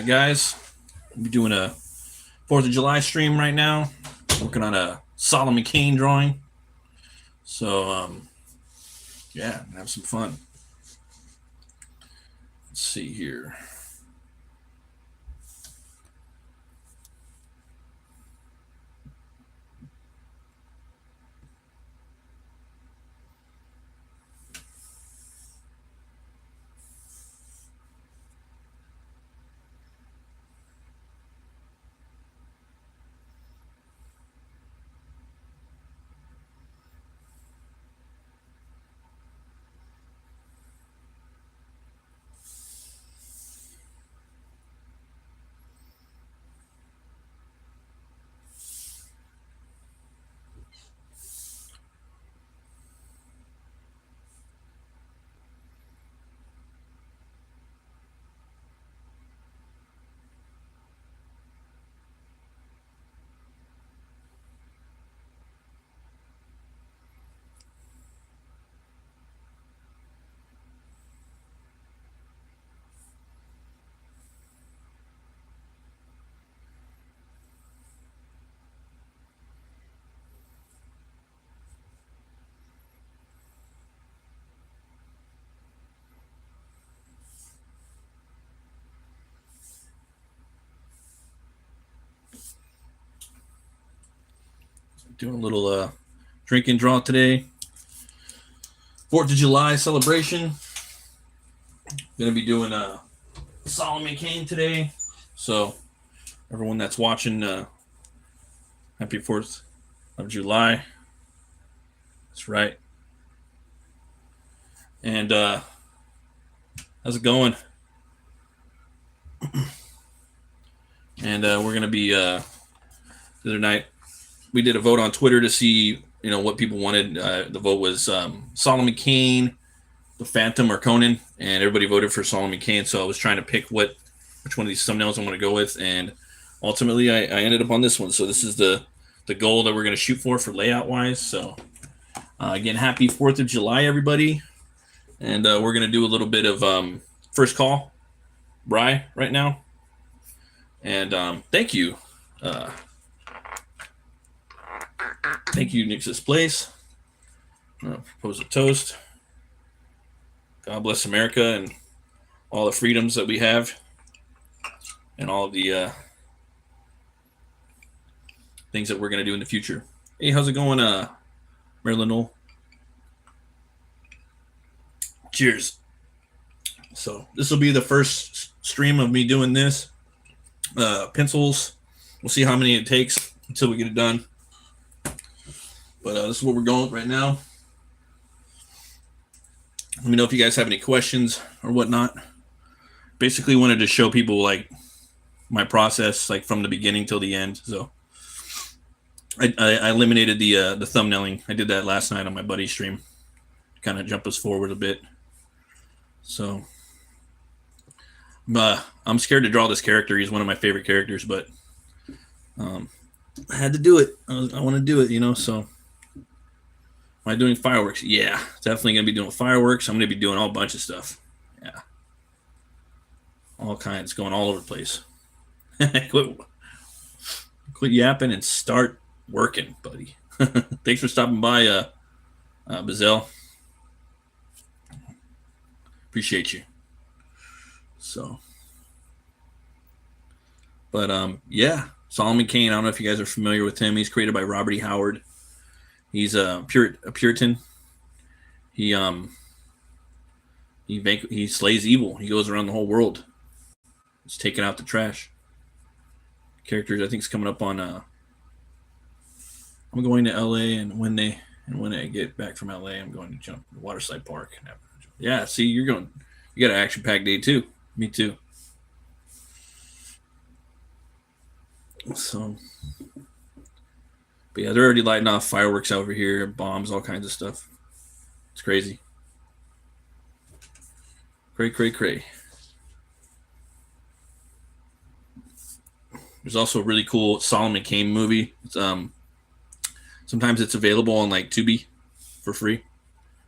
right, guys. We're doing a 4th of July stream right now. Working on a Solomon Kane drawing. So, yeah, have some fun. Let's see here. Doing a little drink and draw today. 4th of July celebration. Gonna be doing a Solomon Kane today. So, everyone that's watching, happy 4th of July. That's right. And how's it going? And we're gonna be the other night. We did a vote on Twitter to see, what people wanted. The vote was Solomon Kane, the Phantom, or Conan, and everybody voted for Solomon Kane. So I was trying to pick which one of these thumbnails I want to go with, and ultimately I ended up on this one. So this is the goal that we're going to shoot for layout wise. So again, happy 4th of July, everybody, and we're going to do a little bit of first call, Bry, right now, and thank you. Thank you, Nix's Place. Propose a toast. God bless America and all the freedoms that we have and all of the things that we're going to do in the future. Hey, how's it going, Marilyn Knoll? Cheers. So this will be the first stream of me doing this. Pencils. We'll see how many it takes until we get it done. But this is what we're going with right now. Let me know if you guys have any questions or whatnot. Basically wanted to show people like my process, like from the beginning till the end. So I eliminated the thumbnailing. I did that last night on my buddy's stream. Kind of jump us forward a bit. So I'm scared to draw this character. He's one of my favorite characters, but I had to do it. I want to do it, so. Am I doing fireworks? Yeah, definitely going to be doing fireworks. I'm going to be doing a whole bunch of stuff. Yeah. All kinds, going all over the place. Quit yapping and start working, buddy. Thanks for stopping by, Bazelle. Appreciate you. So. But, yeah, Solomon Kane, I don't know if you guys are familiar with him. He's created by Robert E. Howard. He's a Puritan. He slays evil. He goes around the whole world. He's taking out the trash. Characters I think is coming up on. I'm going to LA, and when I get back from LA, I'm going to jump to Waterside Park. Yeah, see, you got an action-packed day too. Me too. So. But yeah, they're already lighting off fireworks over here, bombs, all kinds of stuff. It's crazy. Cray. There's also a really cool Solomon Kane movie. Sometimes it's available on like Tubi for free.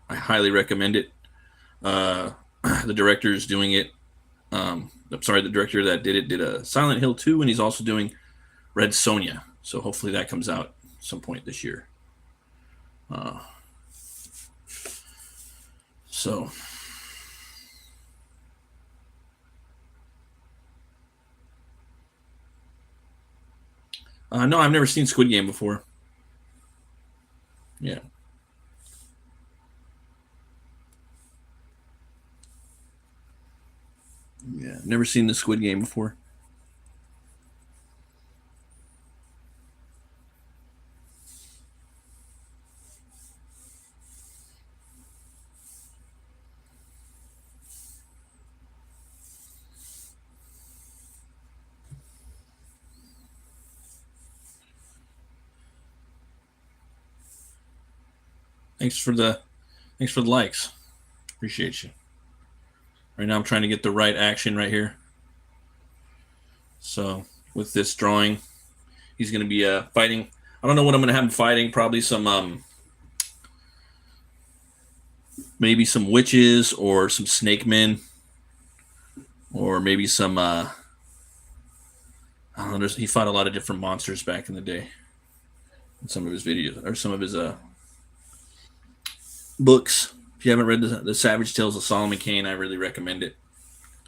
I highly recommend it. The director is doing it The director that did it did a Silent Hill 2, and he's also doing Red Sonja. So hopefully that comes out some point this year. Uh, so no, I've never seen Squid Game before. Yeah. Yeah, never seen the Squid Game before. Thanks for the likes. Appreciate you. Right now I'm trying to get the right action right here. So with this drawing, he's going to be fighting. I don't know what I'm going to have him fighting. Probably some maybe some witches or some snake men, or maybe some. I don't know. He fought a lot of different monsters back in the day. In some of his videos or some of his books. If you haven't read the Savage Tales of Solomon Kane, I really recommend it.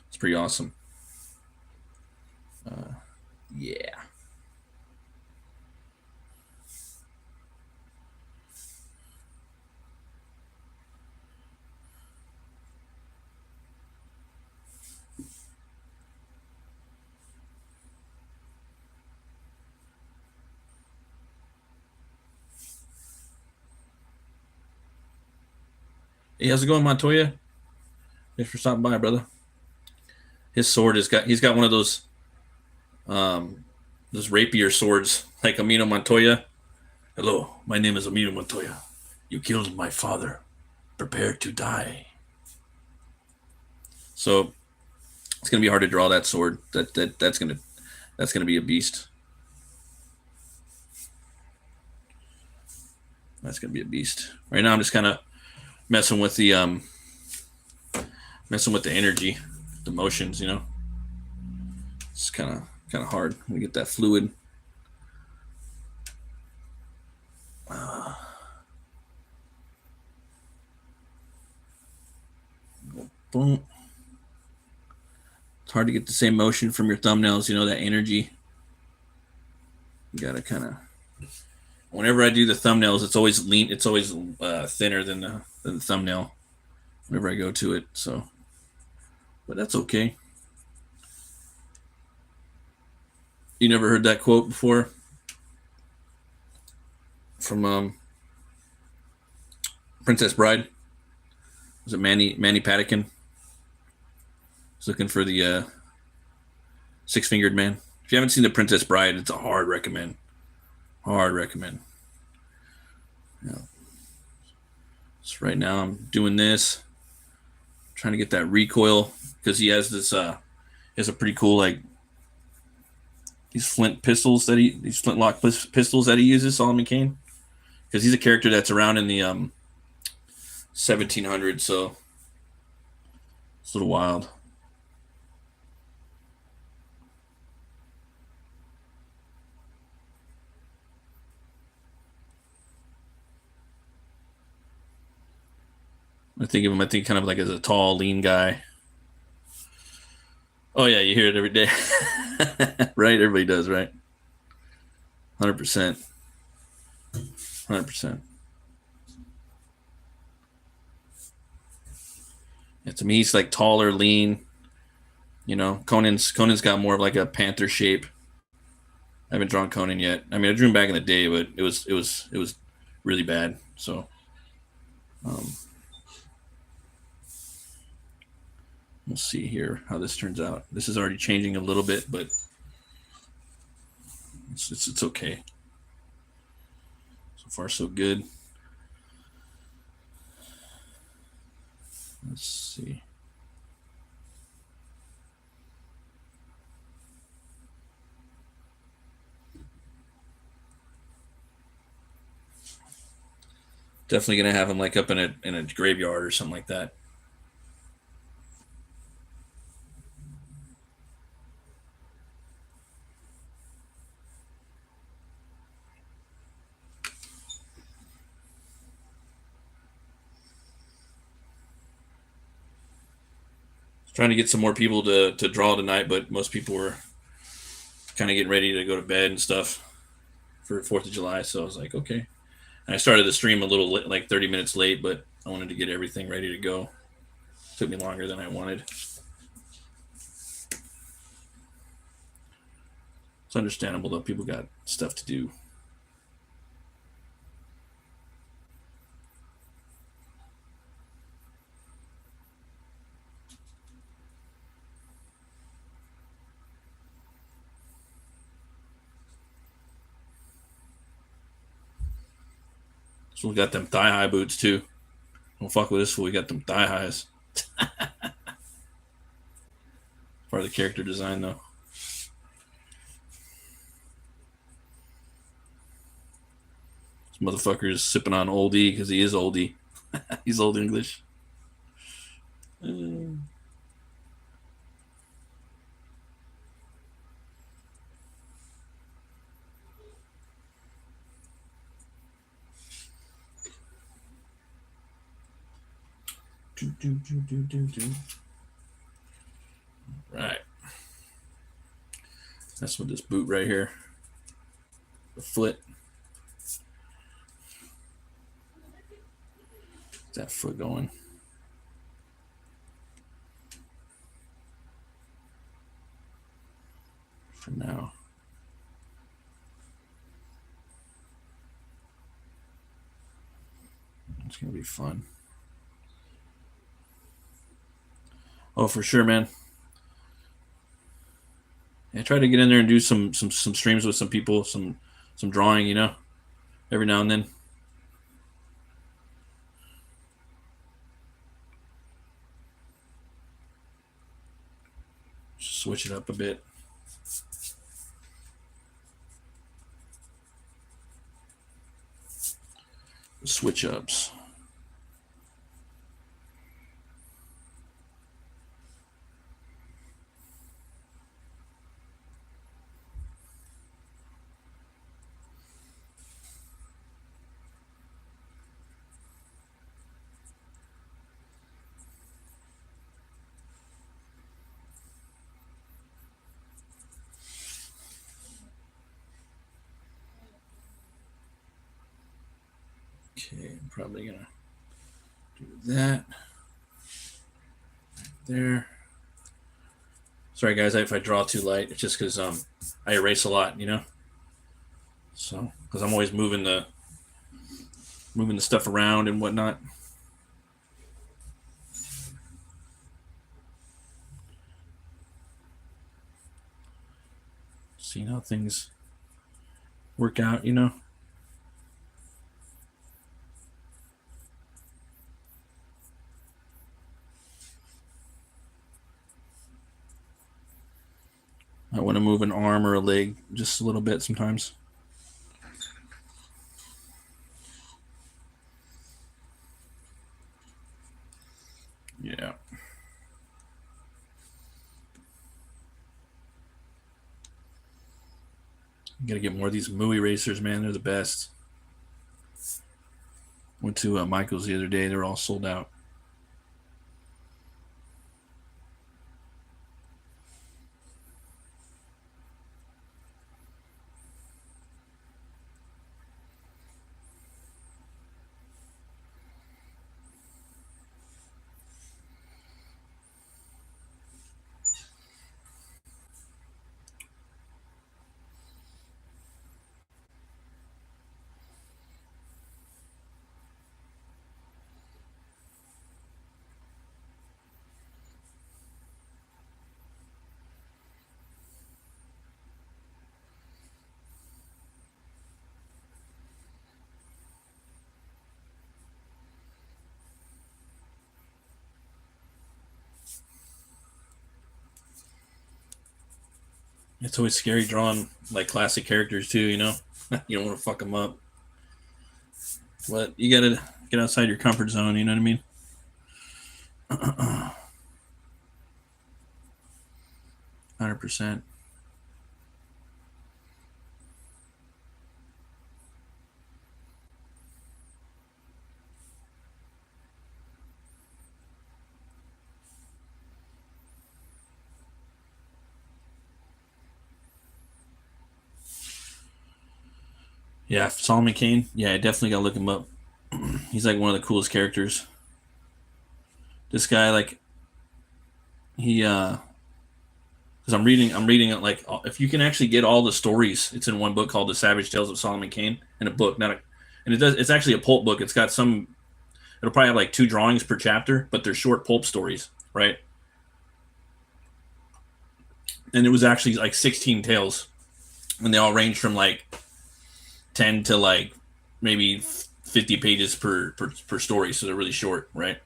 It's pretty awesome. Yeah. Hey, how's it going, Montoya? Thanks for stopping by, brother. His sword he's got one of those rapier swords like Amino Montoya. Hello, my name is Amino Montoya. You killed my father. Prepare to die. So it's gonna be hard to draw that sword. That's gonna be a beast. That's gonna be a beast. Right now I'm just kind of messing with the energy, the motions. You know, it's kind of hard to get that fluid. Boom. It's hard to get the same motion from your thumbnails. You know, that energy. You gotta kind of. Whenever I do the thumbnails, it's always lean. It's always thinner than the thumbnail. Whenever I go to it, so. But that's okay. You never heard that quote before? From Princess Bride? Was it Manny Patinkin? He's looking for the six-fingered man. If you haven't seen The Princess Bride, it's a hard recommend. Hard recommend. Yeah. So right now I'm doing this, trying to get that recoil because he has this. He has a pretty cool like these flint pistols these flintlock pistols that he uses. Solomon Kane, because he's a character that's around in the 1700s, so it's a little wild. I think of him. I think kind of like as a tall, lean guy. Oh yeah, you hear it every day, right? Everybody does, right? 100%, 100%. Yeah, to me, he's like taller, lean. You know, Conan's got more of like a panther shape. I haven't drawn Conan yet. I mean, I drew him back in the day, but it was really bad. So, um, we'll see here how this turns out. This is already changing a little bit, but it's okay. So far, so good. Let's see. Definitely gonna have him like up in a graveyard or something like that. Trying to get some more people to draw tonight, but most people were kind of getting ready to go to bed and stuff for 4th of July. So I was like, okay. And I started the stream a little like 30 minutes late, but I wanted to get everything ready to go. It took me longer than I wanted. It's understandable though. People got stuff to do. So we got them thigh high boots too. Don't fuck with this fool. We got them thigh highs. Part of the character design though. This motherfucker is sipping on oldie because he is oldie. He's old English. Right. That's with this boot right here. The foot. That foot going. For now. It's gonna be fun. Oh, for sure, man. I try to get in there and do some streams with some people, some drawing, you know, every now and then. Just switch it up a bit. Switch ups. Okay, I'm probably gonna do that right there. Sorry guys, if I draw too light, it's just because I erase a lot, you know. So because I'm always moving the stuff around and whatnot. Seeing how things work out, you know. I want to move an arm or a leg just a little bit sometimes. Yeah. You gotta get more of these Moo erasers, man. They're the best. Went to Michael's the other day. They're all sold out. It's always scary drawing like classic characters too, you know. You don't want to fuck them up, but you gotta get outside your comfort zone. You know what I mean? 100%. Yeah, Solomon Kane. Yeah, I definitely gotta look him up. He's like one of the coolest characters. This guy, like, he, because I'm reading it like if you can actually get all the stories, it's in one book called The Savage Tales of Solomon Kane, in a book, not a, and it's actually a pulp book. It's got some, it'll probably have like 2 drawings per chapter, but they're short pulp stories, right? And it was actually like 16 tales, and they all range from like 10 to like maybe 50 pages per story, so they're really short, right?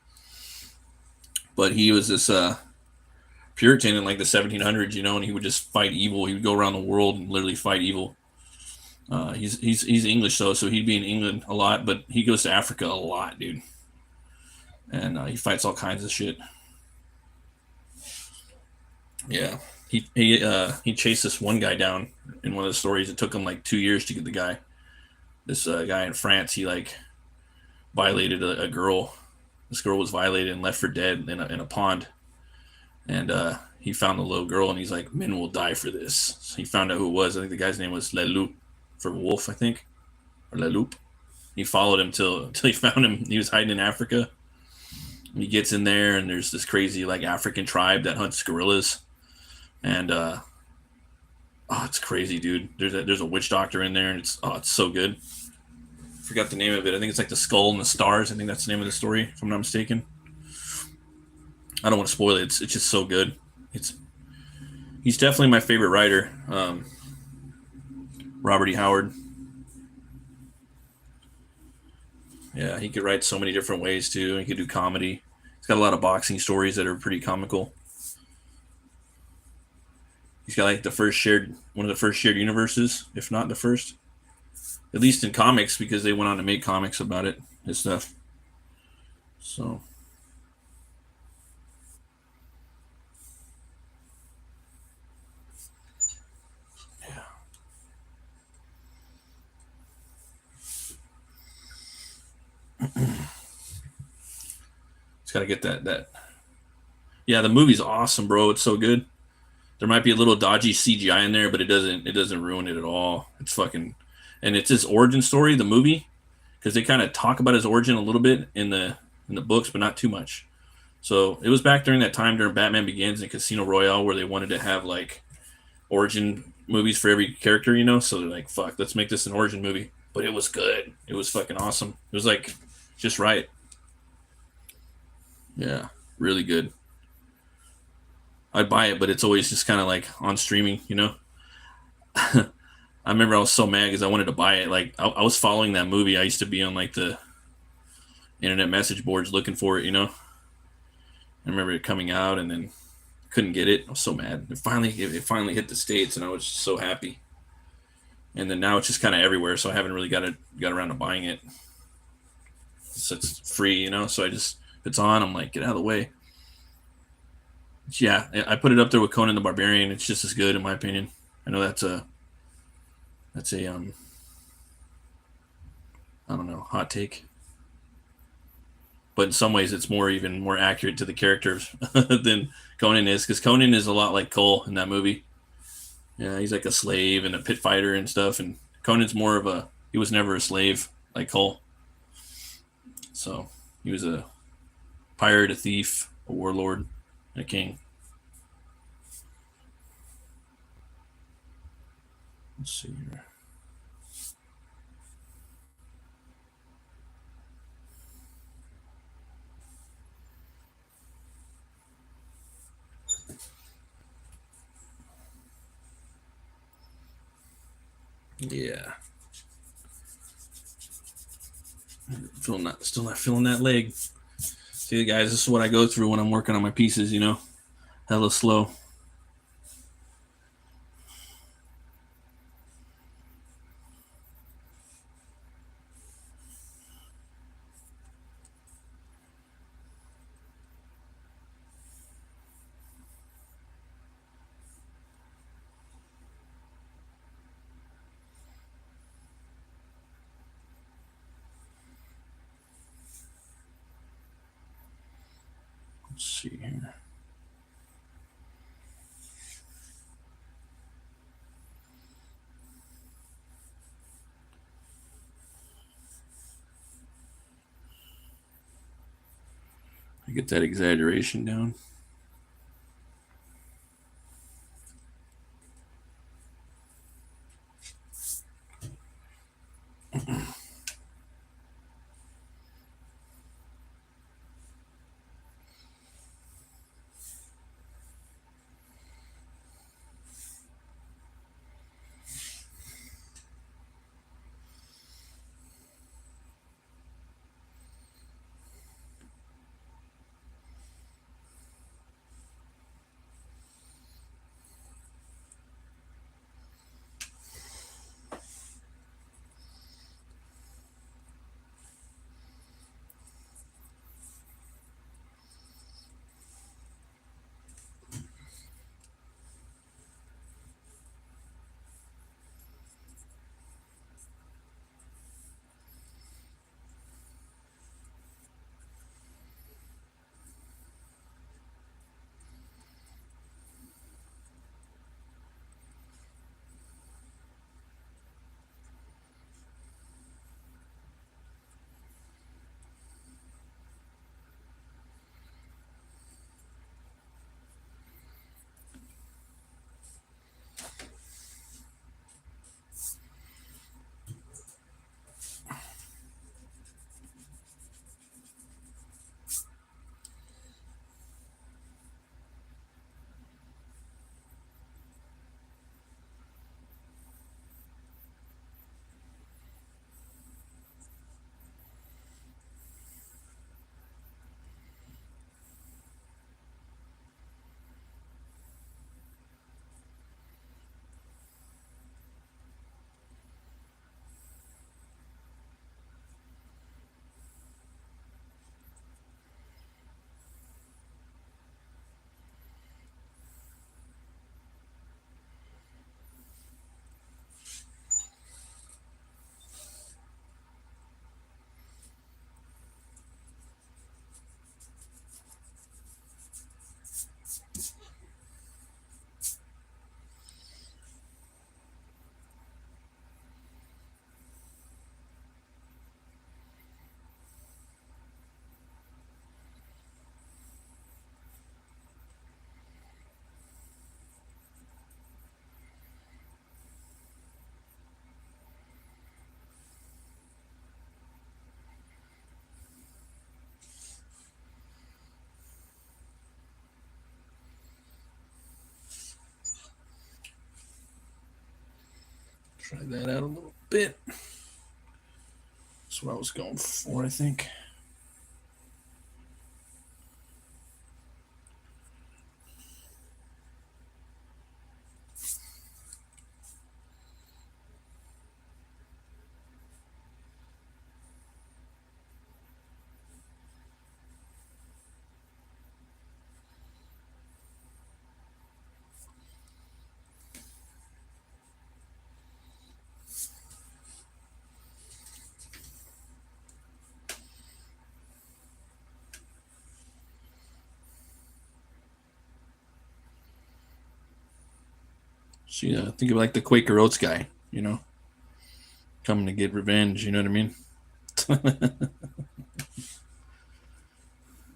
But he was this Puritan in like the 1700s, and he would just fight evil. He would go around the world and literally fight evil. He's English though, so he'd be in England a lot, but he goes to Africa a lot, dude, and he fights all kinds of shit. Yeah, he chased this one guy down in one of the stories. It took him like 2 years to get the guy. This guy in France, he like violated a girl. This girl was violated and left for dead in a pond, and he found the little girl, and he's like, "Men will die for this." So he found out who it was. I think the guy's name was Le Loup, for wolf, I think, or Le Loup. He followed him till he found him. He was hiding in Africa. He gets in there, and there's this crazy like African tribe that hunts gorillas, and oh, it's crazy, dude. There's a witch doctor in there, and it's so good. Forgot the name of it. I think it's like the Skull and the Stars. I think that's the name of the story, if I'm not mistaken. I don't want to spoil it. It's just so good. It's He's definitely my favorite writer, Robert E. Howard. Yeah, he could write so many different ways too. He could do comedy. He's got a lot of boxing stories that are pretty comical. He's got like one of the first shared universes, if not the first, at least in comics, because they went on to make comics about it, his stuff. So yeah, it's got to get that. Yeah, the movie's awesome, bro. It's so good. There might be a little dodgy CGI in there, but it doesn't ruin it at all. It's fucking, and it's his origin story, the movie, because they kind of talk about his origin a little bit in the books, but not too much. So it was back during that time during Batman Begins and Casino Royale where they wanted to have like origin movies for every character, So they're like, "Fuck, let's make this an origin movie." But it was good. It was fucking awesome. It was like just right. Yeah, really good. I'd buy it, but it's always just kind of like on streaming. I remember I was so mad because I wanted to buy it. Like I was following that movie. I used to be on like the internet message boards looking for it. I remember it coming out and then couldn't get it. I was so mad. It finally hit the States, and I was just so happy. And then now it's just kind of everywhere, so I haven't really got around to buying it. So it's free. So I just, if it's on, I'm like, get out of the way. Yeah, I put it up there with Conan the Barbarian. It's just as good in my opinion. I know that's a I don't know, hot take, but in some ways it's even more accurate to the characters than Conan is, because Conan is a lot like Cole in that movie. Yeah, he's like a slave and a pit fighter and stuff, and Conan's more of he was never a slave like Cole. So he was a pirate, a thief, a warlord, and a king. Let's see here. Yeah, still not feeling that leg. See, guys, this is what I go through when I'm working on my pieces. Hella slow. Let's see here. Get that exaggeration down. Try that out a little bit. That's what I was going for, I think. So, think of like the Quaker Oats guy, coming to get revenge. You know what I mean?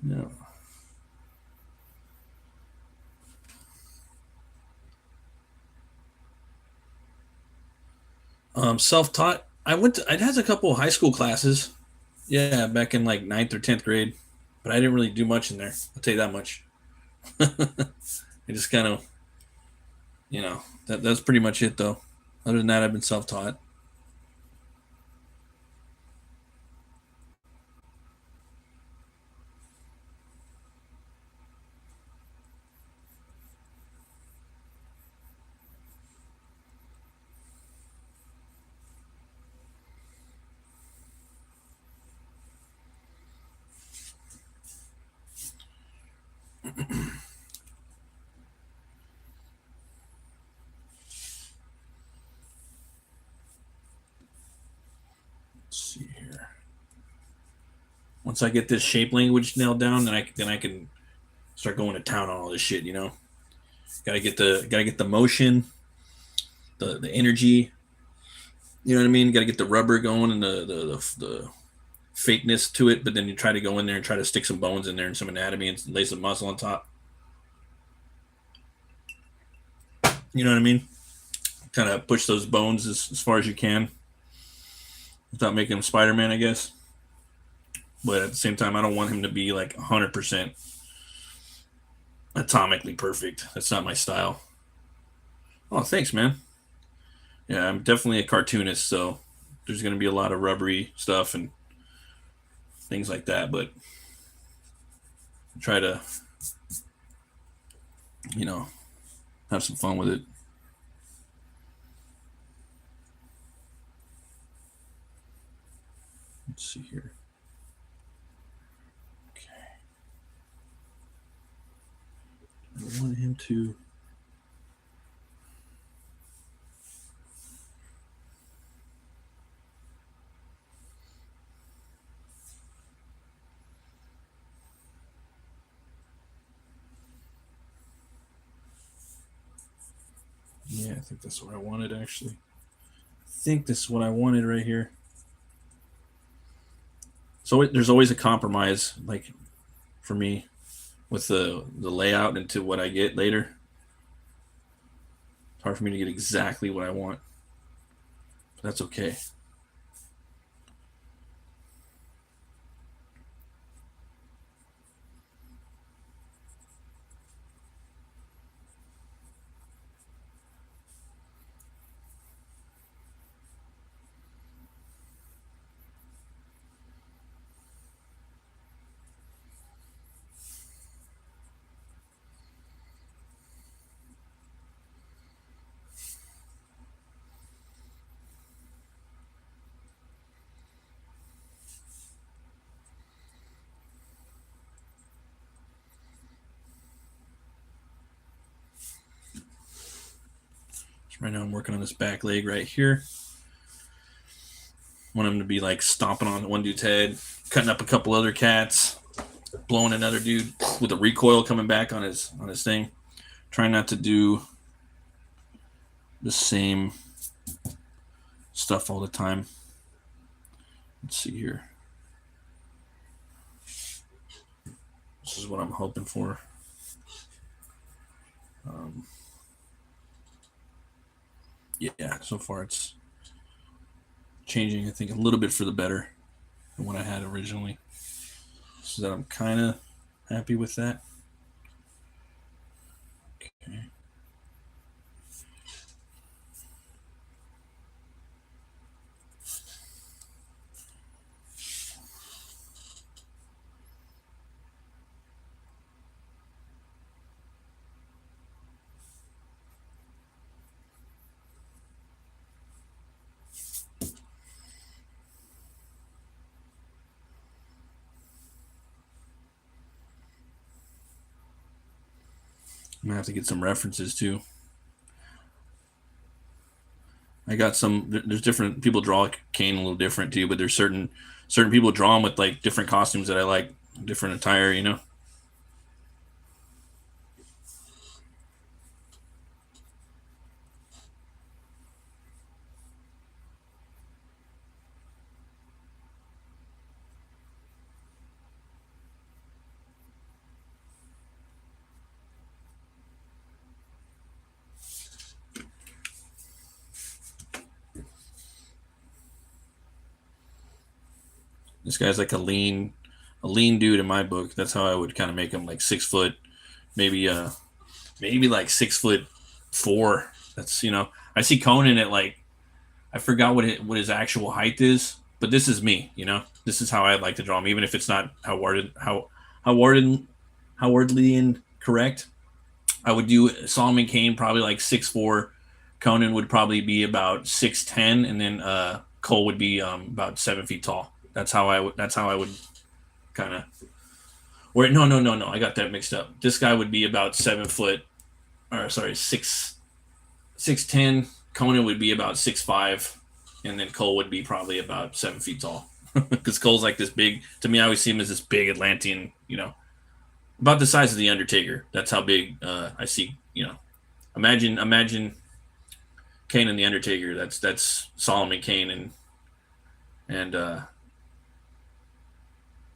Yeah. Self-taught. I had a couple of high school classes. Yeah, back in like ninth or 10th grade, but I didn't really do much in there. I'll tell you that much. I just kind of, that's pretty much it though. Other than that, I've been self-taught. Let's see here. Once I get this shape language nailed down, then I can start going to town on all this shit. Gotta get the motion, the energy. You know what I mean? Got to get the rubber going and the fakeness to it, but then you try to go in there and try to stick some bones in there and some anatomy and lay some muscle on top. You know what I mean? Kind of push those bones as far as you can without making him Spider-Man, I guess. But at the same time, I don't want him to be like 100% atomically perfect. That's not my style. Oh, thanks, man. Yeah, I'm definitely a cartoonist, so there's going to be a lot of rubbery stuff and things like that, but try to, have some fun with it. Let's see here. Okay. I want him to. Yeah, I think that's what I wanted, actually. I think this is what I wanted right here. So there's always a compromise, like for me, with the layout into what I get later. It's hard for me to get exactly what I want, but that's okay. So right now I'm working on this back leg right here. I want him to be like stomping on one dude's head, cutting up a couple other cats, blowing another dude with a recoil coming back on his thing. Trying not to do the same stuff all the time. Let's see here. This is what I'm hoping for. Yeah, so far it's changing, I think, a little bit for the better than what I had originally. So that I'm kind of happy with that. Okay. I'm gonna have to get some references too. I got some. There's different people draw Kane a little different too, but there's certain people draw him with like different costumes that I like, different attire. This guy's like a lean dude in my book. That's how I would kind of make him, like 6 foot, maybe like 6'4". That's I see Conan at like, I forgot what his actual height is, but this is me. This is how I'd like to draw him, even if it's not how wordly incorrect. I would do Solomon Kane probably like 6'4". Conan would probably be about 6'10", and then Cole would be about 7 feet tall. That's how I would kind of. Or no, I got that mixed up. This guy would be about 7 foot, or sorry, 6'10". Conan would be about 6'5", and then Cole would be probably about 7 feet tall. Because Cole's like this big. To me, I always see him as this big Atlantean. About the size of the Undertaker. That's how big I see. Imagine Kane and the Undertaker. That's Solomon Kane and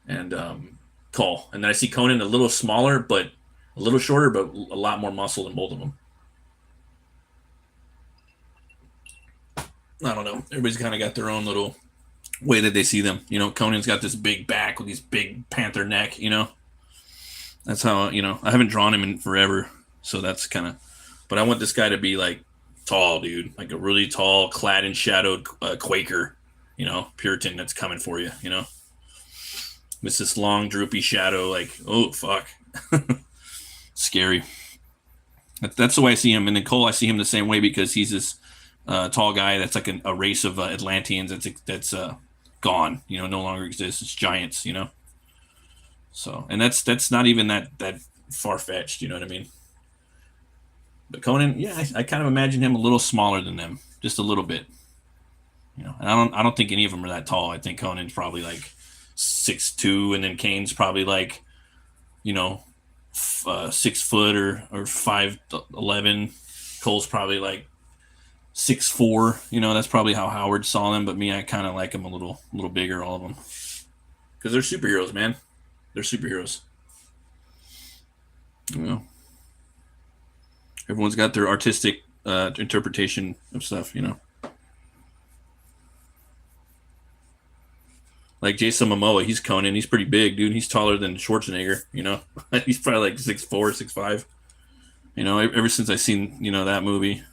and Cole. And then I see Conan a little smaller, but a little shorter, but a lot more muscle in both of them. I don't know. Everybody's kind of got their own little way that they see them. You know, Conan's got this big back with this big panther neck. You know, that's how I haven't drawn him in forever, so that's kind of. But I want this guy to be like tall, dude, like a really tall, clad in shadowed Quaker. You know, Puritan that's coming for you. You know, it's this long droopy shadow. Like, oh fuck, scary. That's the way I see him. And then Cole, I see him the same way because he's this tall guy that's like a race of Atlanteans that's gone. You know, no longer exists. It's giants. You know. So, and that's not even that far fetched. You know what I mean? But Conan, yeah, I kind of imagine him a little smaller than them, just a little bit. You know, and I don't think any of them are that tall. I think Conan's probably like 6'2", and then Kane's probably like, you know, 6 foot or 5'11". Cole's probably like 6'4". You know, that's probably how Howard saw them. But me, I kind of like them a little bigger, all of them, because they're superheroes, man. They're superheroes. You know, everyone's got their artistic interpretation of stuff. You know, like Jason Momoa, he's Conan. He's pretty big, dude. He's taller than Schwarzenegger. You know, he's probably like 6'4", 6'5". You know, ever since I seen that movie,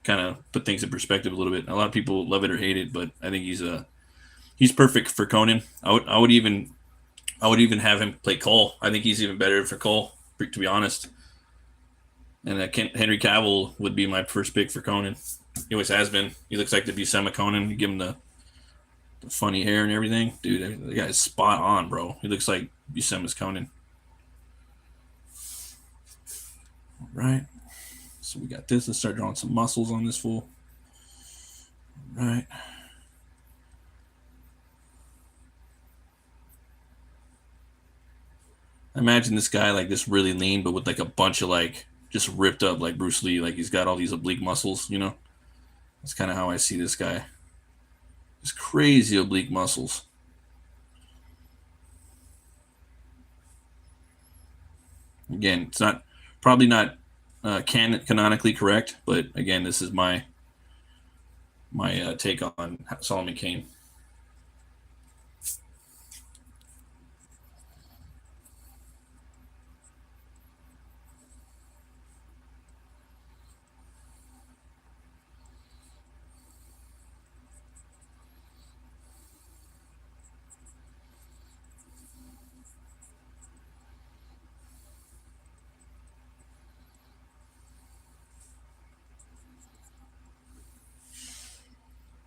kind of put things in perspective a little bit. A lot of people love it or hate it, but I think he's perfect for Conan. I would even have him play Cole. I think he's even better for Cole, to be honest. And Henry Cavill would be my first pick for Conan. He always has been. He looks like the Buscema Conan. You give him the funny hair and everything, dude. The guy's spot on, bro. He looks like Buscema's Conan. All right. So we got this. Let's start drawing some muscles on this fool. All right. Imagine this guy like this really lean, but with like a bunch of like just ripped up like Bruce Lee. Like he's got all these oblique muscles, you know? That's kind of how I see this guy. Just crazy oblique muscles. Again, it's probably not canonically correct, but again, this is my take on Solomon Kane.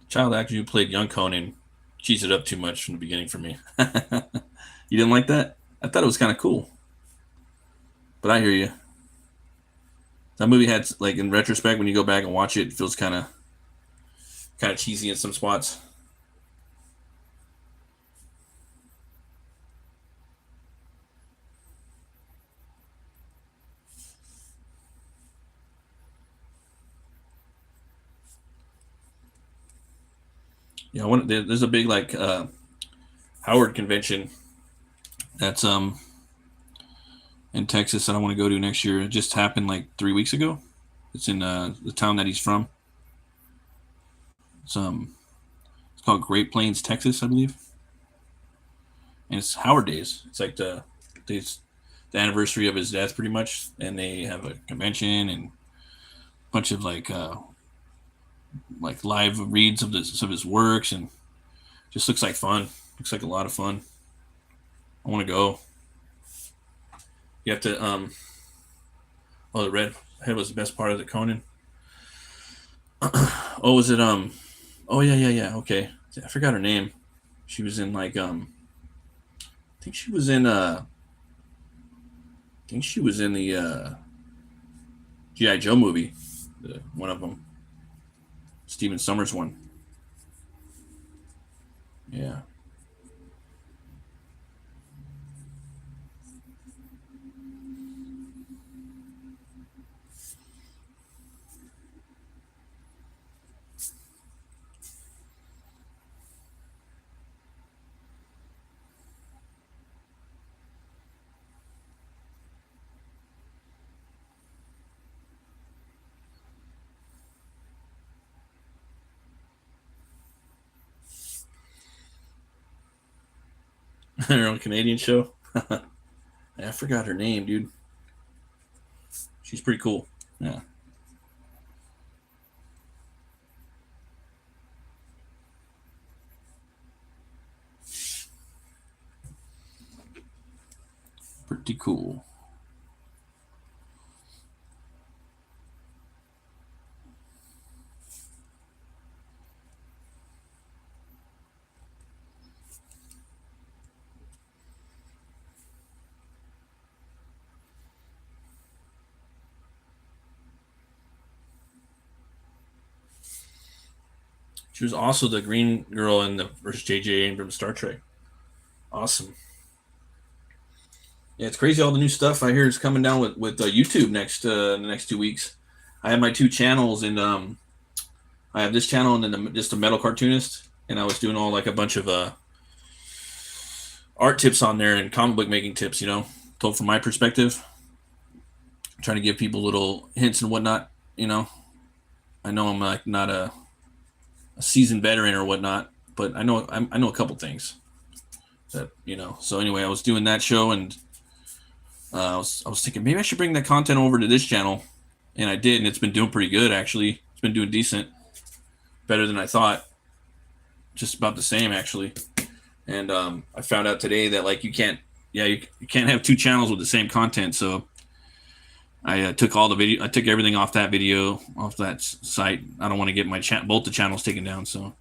Child actor who played young Conan cheesed it up too much from the beginning for me. You didn't like that? I thought it was kind of cool, but I hear you. That movie had like in retrospect when you go back and watch it, it feels kind of cheesy in some spots. Yeah, there's a big like Howard convention that's in Texas that I want to go to next year. It just happened like 3 weeks ago. It's in the town that he's from. It's called Great Plains, Texas, I believe. And it's Howard Days. It's like days the anniversary of his death, pretty much. And they have a convention and a bunch of like live reads of his works, and just looks like fun. Looks like a lot of fun. I want to go. You have to oh, the red head was the best part of the Conan. Oh, was it oh yeah, okay. I forgot her name. She was in like I think she was in the G.I. Joe movie. One of them. Steven Summers one. Yeah. Her own Canadian show. I forgot her name, dude. She's pretty cool. Yeah. Pretty cool. She was also the green girl in the first J.J. Abrams Star Trek. Awesome. Yeah, it's crazy all the new stuff I hear is coming down with YouTube next in the next 2 weeks. I have my two channels, and I have this channel and then just a metal cartoonist, and I was doing all like a bunch of art tips on there and comic book making tips. Told from my perspective, trying to give people little hints and whatnot. I know I'm like not a seasoned veteran or whatnot, but I know a couple things that. So anyway, I was doing that show, and I was thinking maybe I should bring that content over to this channel, and I did, and it's been doing pretty good actually. It's been doing decent, better than I thought. Just about the same actually. And I found out today that like you can't have two channels with the same content. So I took all the video, I took everything off that video, off that site. I don't want to get my both the channels taken down. So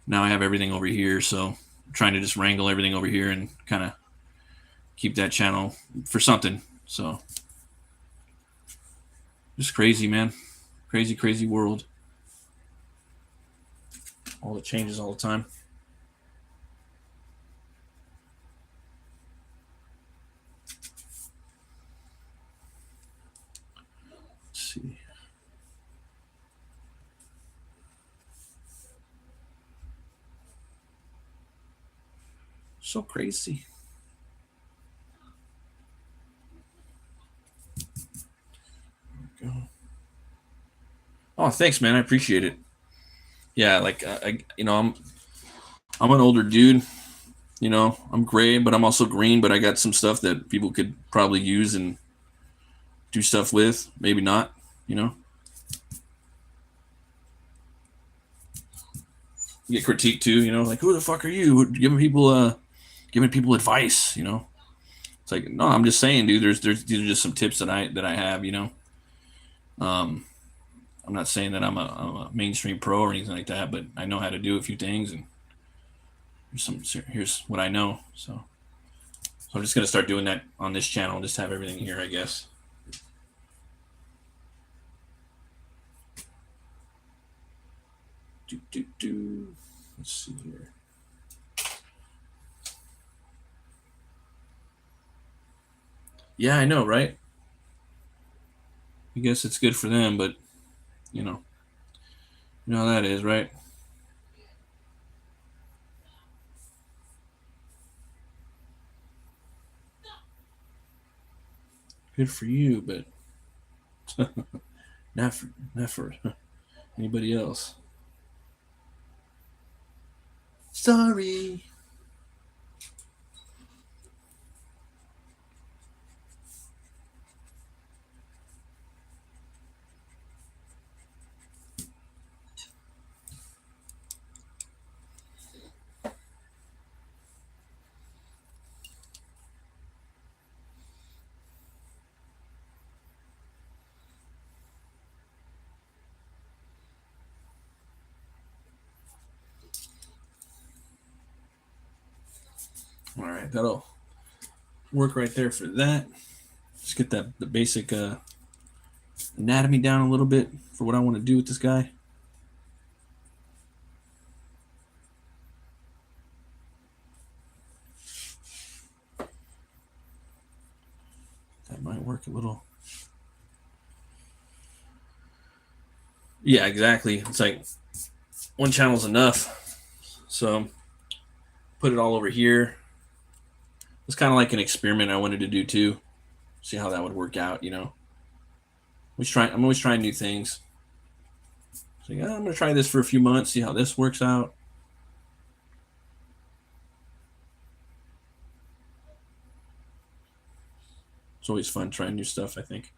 now I have everything over here. So I'm trying to just wrangle everything over here and kind of keep that channel for something. So just crazy, man. Crazy, crazy world. All the changes all the time. Let's see. So crazy. There we go. Oh, thanks, man. I appreciate it. Yeah, like I'm an older dude. I'm gray, but I'm also green. But I got some stuff that people could probably use and do stuff with. Maybe not. You get critiqued too. Like who the fuck are you giving people advice? It's like no, I'm just saying, dude. These are just some tips that I have. I'm not saying that I'm a mainstream pro or anything like that, but I know how to do a few things, and here's what I know. So I'm just gonna start doing that on this channel. Just have everything here, I guess. Let's see here. Yeah, I know, right? I guess it's good for them, but you know how that is, right? Good for you, but not for anybody else. Sorry. All right, that'll work right there for that. Just get the basic anatomy down a little bit for what I want to do with this guy. That might work a little. Yeah, exactly. It's like one channel's enough. So put it all over here. It's kind of like an experiment I wanted to do too. See how that would work out, I'm always trying new things. So yeah, I'm gonna try this for a few months, see how this works out. always fun trying new stuff, I think.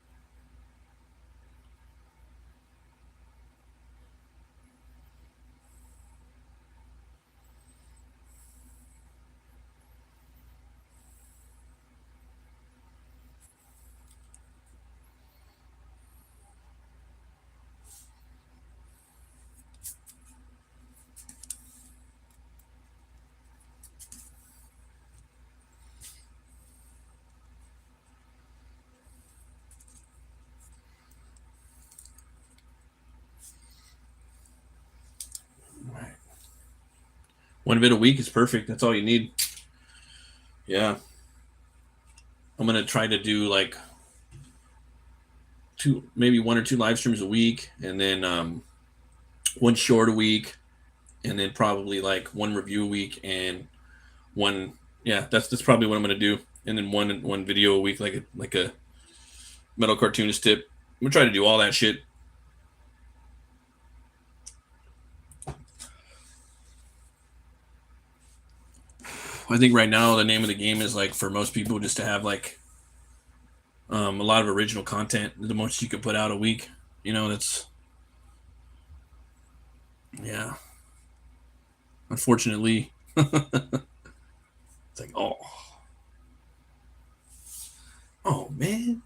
One vid a week is perfect. That's all you need. Yeah. I'm going to try to do like maybe 1 or 2 live streams a week, and then one short a week, and then probably like one review a week and one. Yeah, that's probably what I'm going to do. And then one video a week, like a metal cartoonist tip. I'm going to try to do all that shit. I think right now the name of the game is like for most people just to have like a lot of original content. The most you could put out a week, that's yeah. Unfortunately, it's like oh man.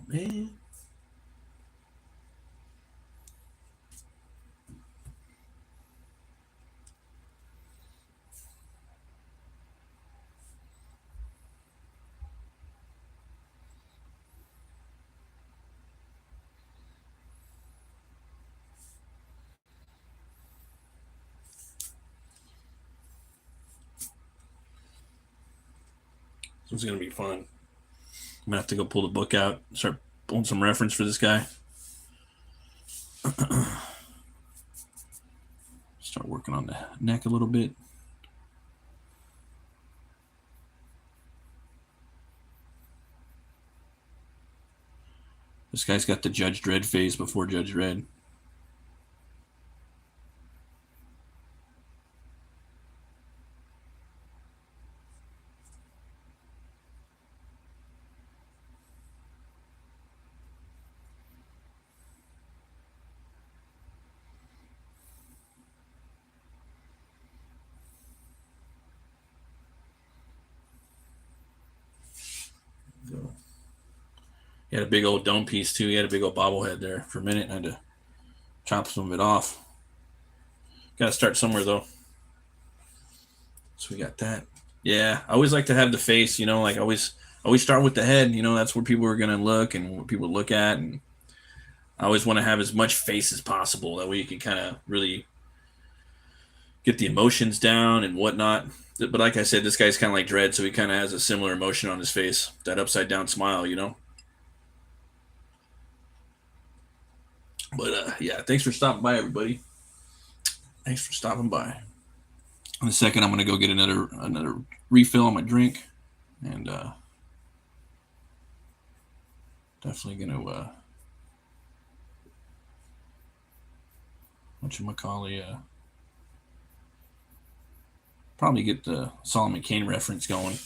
Man. So it's gonna be fun. I'm gonna have to go pull the book out, start pulling some reference for this guy. Start working on the neck a little bit. This guy's got the Judge Dredd phase before Judge Dredd. He had a big old dome piece too. He had a big old bobblehead there for a minute. I had to chop some of it off. Got to start somewhere though. So we got that. Yeah, I always like to have the face. Like I always start with the head. That's where people are gonna look and what people look at, and I always want to have as much face as possible. That way you can kind of really get the emotions down and whatnot. But like I said, this guy's kind of like Dredd, so he kind of has a similar emotion on his face. That upside down smile. But yeah, thanks for stopping by, everybody. Thanks for stopping by. In a second, I'm gonna go get another refill on my drink, and definitely gonna probably get the Solomon Kane reference going.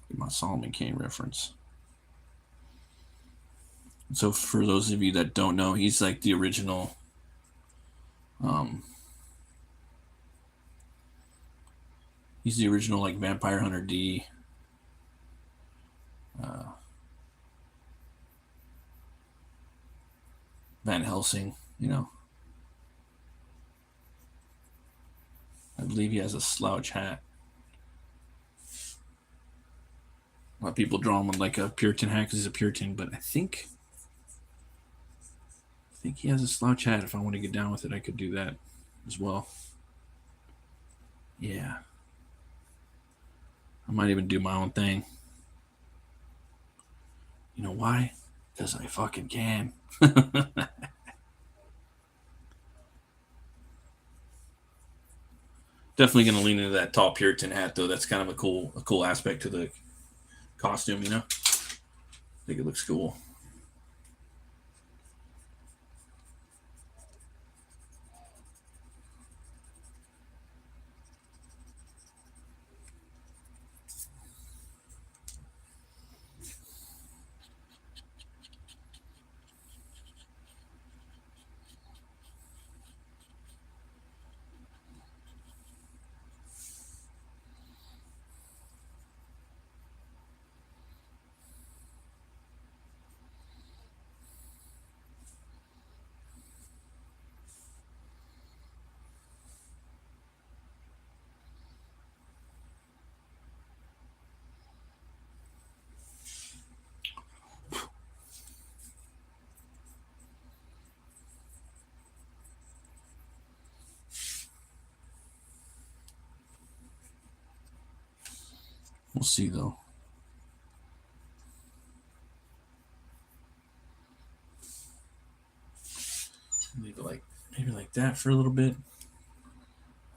Get my Solomon Kane reference. So for those of you that don't know, he's like the original he's the original like Vampire Hunter D. Van Helsing, I believe he has a slouch hat. A lot of people draw him with like a Puritan hat because he's a Puritan, but I think he has a slouch hat. If I want to get down with it, I could do that as well. Yeah. I might even do my own thing. You know why? Because I fucking can. Definitely going to lean into that tall Puritan hat, though. That's kind of a cool aspect to the costume. I think it looks cool. We'll see, though. Leave it maybe like that for a little bit.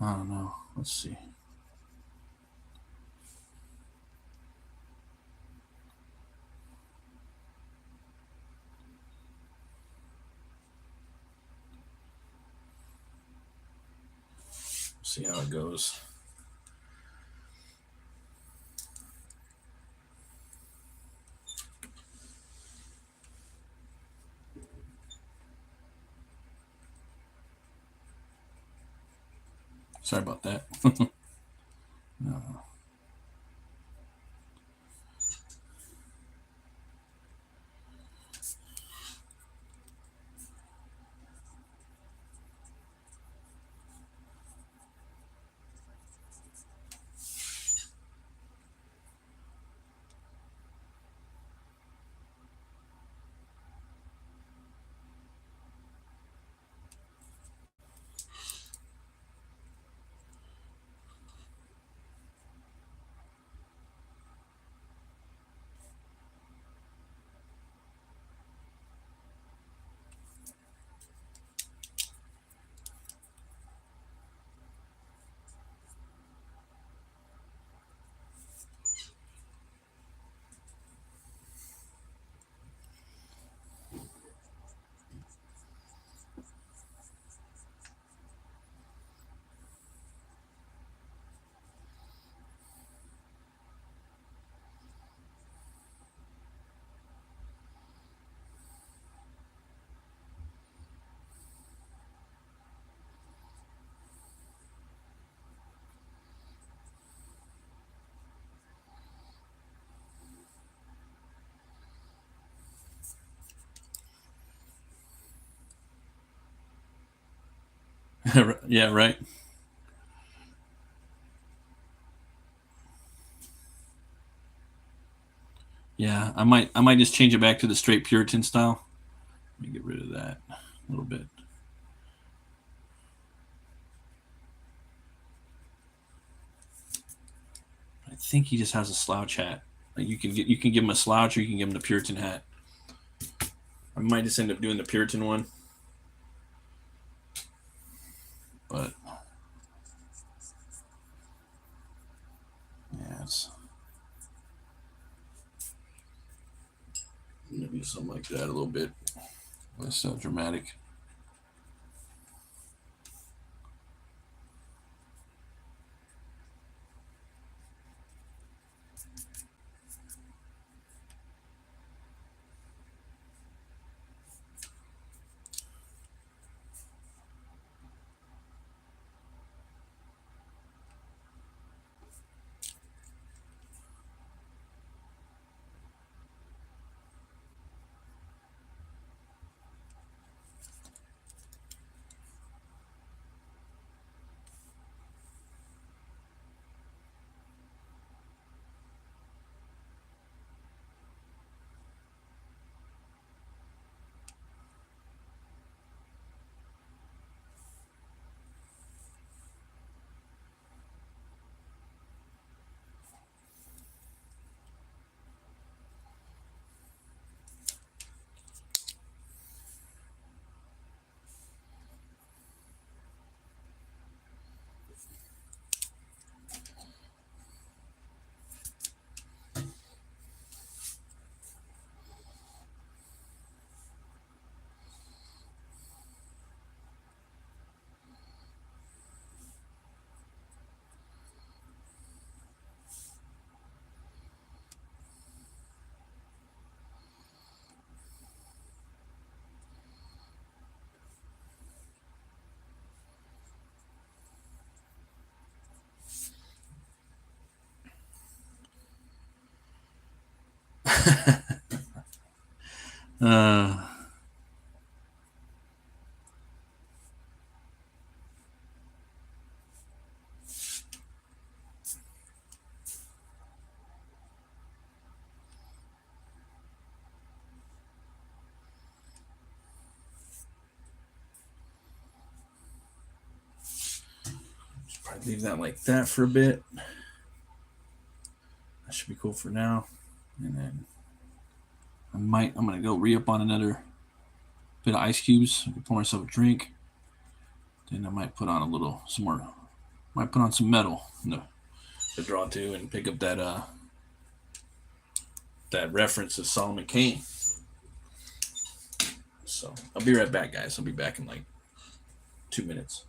I don't know. Let's see. See how it goes. Sorry about that. Yeah, right. Yeah, I might just change it back to the straight Puritan style. Let me get rid of that a little bit. I think he just has a slouch hat. Like you can give him a slouch or you can give him the Puritan hat. I might just end up doing the Puritan one, but yeah, it's maybe something like that a little bit. Less so dramatic. uh, probably leave that like that for a bit. That should be cool for now. And then I'm gonna go re-up on another bit of ice cubes. Pour myself a drink. Then I might put on some more. Might put on some metal to draw to and pick up that reference of Solomon Kane. So I'll be right back, guys. I'll be back in like 2 minutes.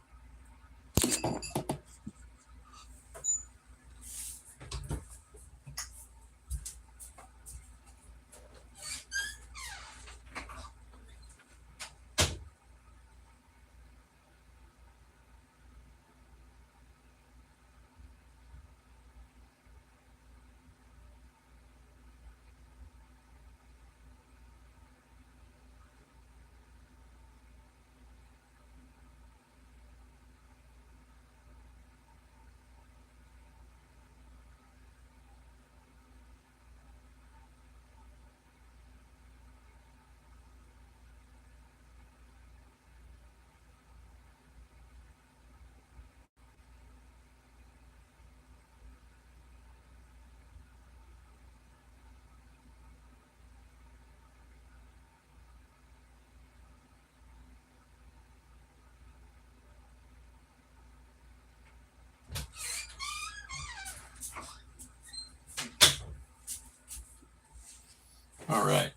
All right.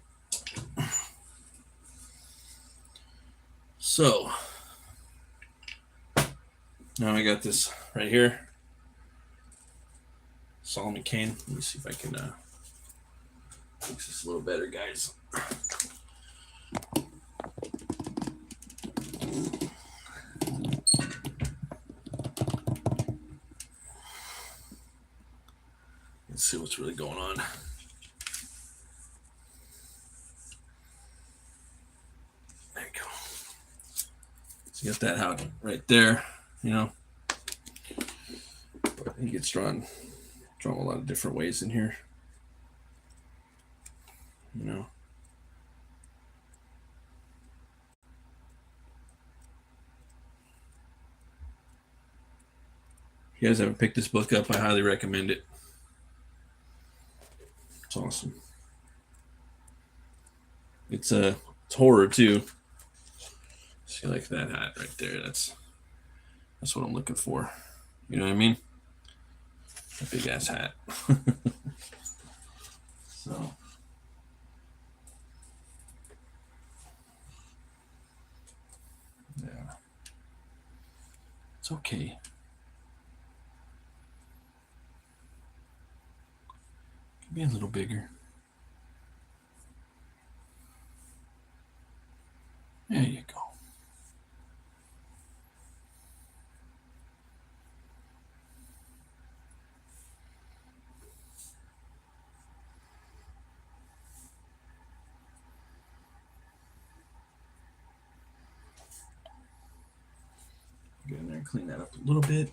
So now I got this right here. Solomon Kane. Let me see if I can fix this a little better, guys. Let's see what's really going on. There you go. So you got that out right there, you know. I think it's drawn a lot of different ways in here, you know. If you guys haven't picked this book up, I highly recommend it. It's awesome. It's horror too. See, like that hat right there. That's what I'm looking for. You know what I mean? A big ass hat. So yeah, it's okay. Can be a little bigger. There you go. Get in there and clean that up a little bit.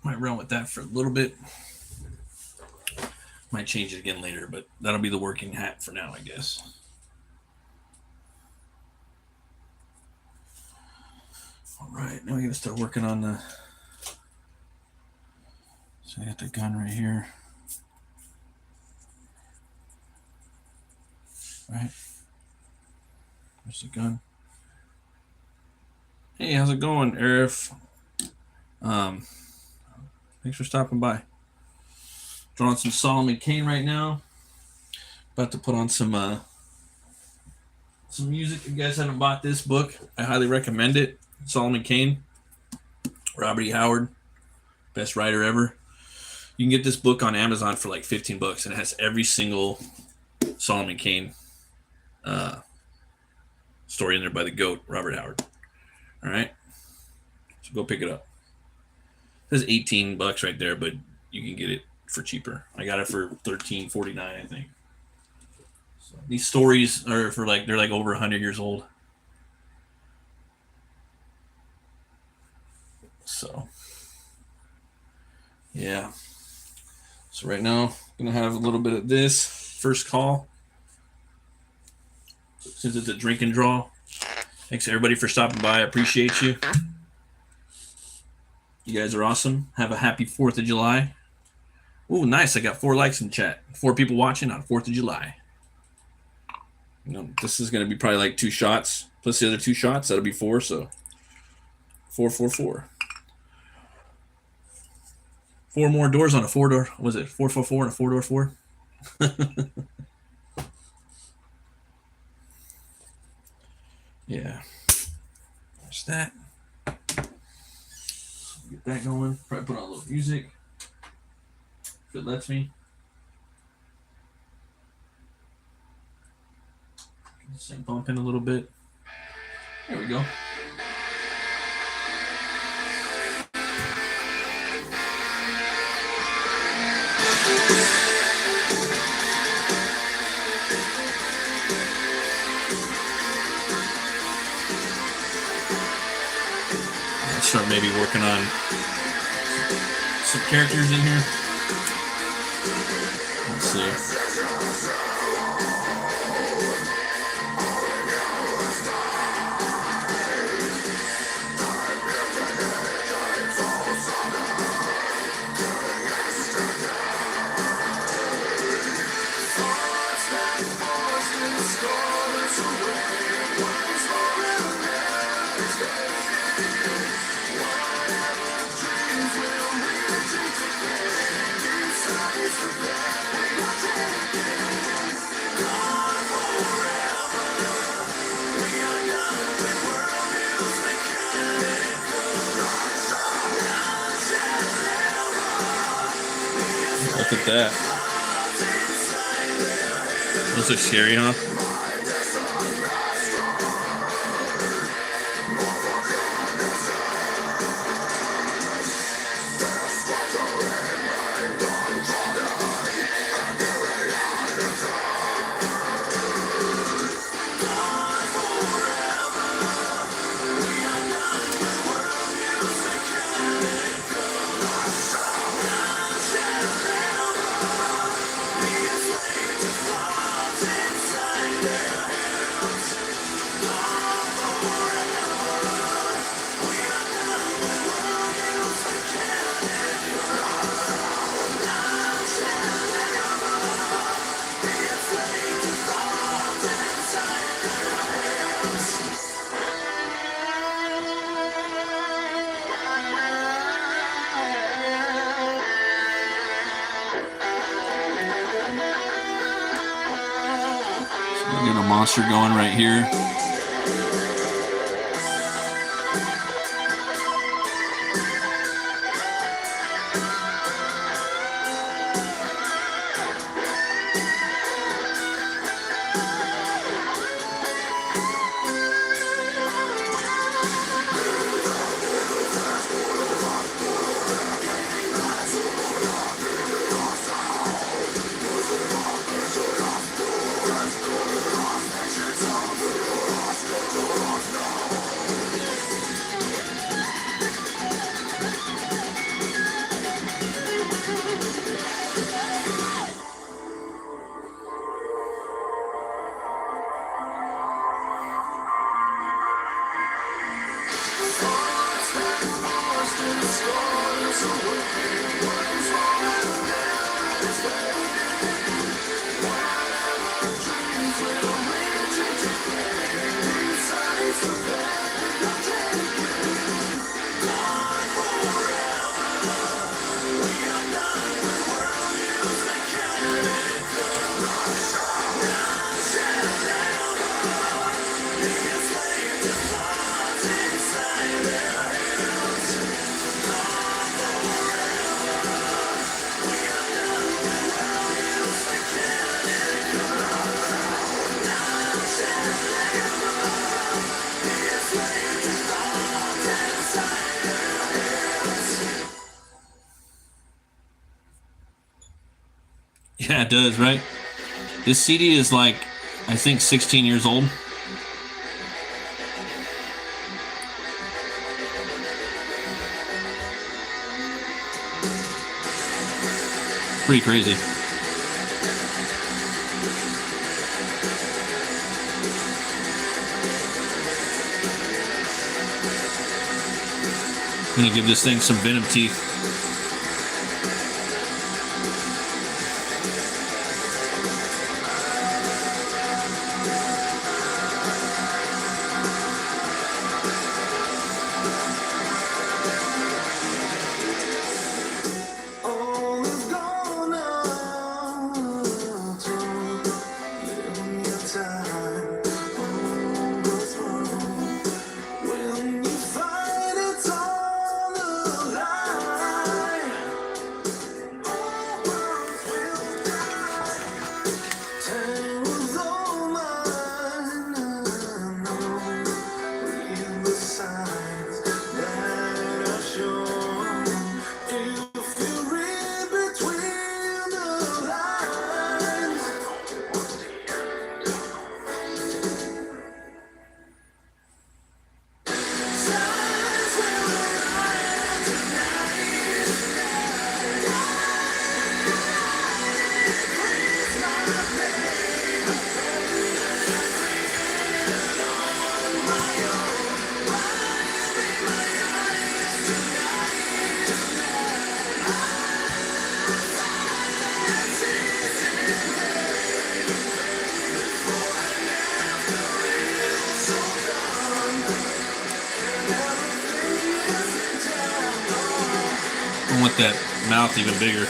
Might run with that for a little bit. Might change it again later, but that'll be the working hat for now, I guess. All right, now we gotta start working on the. So I got the gun right here. Right. There's the gun. Hey, how's it going, Arif? Thanks for stopping by. Drawing some Solomon Kane right now. About to put on some music. If you guys haven't bought this book, I highly recommend it. Solomon Kane, Robert E. Howard, best writer ever. You can get this book on Amazon for like $15, and it has every single Solomon Kane story in there by the GOAT, Robert Howard. All right, so go pick it up. It says $18 right there, but you can get it for cheaper. I got it for $13.49, I think. So these stories are for they're like over 100 years old. So yeah. So right now, I'm gonna have a little bit of this first call. Since it's a drink and draw. Thanks everybody for stopping by. I appreciate you. You guys are awesome. Have a happy 4th of July. Ooh, nice. I got 4 likes in chat. 4 people watching on 4th of July. This is going to be probably like 2 shots. Plus the other 2 shots. That'll be 4. So 4, 4, 4. 4 more doors on a 4-door. Was it 4, 4, 4 and a 4-door 4? Yeah. There's that. Get that going. Probably put on a little music. If it lets me. Get this thing bumping a little bit. There we go. Start maybe working on some characters in here. Let's see. Look at that. Those are scary, huh? Getting a monster going right here. Yeah, it does, right? This CD is like, I think, 16 years old. Pretty crazy. I'm gonna give this thing some venom teeth. I want that mouth even bigger.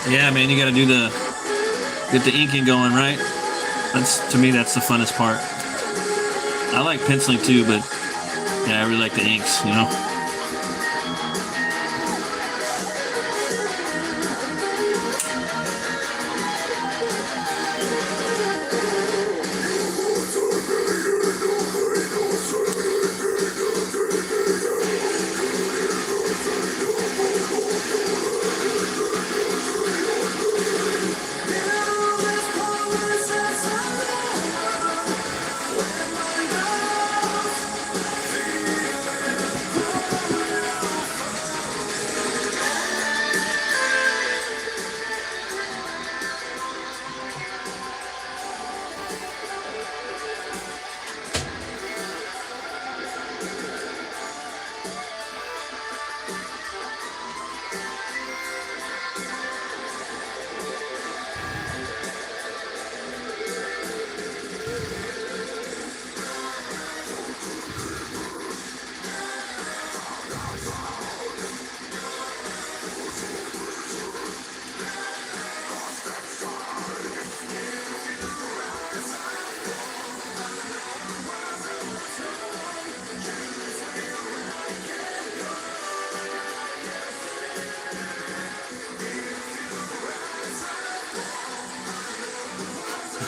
Yeah, man, you got to do get the inking going, right? To me, that's the funnest part. I like penciling too, but yeah, I really like the inks, you know?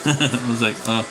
I was like, oh.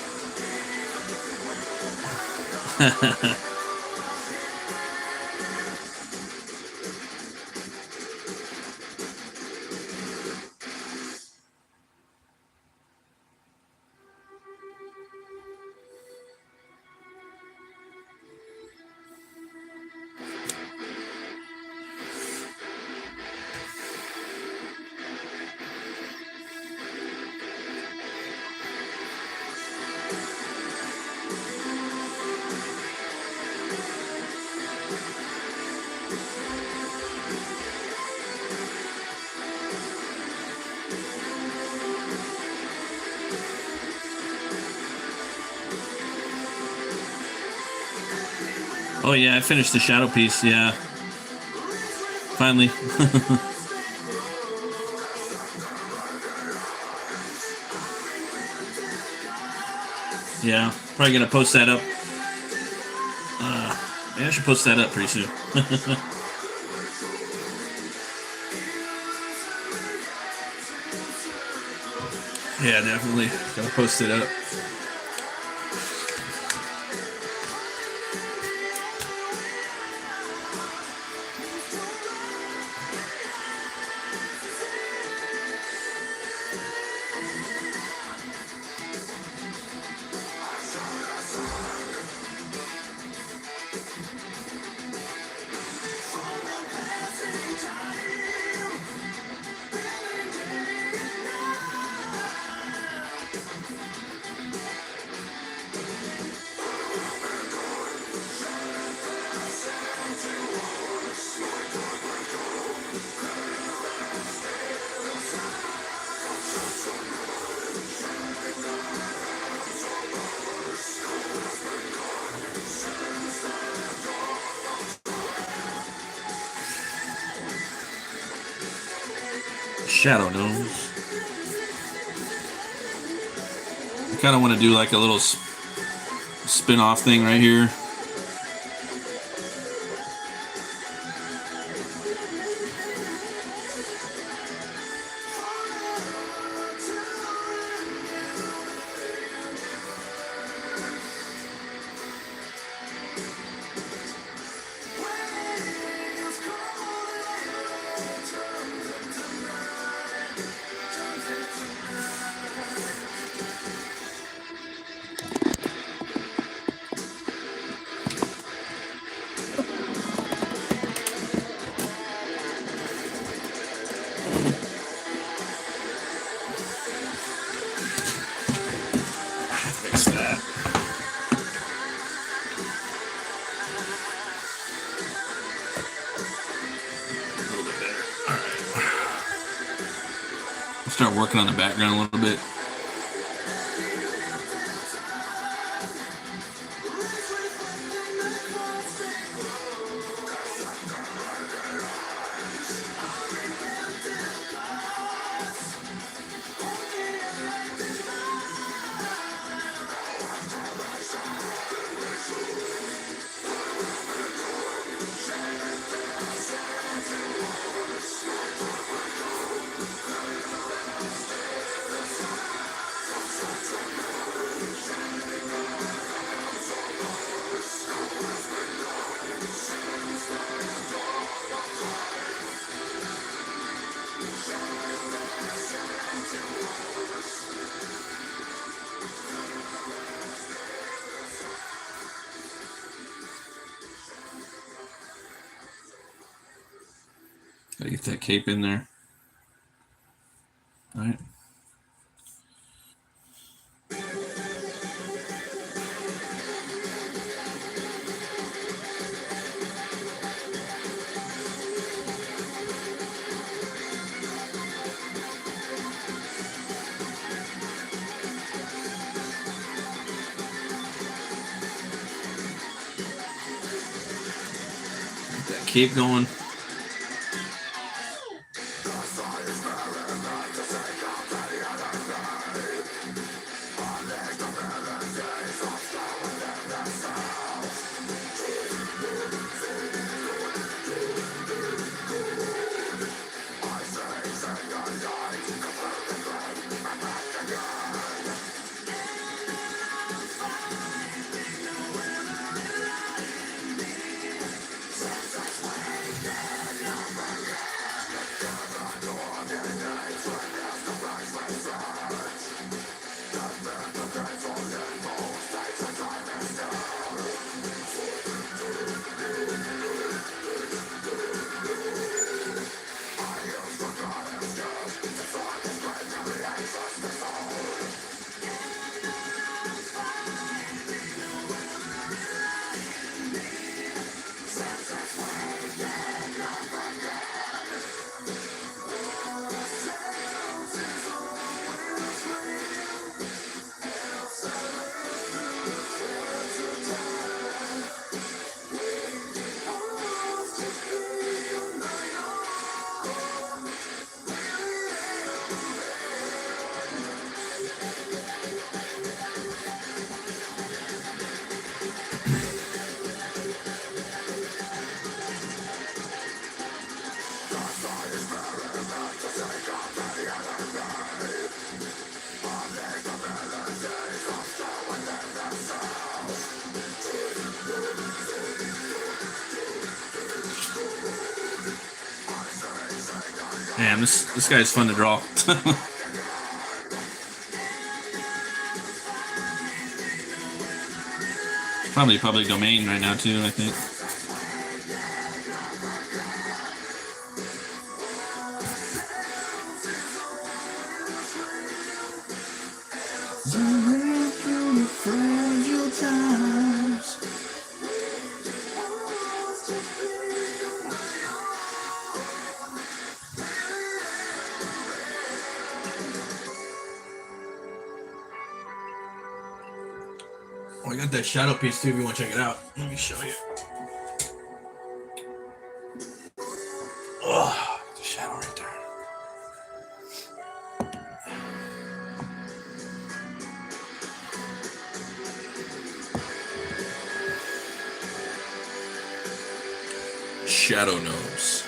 Oh yeah, I finished the shadow piece. Yeah, finally. Yeah, probably gonna post that up. Maybe I should post that up pretty soon. Yeah, definitely gonna post it up. Shadow Gnomes. I kind of want to do like a little spin-off thing right here. Fix that. A little bit better. All right. I'll start working on the background a little bit. Gotta get that cape in there. All right. Get that cape going. Damn, this guy's fun to draw. Probably public domain right now too, I think. Oh, I got that shadow piece too if you want to check it out. Let me show you. Oh, the shadow right there. Shadow nose.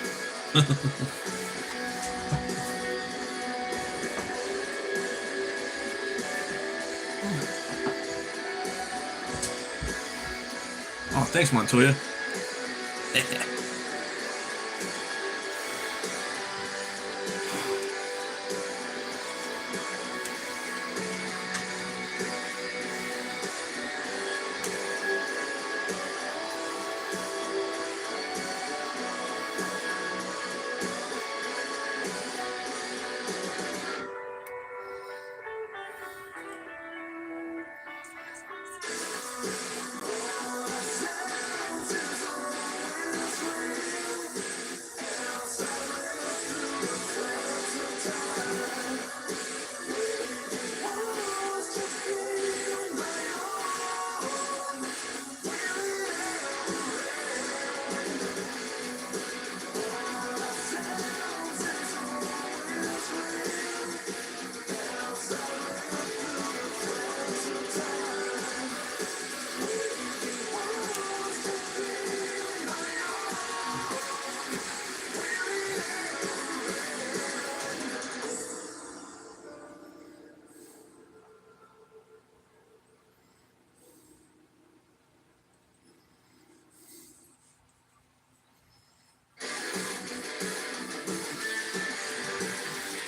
Oh, thanks, Montoya.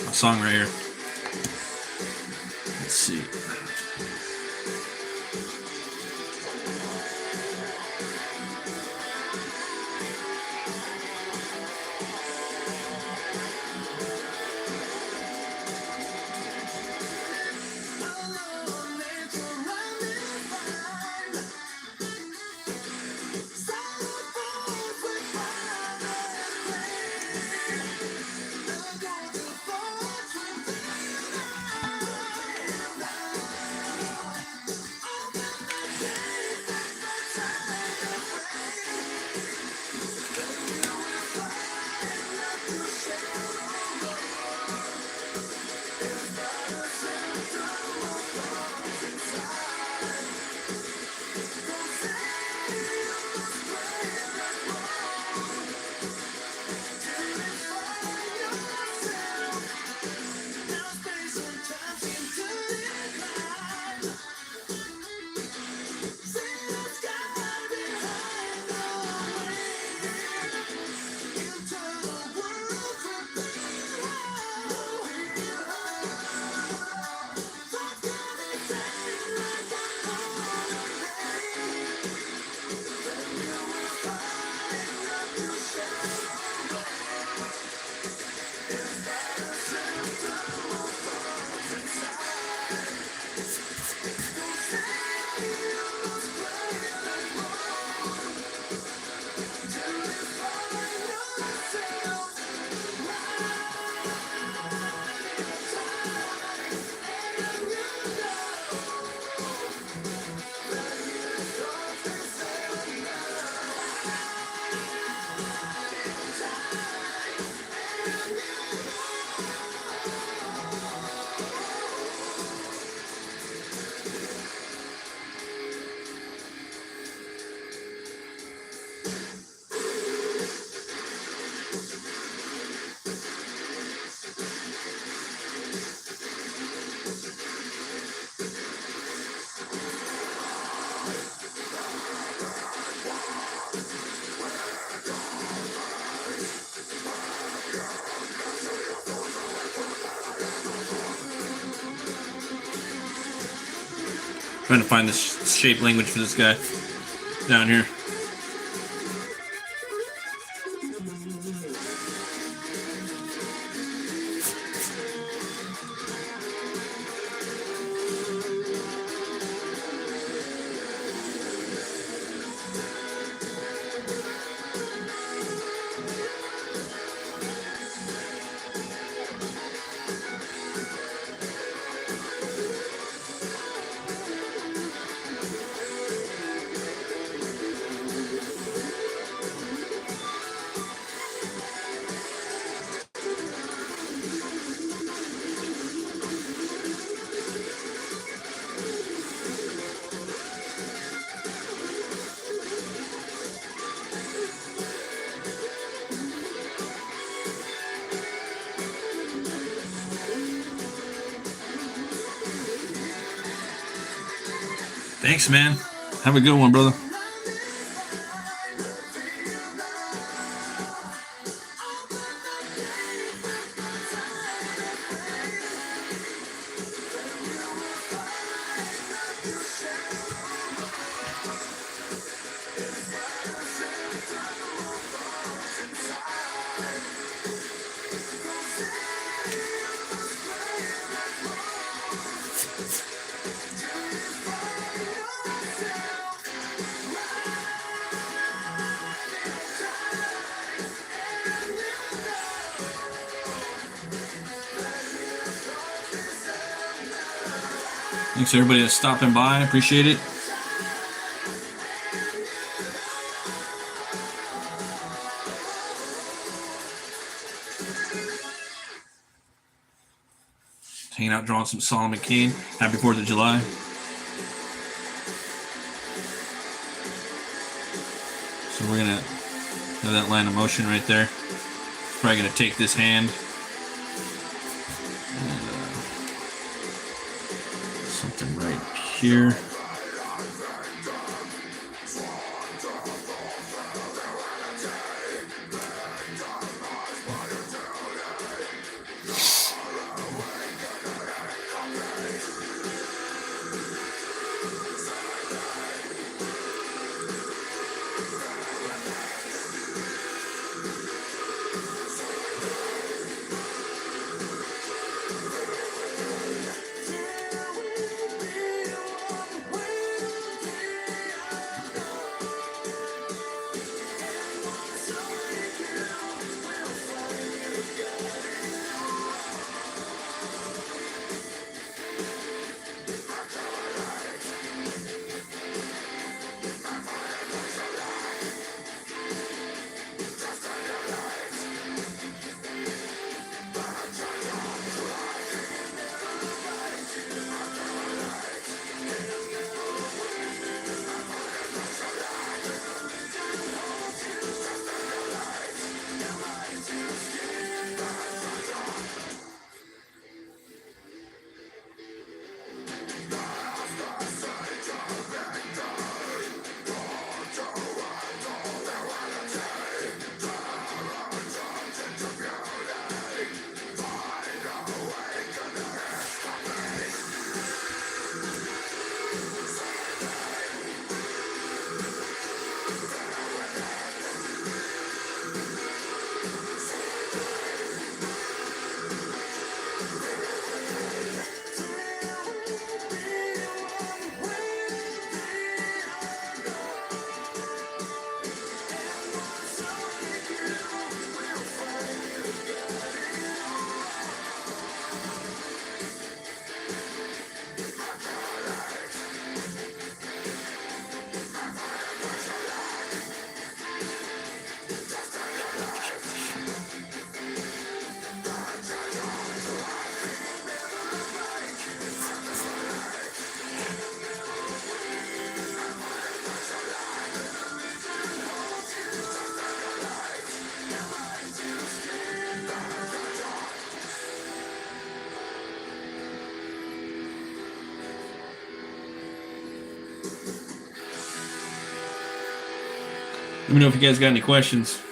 A song right here. Let's see. Trying to find the shape language for this guy down here. Thanks, man. Have a good one, brother. Thanks everybody that's stopping by. I appreciate it. Hanging out, drawing some Solomon Kane. Happy 4th of July. So we're going to have that line of motion right there. Probably going to take this hand. And, something right here. Let me know if you guys got any questions.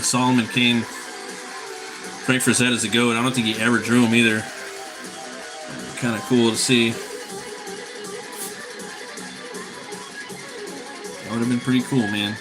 Solomon Kane. Frank Frazetta is a goat. I don't think he ever drew him either. Kind of cool to see. That would have been pretty cool, man.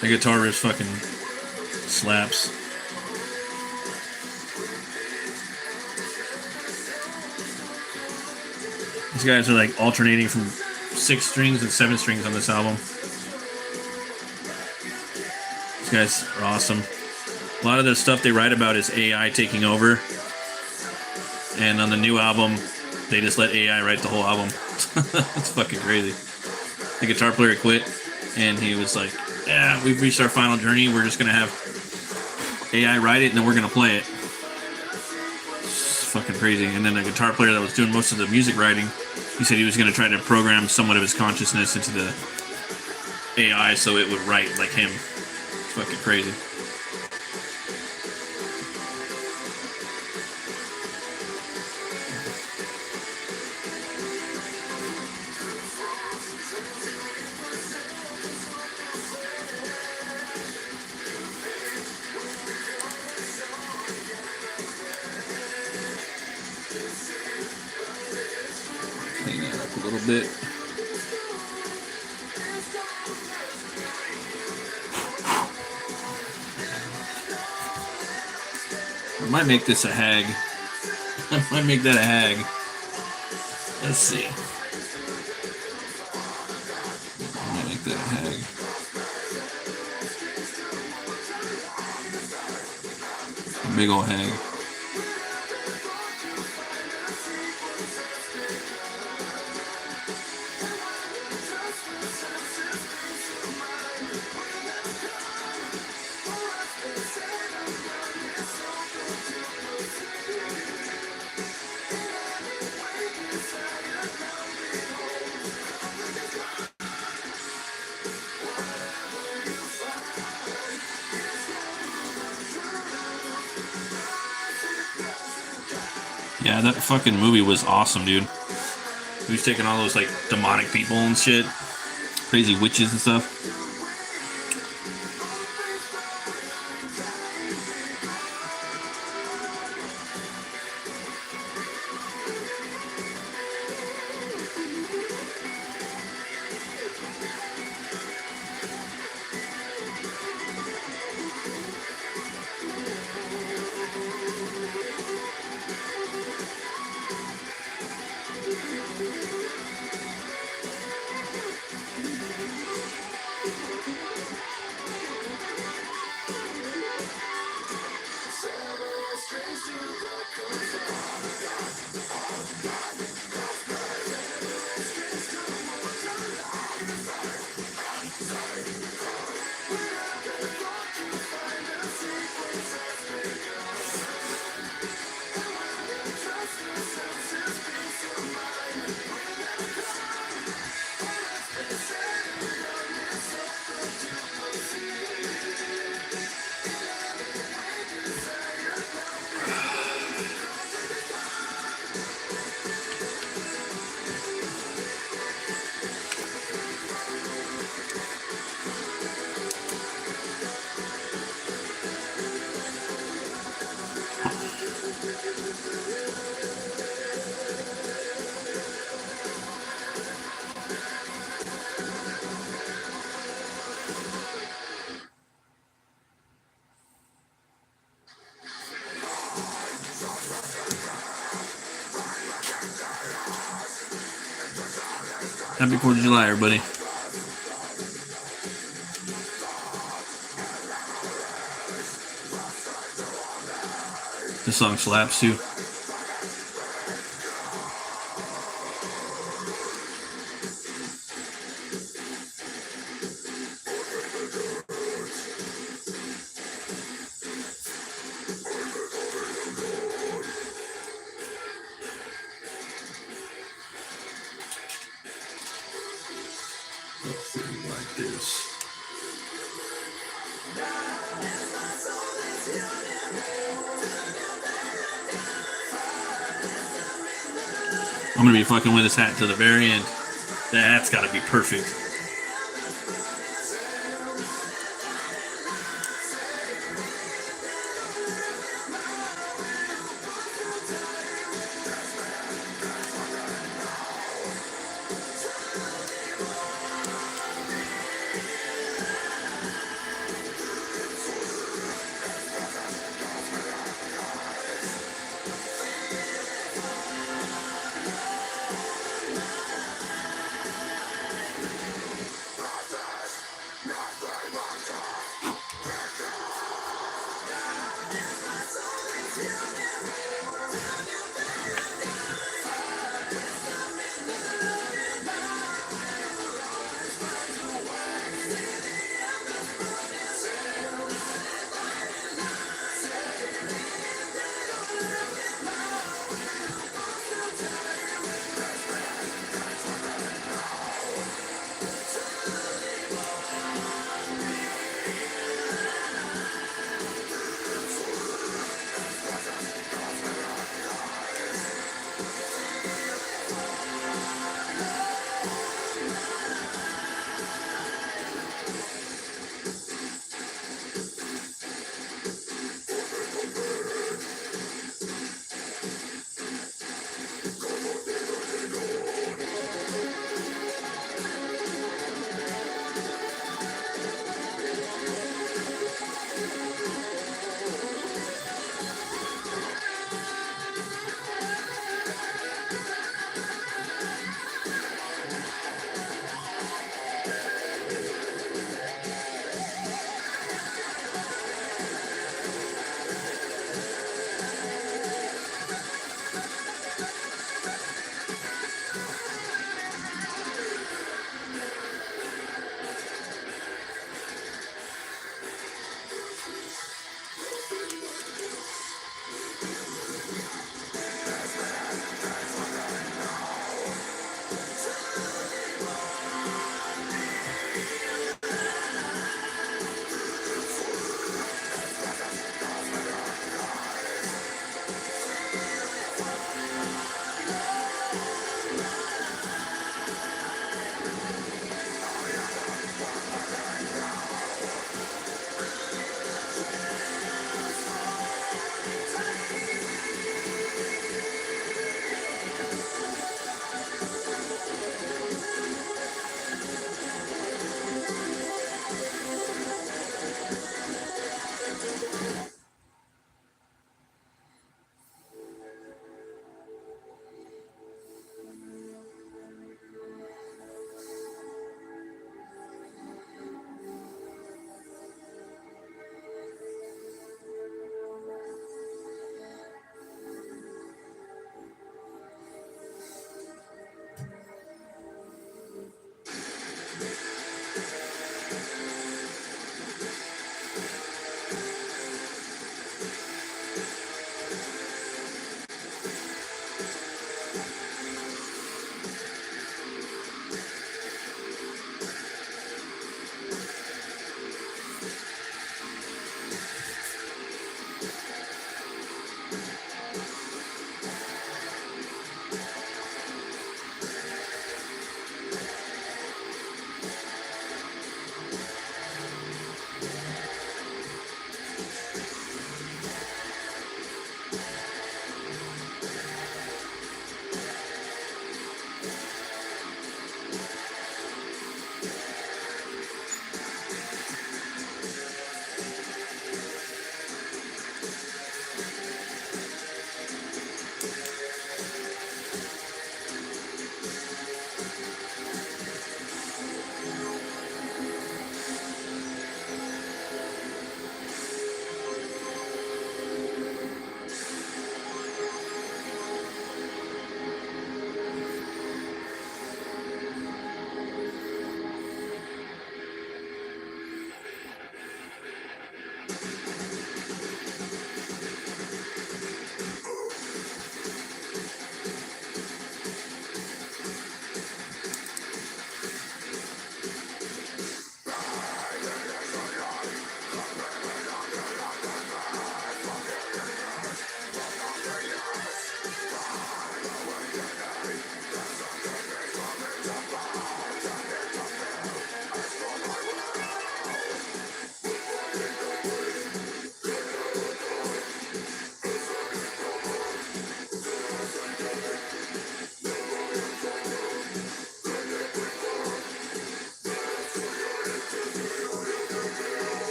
The guitar riff fucking slaps. These guys are like alternating from 6 strings and 7 strings on this album. These guys are awesome. A lot of the stuff they write about is AI taking over. And on the new album, they just let AI write the whole album. It's fucking crazy. The guitar player quit, and he was like, yeah, we've reached our final journey. We're just going to have AI write it, and then we're going to play it. It's fucking crazy. And then the guitar player that was doing most of the music writing, he said he was going to try to program somewhat of his consciousness into the AI so it would write like him. It's fucking crazy. Clean that up a little bit. I might make this a hag. I might make that a hag. Let's see. I might make that a hag. A big old hag. Yeah, that fucking movie was awesome, dude. He was taking all those, like, demonic people and shit. Crazy witches and stuff. Happy 4th of July, everybody. This song slaps too. Like this. I'm gonna be fucking with this hat to the very end. That's gotta be perfect.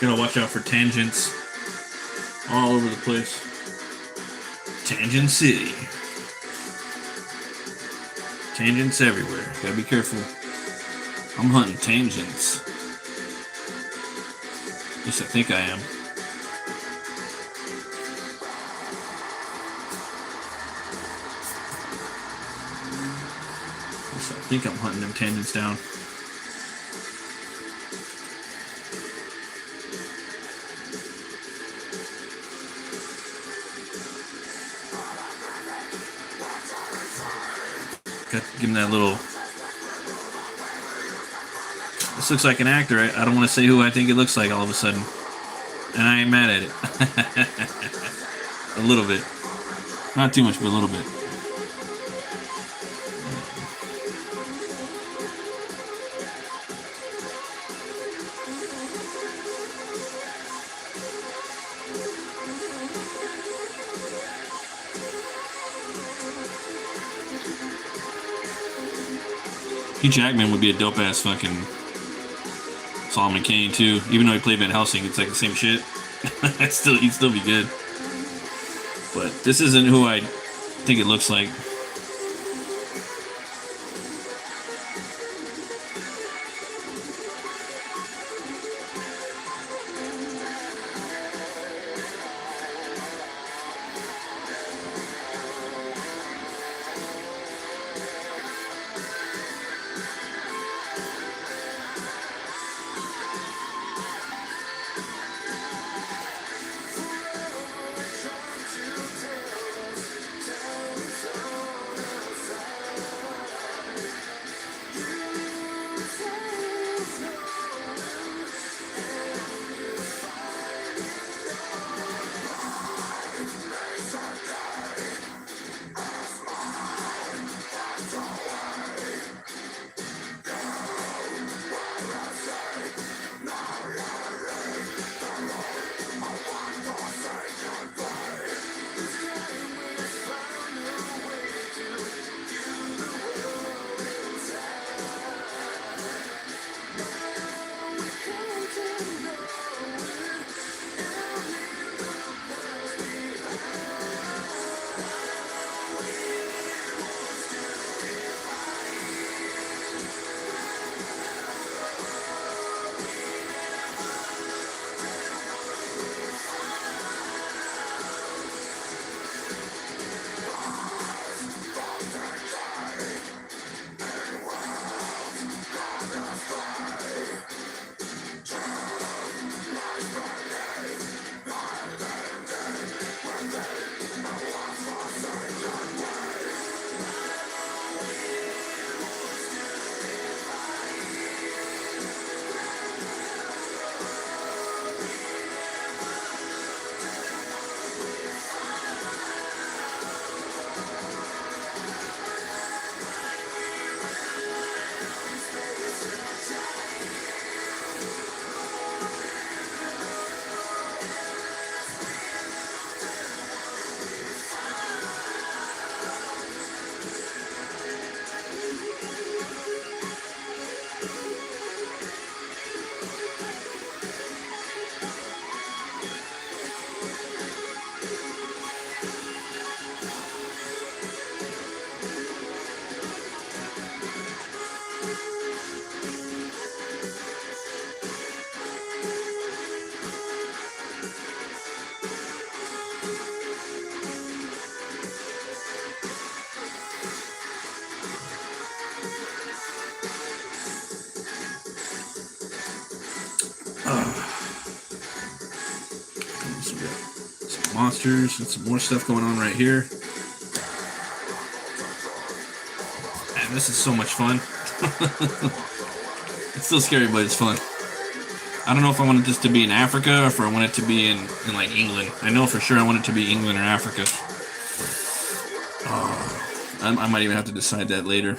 Gotta watch out for tangents all over the place. Tangent City. Tangents everywhere. Gotta be careful. I'm hunting tangents. At least I think I am. At least I think I'm hunting them tangents down. Got to give him that little. This looks like an actor. I don't want to say who I think it looks like all of a sudden. And I ain't mad at it. A little bit. Not too much, but a little bit. Hugh Jackman would be a dope ass fucking Solomon Kane too. Even though he played Van Helsing, it's like the same shit. He'd still be good. But this isn't who I think it looks like. Some monsters and some more stuff going on right here. Man, this is so much fun. It's still scary, but it's fun. I don't know if I wanted this to be in Africa or if I want it to be in like England. I know for sure I want it to be England or Africa. I might even have to decide that later.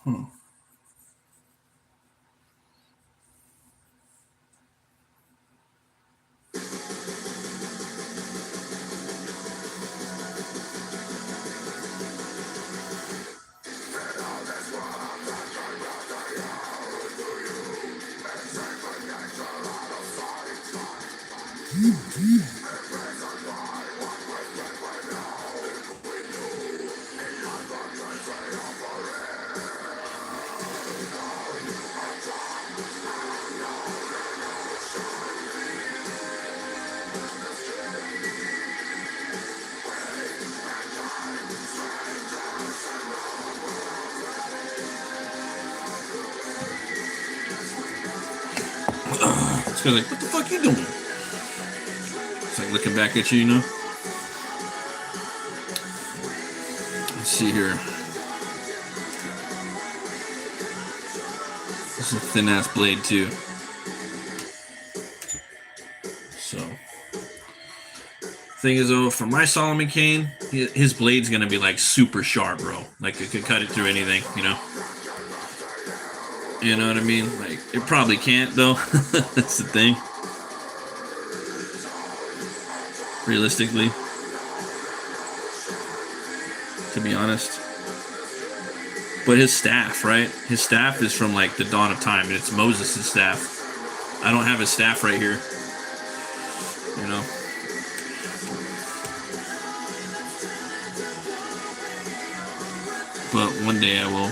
Hmm. This guy's like, what the fuck you doing? It's like looking back at you, you know? Let's see here. This is a thin ass blade too. So, thing is though, for my Solomon Kane, his blade's gonna be like super sharp, bro. Like it could cut it through anything, you know? You know what I mean? Like it probably can't though. That's the thing. Realistically, to be honest. But his staff, right? His staff is from like the dawn of time, and it's Moses' staff. I don't have his staff right here. You know? But one day I will.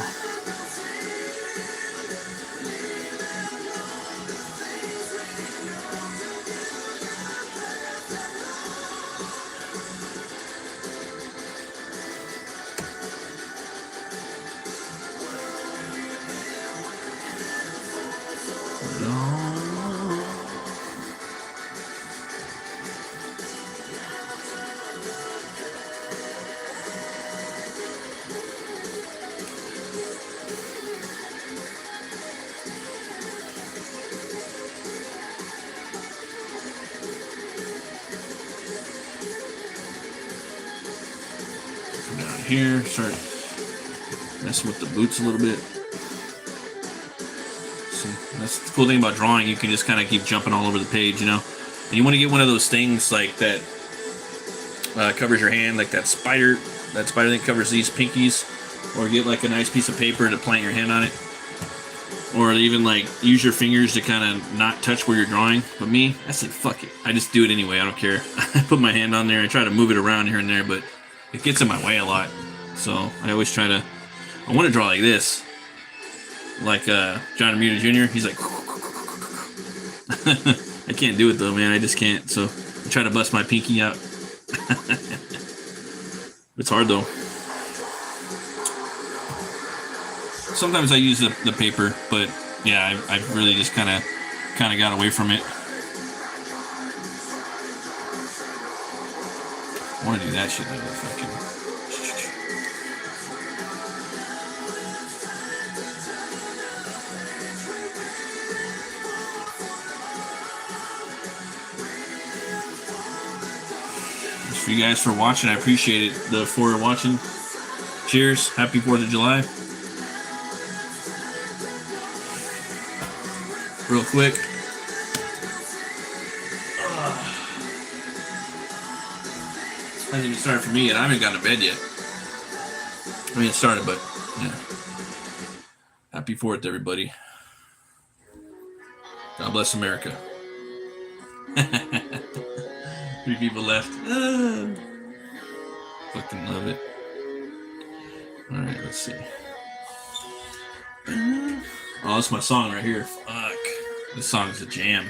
Down here, start messing with the boots a little bit. See, that's the cool thing about drawing. You can just kind of keep jumping all over the page, you know. And you want to get one of those things like that covers your hand, like that spider thing covers these pinkies, or get like a nice piece of paper to plant your hand on it, or even like use your fingers to kind of not touch where you're drawing. But me, I said fuck it, I just do it anyway. I don't care. I put my hand on there. I try to move it around here and there, but it gets in my way a lot. So I always try to. I want to draw like this, like John Bermuda Jr. He's like. I can't do it though, man. I just can't. So I try to bust my pinky out. It's hard though. Sometimes I use the paper, but yeah, I've really just kind of got away from it. I want to do that shit though. Fucking. Thanks for you guys for watching. I appreciate it. The for watching. Cheers. Happy 4th of July. Real quick. Hasn't even started for me yet. I haven't gotten to bed yet. I mean, it started, but yeah. Happy 4th, everybody. God bless America. 3 people left. Fucking love it. Alright, let's see. Oh, that's my song right here. Fuck. This song's a jam.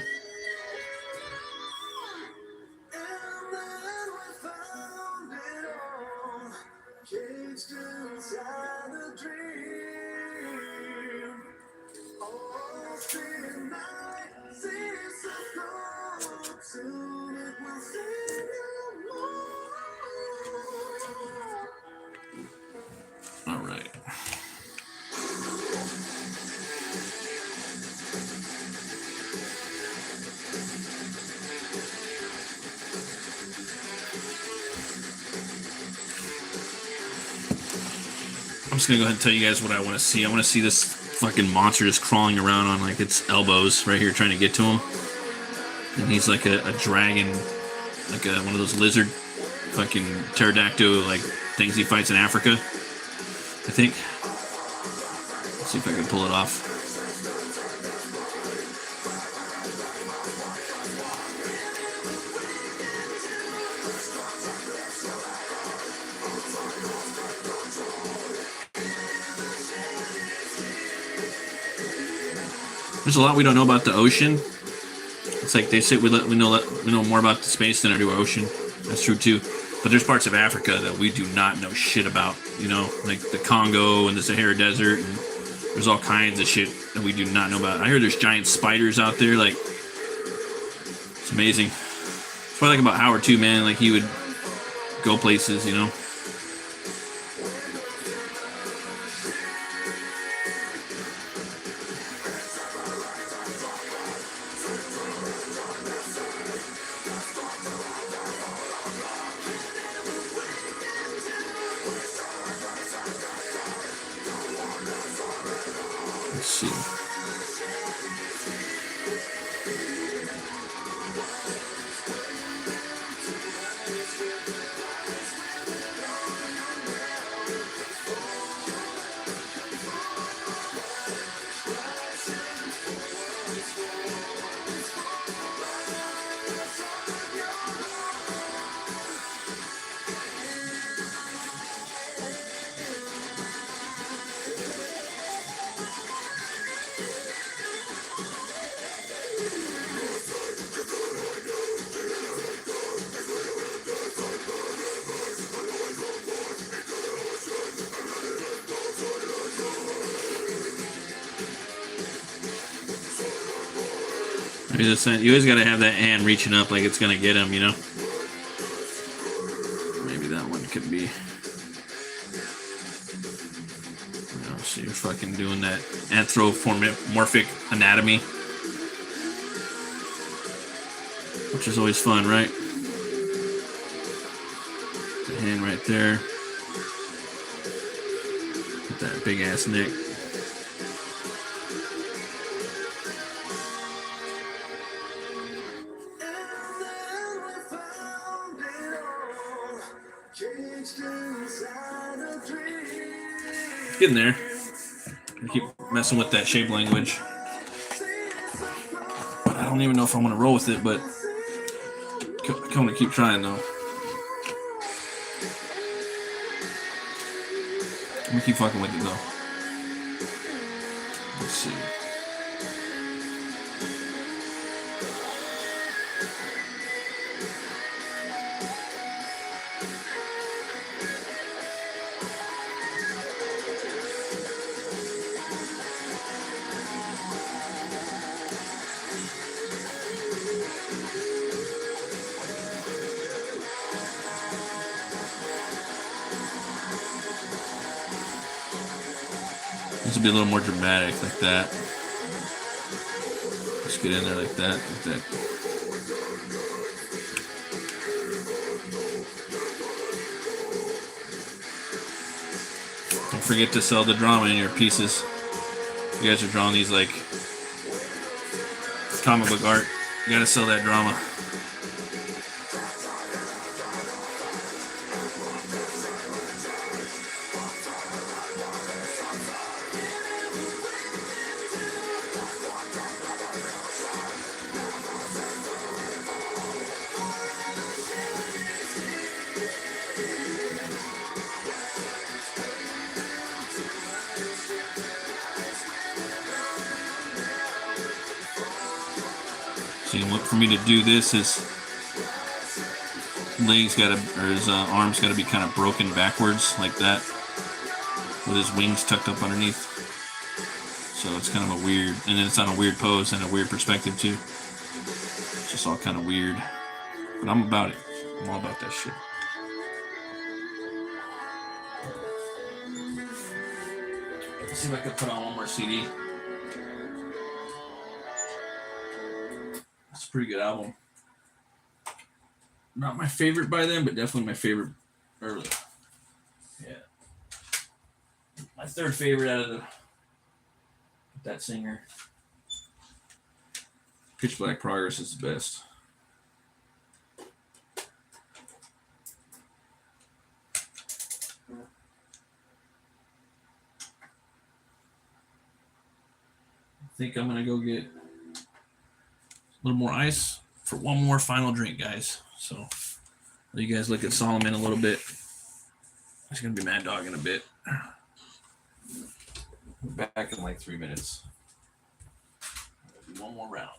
All right. I'm just gonna go ahead and tell you guys what I want to see. I want to see this fucking monster just crawling around on like its elbows right here, trying to get to him. And he's like a dragon, like one of those lizard, fucking pterodactyl like things he fights in Africa. I think. Let's see if I can pull it off. There's a lot we don't know about the ocean. It's like they say we know more about the space than I do our ocean. That's true too. But there's parts of Africa that we do not know shit about. You know, like the Congo and the Sahara Desert, and there's all kinds of shit that we do not know about. I hear there's giant spiders out there. Like, it's amazing. That's what I like about Howard too, man. Like he would go places, you know. Let's see. You always got to have that hand reaching up like it's going to get him, you know? Maybe that one could be. You know, so you're fucking doing that anthropomorphic anatomy. Which is always fun, right? The hand right there. With that big ass neck. Getting there. I keep messing with that shape language. I don't even know if I'm going to roll with it, but I'm going to keep trying though. I'm going to keep fucking with it though. Let's see. This will be a little more dramatic, like that. Just get in there like that, like that. Don't forget to sell the drama in your pieces. You guys are drawing these like comic book art. You gotta sell that drama. See, for me to do this, his legs his arms gotta be kind of broken backwards like that, with his wings tucked up underneath. So it's kind of a weird, and then it's on a weird pose and a weird perspective too. It's just all kind of weird, but I'm about it. I'm all about that shit. Let's see if I can put on one more CD. It's a pretty good album. Not my favorite by them, but definitely my favorite early. Yeah. my third favorite out of that singer. Pitch Black Progress is the best. I think I'm gonna go get a little more ice for one more final drink, guys. So let you guys look at Solomon a little bit. He's gonna be Mad Dog in a bit. We're back in like 3 minutes. Do one more round.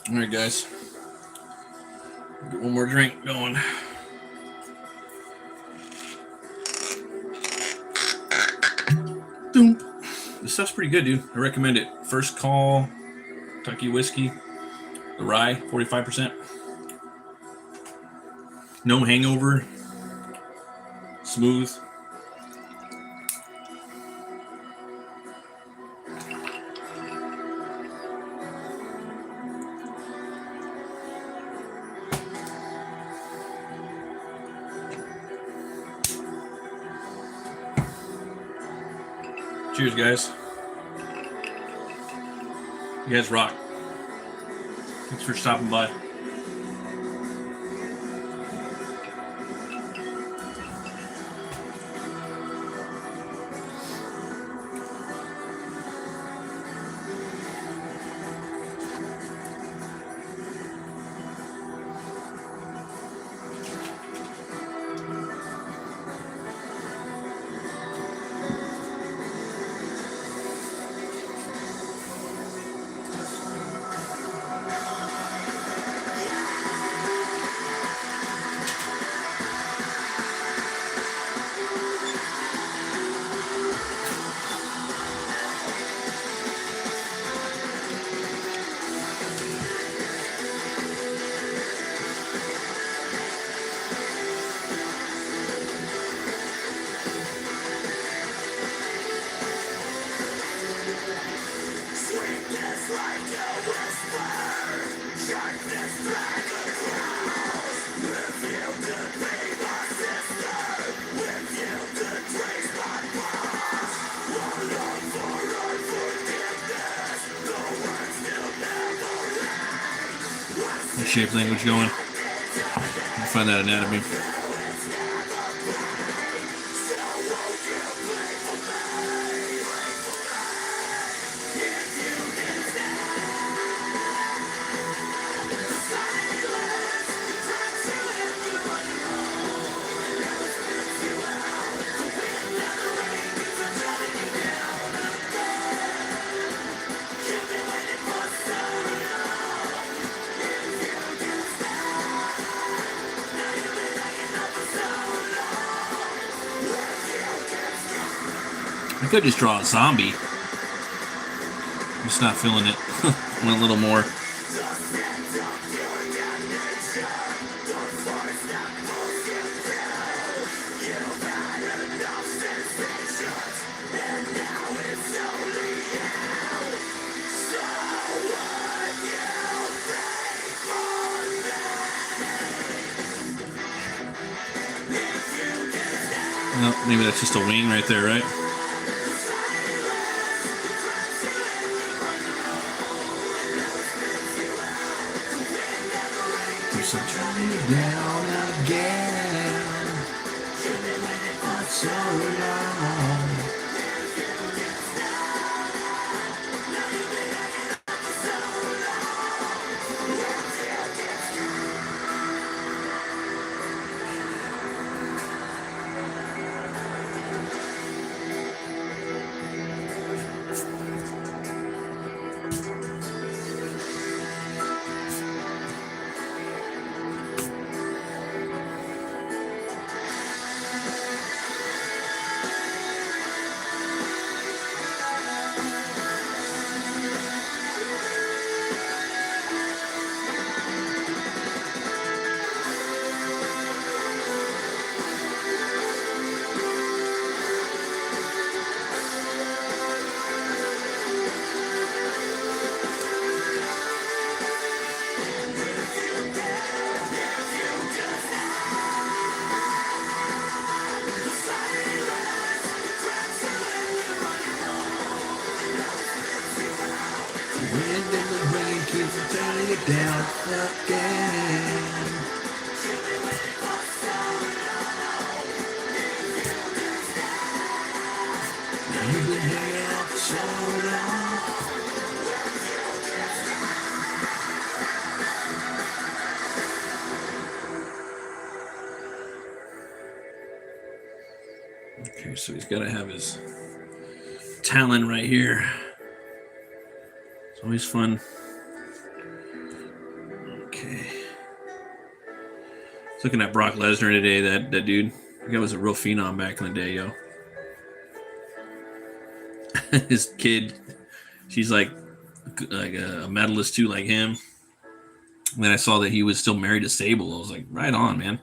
All right, guys. Get one more drink going. This stuff's pretty good, dude. I recommend it. First Call, Kentucky whiskey, the rye, 45%. No hangover. Smooth. Cheers, guys. You guys rock. Thanks for stopping by. Shape language going. I'll find that anatomy. I could just draw a zombie. I'm just not feeling it. Want a little more. Well, maybe that's just a wing right there, right? So turn me down again. For so long. Turning it down again. You've been hanging out for so long. Okay, so he's got to have his talon right here. It's always fun. Okay. Looking at Brock Lesnar today, that dude, that guy was a real phenom back in the day, yo. His kid, she's like a medalist too, like him. And then I saw that he was still married to Sable. I was like, right on, man.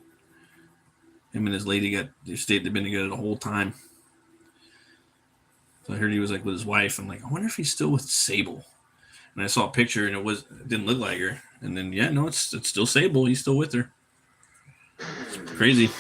Him and his lady they've been together the whole time. So I heard he was like with his wife. I'm like, I wonder if he's still with Sable. And I saw a picture and it didn't look like her. And then it's still Sable. He's still with her. It's crazy.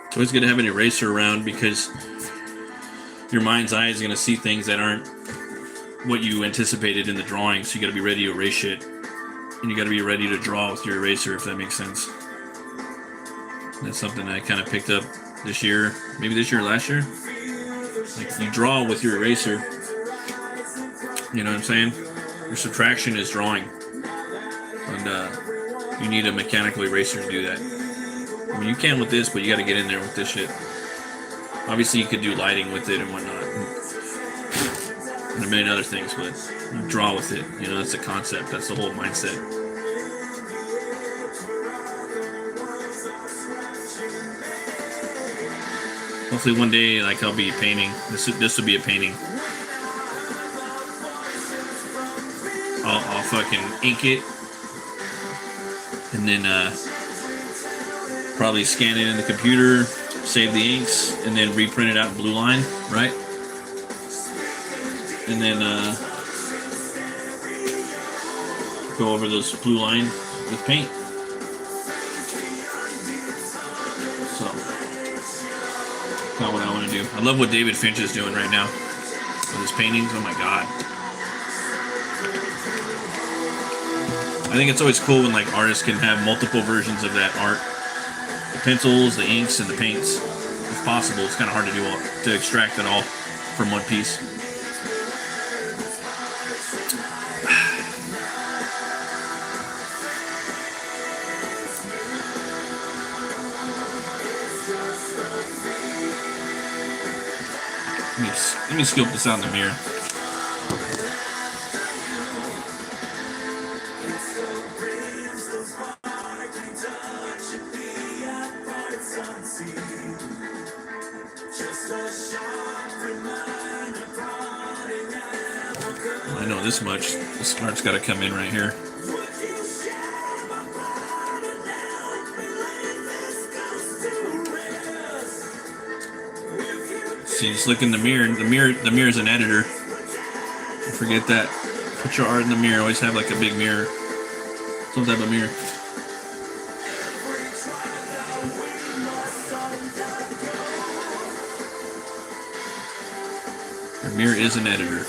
It's always good to have an eraser around because your mind's eye is going to see things that aren't what you anticipated in the drawing. So you got to be ready to erase it, and you got to be ready to draw with your eraser, if that makes sense. That's something I kind of picked up this year, maybe this year or last year. Like you draw with your eraser. You know what I'm saying? Your subtraction is drawing, and you need a mechanical eraser to do that. I mean, you can with this, but you got to get in there with this shit. Obviously, you could do lighting with it and whatnot, and a million other things, but you draw with it. You know, that's the concept. That's the whole mindset. Hopefully, one day, like I'll be painting. This will be a painting. I'll fucking ink it, and then probably scan it in the computer, save the inks, and then reprint it out in blue line, right? And then go over those blue line with paint. So, not what I want to do. I love what David Finch is doing right now with his paintings. Oh my god. I think it's always cool when like artists can have multiple versions of that art. The pencils, the inks, and the paints. If possible. It's kind of hard to do to extract it all from one piece. Let me scope this out in the mirror. I know this much. This part's got to come in right here. See, just look in the mirror. The mirror is an editor. Don't forget that. Put your art in the mirror. Always have like a big mirror. Some type of mirror. Your mirror is an editor.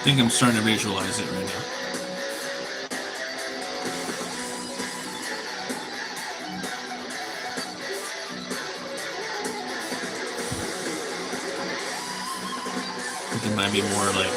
I think I'm starting to visualize it right now. I think it might be more like,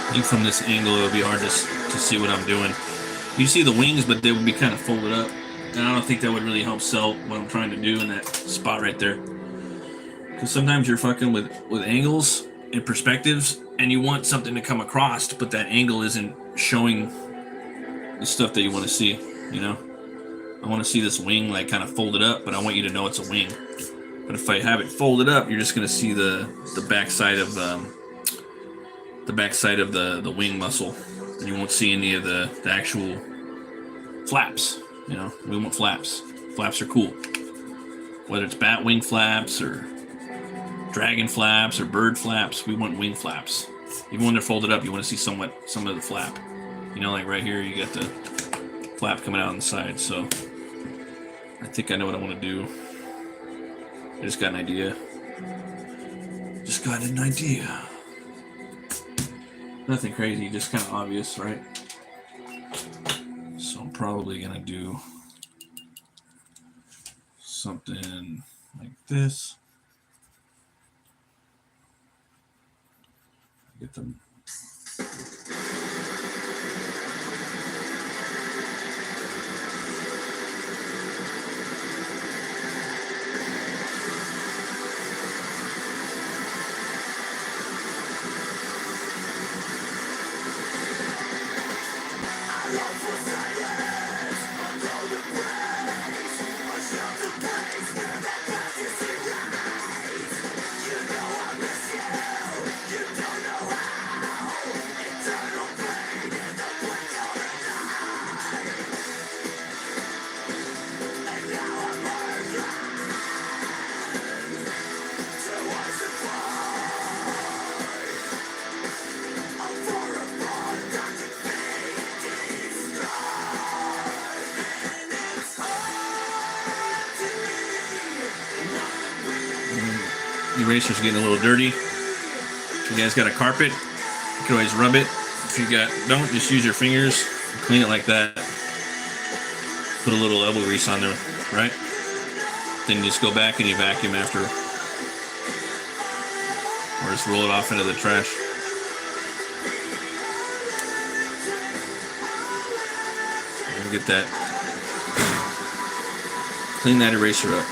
I think from this angle it would be hard to see what I'm doing. You see the wings, but they would be kind of folded up. And I don't think that would really help sell what I'm trying to do in that spot right there. Because sometimes you're fucking with angles and perspectives, and you want something to come across, but that angle isn't showing the stuff that you want to see, you know? I want to see this wing like kind of folded up, but I want you to know it's a wing. But if I have it folded up, you're just going to see the backside of the wing muscle, and you won't see any of the actual flaps. You know, we want flaps. Flaps are cool. Whether it's bat wing flaps or dragon flaps or bird flaps, we want wing flaps. Even when they're folded up, you want to see some of the flap. You know, like right here, you got the flap coming out on the side. So I think I know what I want to do. I just got an idea. Nothing crazy, just kind of obvious, right? So I'm probably gonna do something like this. Get them. The eraser's getting a little dirty. If you guys got a carpet, you can always rub it. If you don't, just use your fingers and clean it like that. Put a little elbow grease on there, right? Then you just go back and you vacuum after. Or just roll it off into the trash. And get that. Clean that eraser up.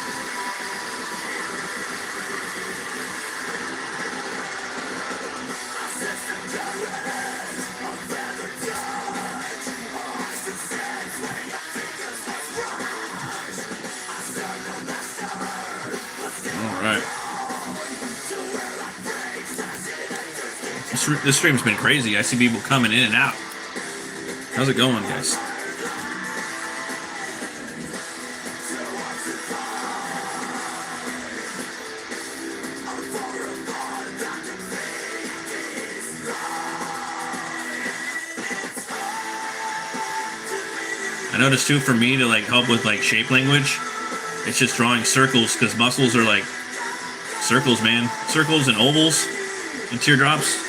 This stream's been crazy. I see people coming in and out. How's it going, guys? I noticed too, for me to like help with like shape language, it's just drawing circles, because muscles are like circles, man. Circles and ovals and teardrops.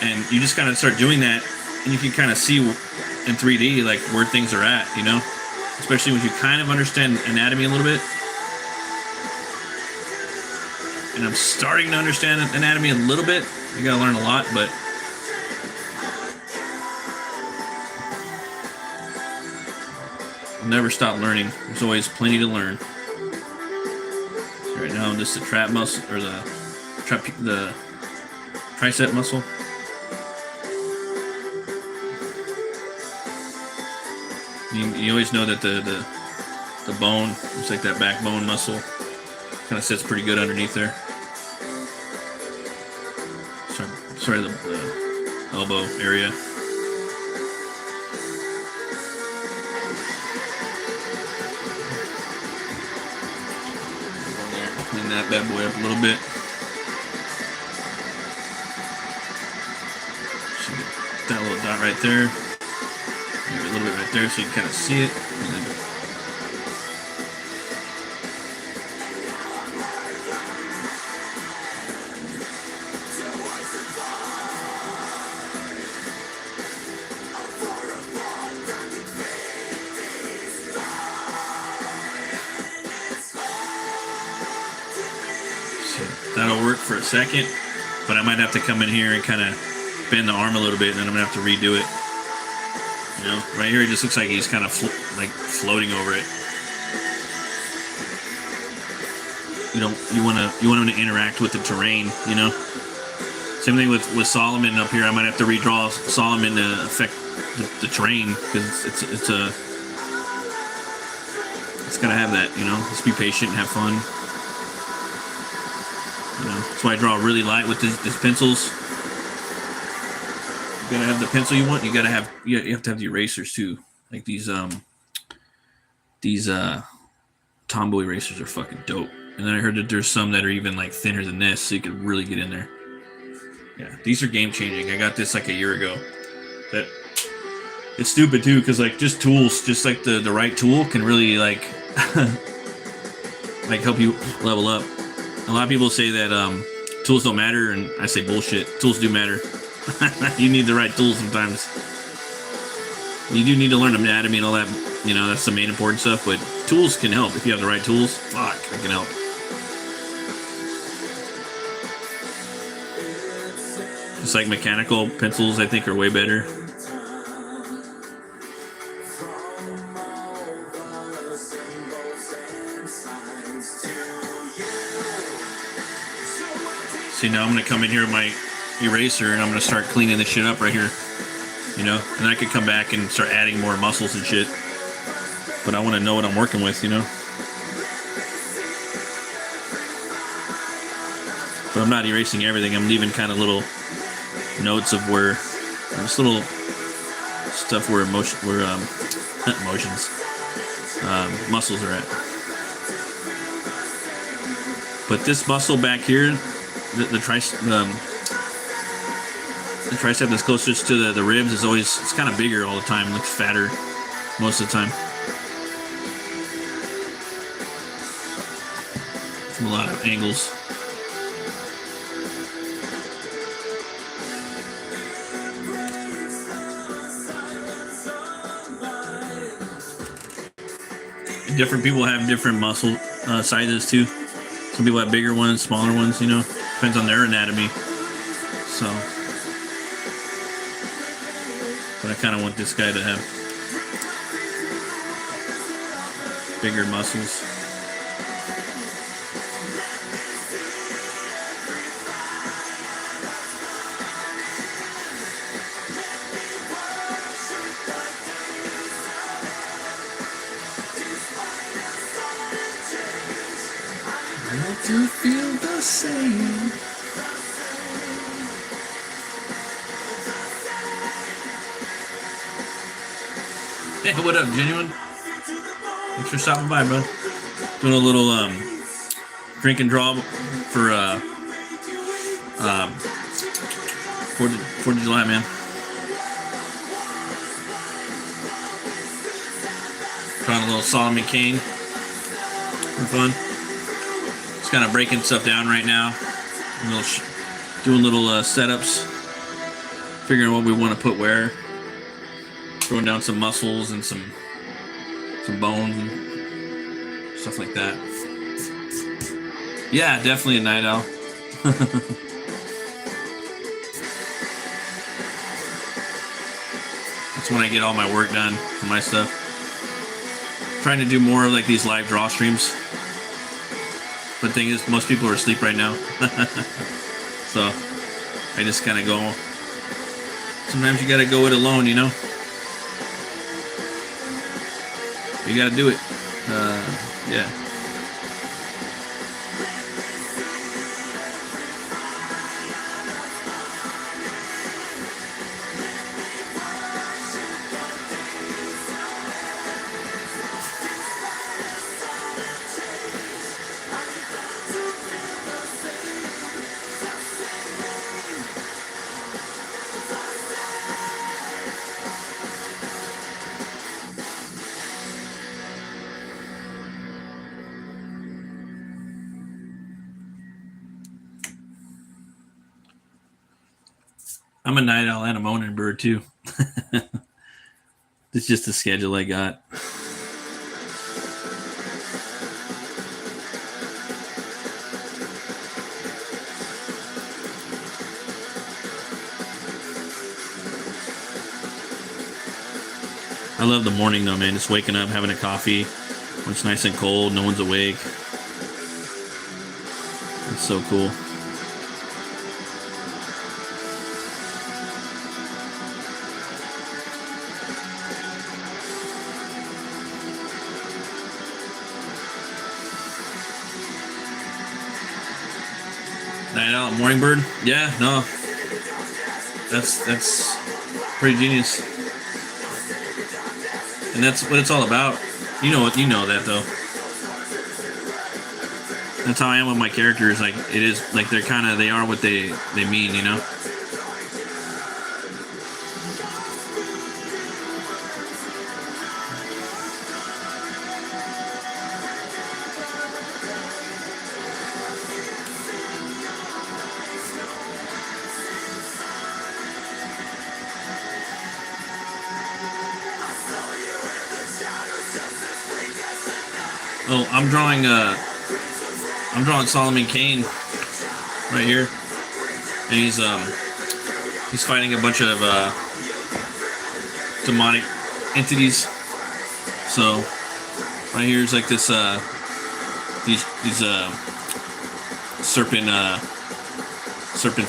And you just kind of start doing that, and you can kind of see in 3D like where things are at, you know? Especially when you kind of understand anatomy a little bit. And I'm starting to understand anatomy a little bit. You gotta learn a lot, but I'll never stop learning. There's always plenty to learn. So right now, just the trap muscle, or the tricep muscle. You always know that the bone, it's like that backbone muscle, kind of sits pretty good underneath there. Sorry, the elbow area. Clean that bad boy up a little bit. So that little dot right there. Maybe a little bit right there so you can kind of see it. That'll work for a second, but I might have to come in here and kind of bend the arm a little bit, and then I'm gonna have to redo it. You know, right here it just looks like he's kind of floating over it. You want him to interact with the terrain. You know, same thing with Solomon up here. I might have to redraw Solomon to affect the terrain, because it's gotta have that. You know, just be patient and have fun. You know, that's why I draw really light with these pencils. You gotta have the pencil you want. You have to have the erasers too. Like these Tombow erasers are fucking dope. And then I heard that there's some that are even like thinner than this, so you could really get in there. Yeah, these are game changing. I got this like a year ago. That it's stupid too, because like just tools, just like the right tool can really like like help you level up. A lot of people say that tools don't matter, and I say bullshit. Tools do matter. You need the right tools sometimes. You do need to learn anatomy and all that. You know, that's the main important stuff. But tools can help if you have the right tools. Fuck, it can help. Just like mechanical pencils, I think, are way better. See, now I'm going to come in here with my eraser and I'm going to start cleaning this shit up right here. You know? And I could come back and start adding more muscles and shit. But I want to know what I'm working with, you know? But I'm not erasing everything. I'm leaving kind of little notes of where, just little stuff where muscles are at. But this muscle back here, the tricep that's closest to the ribs is always, it's kind of bigger all the time. It looks fatter most of the time. From a lot of angles. different people have different muscle sizes too. Some people have bigger ones, smaller ones. Depends on their anatomy. So, but I kind of want this guy to have bigger muscles. To feel the same. Hey, what up, Genuine? Thanks for stopping by, bro. Doing a little drink and draw for 4th of July, man. Trying a little Solomon Kane for fun. Kind of breaking stuff down right now, doing little setups, figuring what we want to put where, throwing down some muscles and some bones and stuff like that. Yeah, definitely a night owl. That's when I get all my work done for my stuff. Trying to do more of like these live draw streams. But the thing is, most people are asleep right now. So I just kind of go. Sometimes you got to go it alone, You got to do it. Yeah. I'm a night owl and a morning bird too. It's just the schedule I got. I love the morning though, man. Just waking up, having a coffee when it's nice and cold, no one's awake. It's so cool. Night owl, morning bird? Yeah, no. That's pretty genius. And that's what it's all about. You know that though. That's how I am with my characters. Like it is like they are what they mean, Oh, I'm drawing Solomon Kane right here, and he's fighting a bunch of demonic entities. So right here is like this these serpents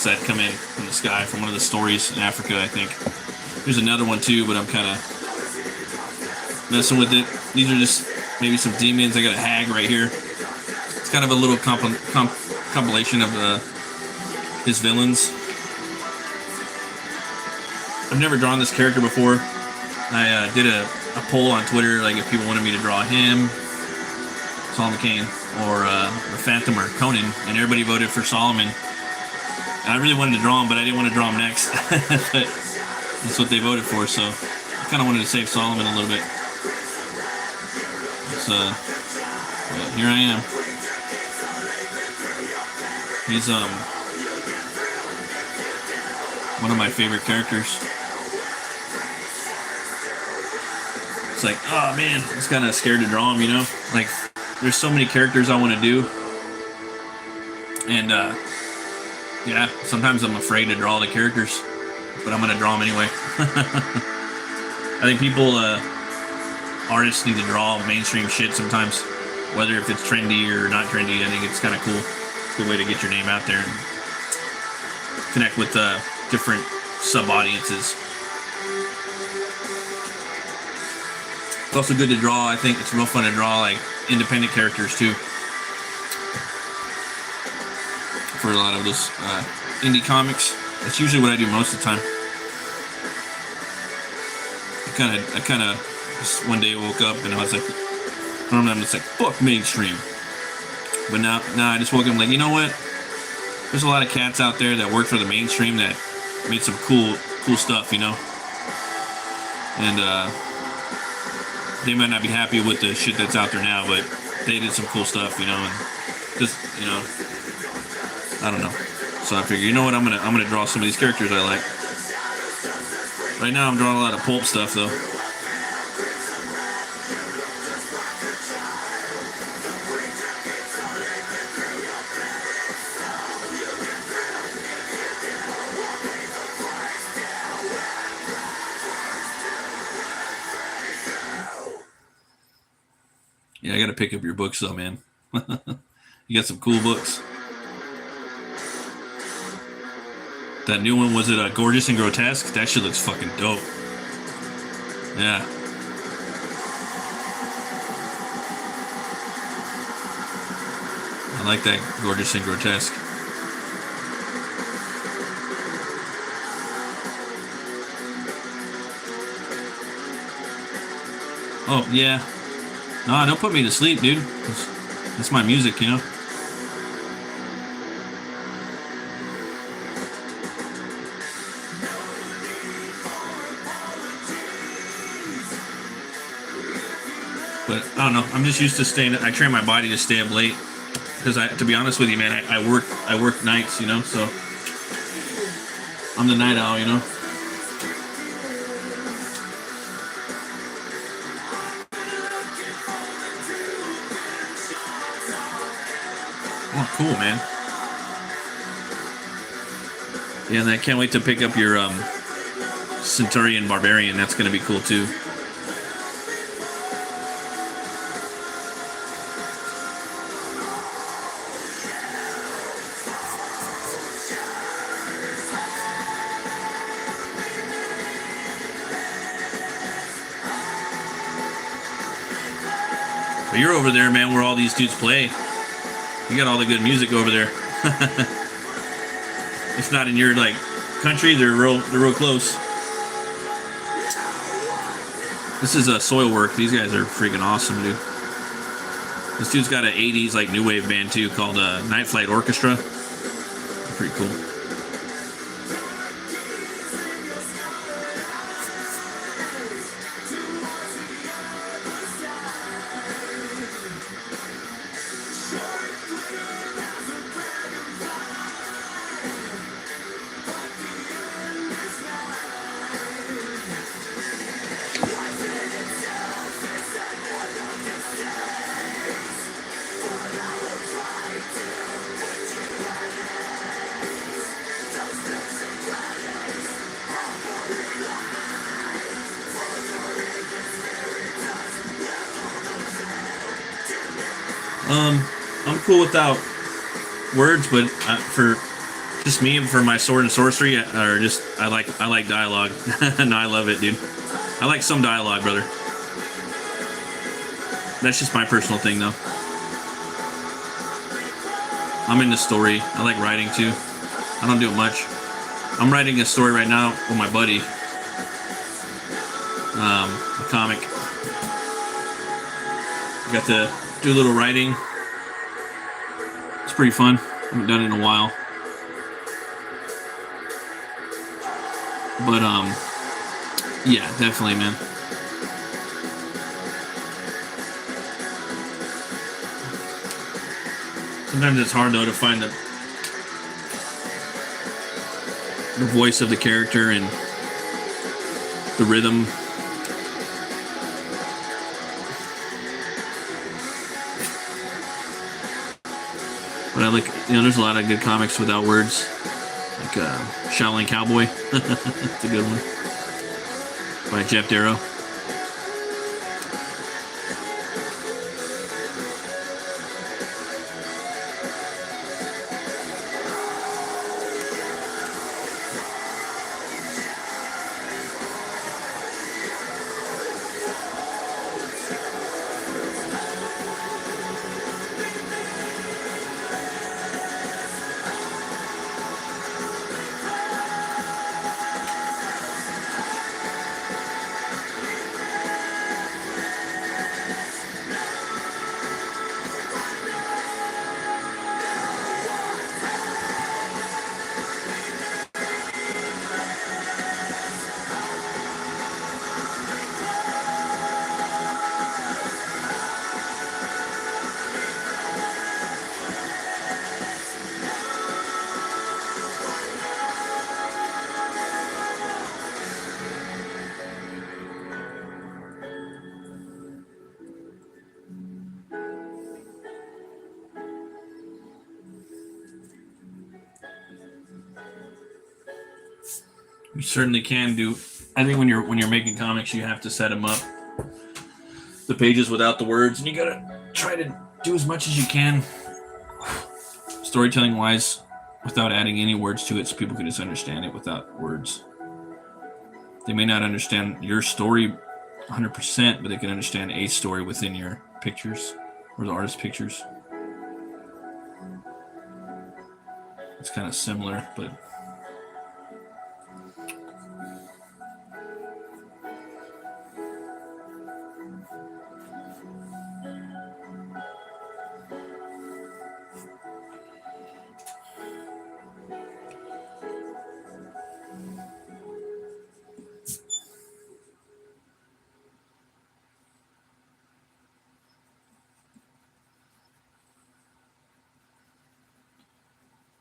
that come in from the sky from one of the stories in Africa, I think. There's another one too, but I'm kind of messing with it. These are just maybe some demons. I got a hag right here. It's kind of a little compilation of his villains. I've never drawn this character before. I did a poll on Twitter, like if people wanted me to draw him, Solomon Kane, or the Phantom or Conan, and everybody voted for Solomon. And I really wanted to draw him, but I didn't want to draw him next. But that's what they voted for, so I kind of wanted to save Solomon a little bit. But here I am. He's one of my favorite characters. it's like, oh man, I'm just kind of scared to draw them, you know? Like, there's so many characters I want to do. And, yeah, sometimes I'm afraid to draw the characters, but I'm going to draw them anyway. I think people, artists need to draw mainstream shit sometimes, whether if it's trendy or not trendy. I think it's kind of cool. It's a good way to get your name out there and connect with different sub-audiences. It's also good to draw. I think it's real fun to draw like independent characters too. For a lot of those indie comics, that's usually what I do most of the time. I kind of just one day woke up and I was like, I'm just like, fuck mainstream. But now I just woke up and like, you know what? There's a lot of cats out there that work for the mainstream that made some cool stuff, you know. And they might not be happy with the shit that's out there now, but they did some cool stuff, you know, and just, you know, I don't know. So I figured, you know what, I'm gonna draw some of these characters I like. Right now I'm drawing a lot of pulp stuff though. Yeah, I gotta pick up your books though, man. You got some cool books. That new one, was it Gorgeous and Grotesque? That shit looks fucking dope. Yeah. I like that Gorgeous and Grotesque. Oh, yeah. No, don't put me to sleep, dude. That's my music, you know? But I don't know. I'm just used to staying. I train my body to stay up late because to be honest with you, man, I work nights, you know. So I'm the night owl, you know. Oh, cool, man. Yeah, and I can't wait to pick up your Centurion Barbarian. That's going to be cool too. But you're over there, man, where all these dudes play. You got all the good music over there. It's not in your like country. They're real close. This is a Soilwork. These guys are freaking awesome, dude. This dude's got an 80s like new wave band too called Night Flight Orchestra. Pretty cool. I'm cool without words, but for just me and for my sword and sorcery, or just I like dialogue. No, I love it, dude. I like some dialogue, brother. That's just my personal thing, though. I'm into story. I like writing too. I don't do it much. I'm writing a story right now with my buddy. A comic. Got to do a little writing. It's pretty fun. I haven't done it in a while. But yeah, definitely, man. Sometimes it's hard though to find the voice of the character and the rhythm. But I like, there's a lot of good comics without words, like Shaolin Cowboy. It's a good one by Jeff Darrow. You certainly can do. I think when you're making comics, you have to set them up, the pages without the words, and you gotta try to do as much as you can, storytelling wise, without adding any words to it, so people can just understand it without words. They may not understand your story 100%, but they can understand a story within your pictures or the artist's pictures. It's kind of similar, but.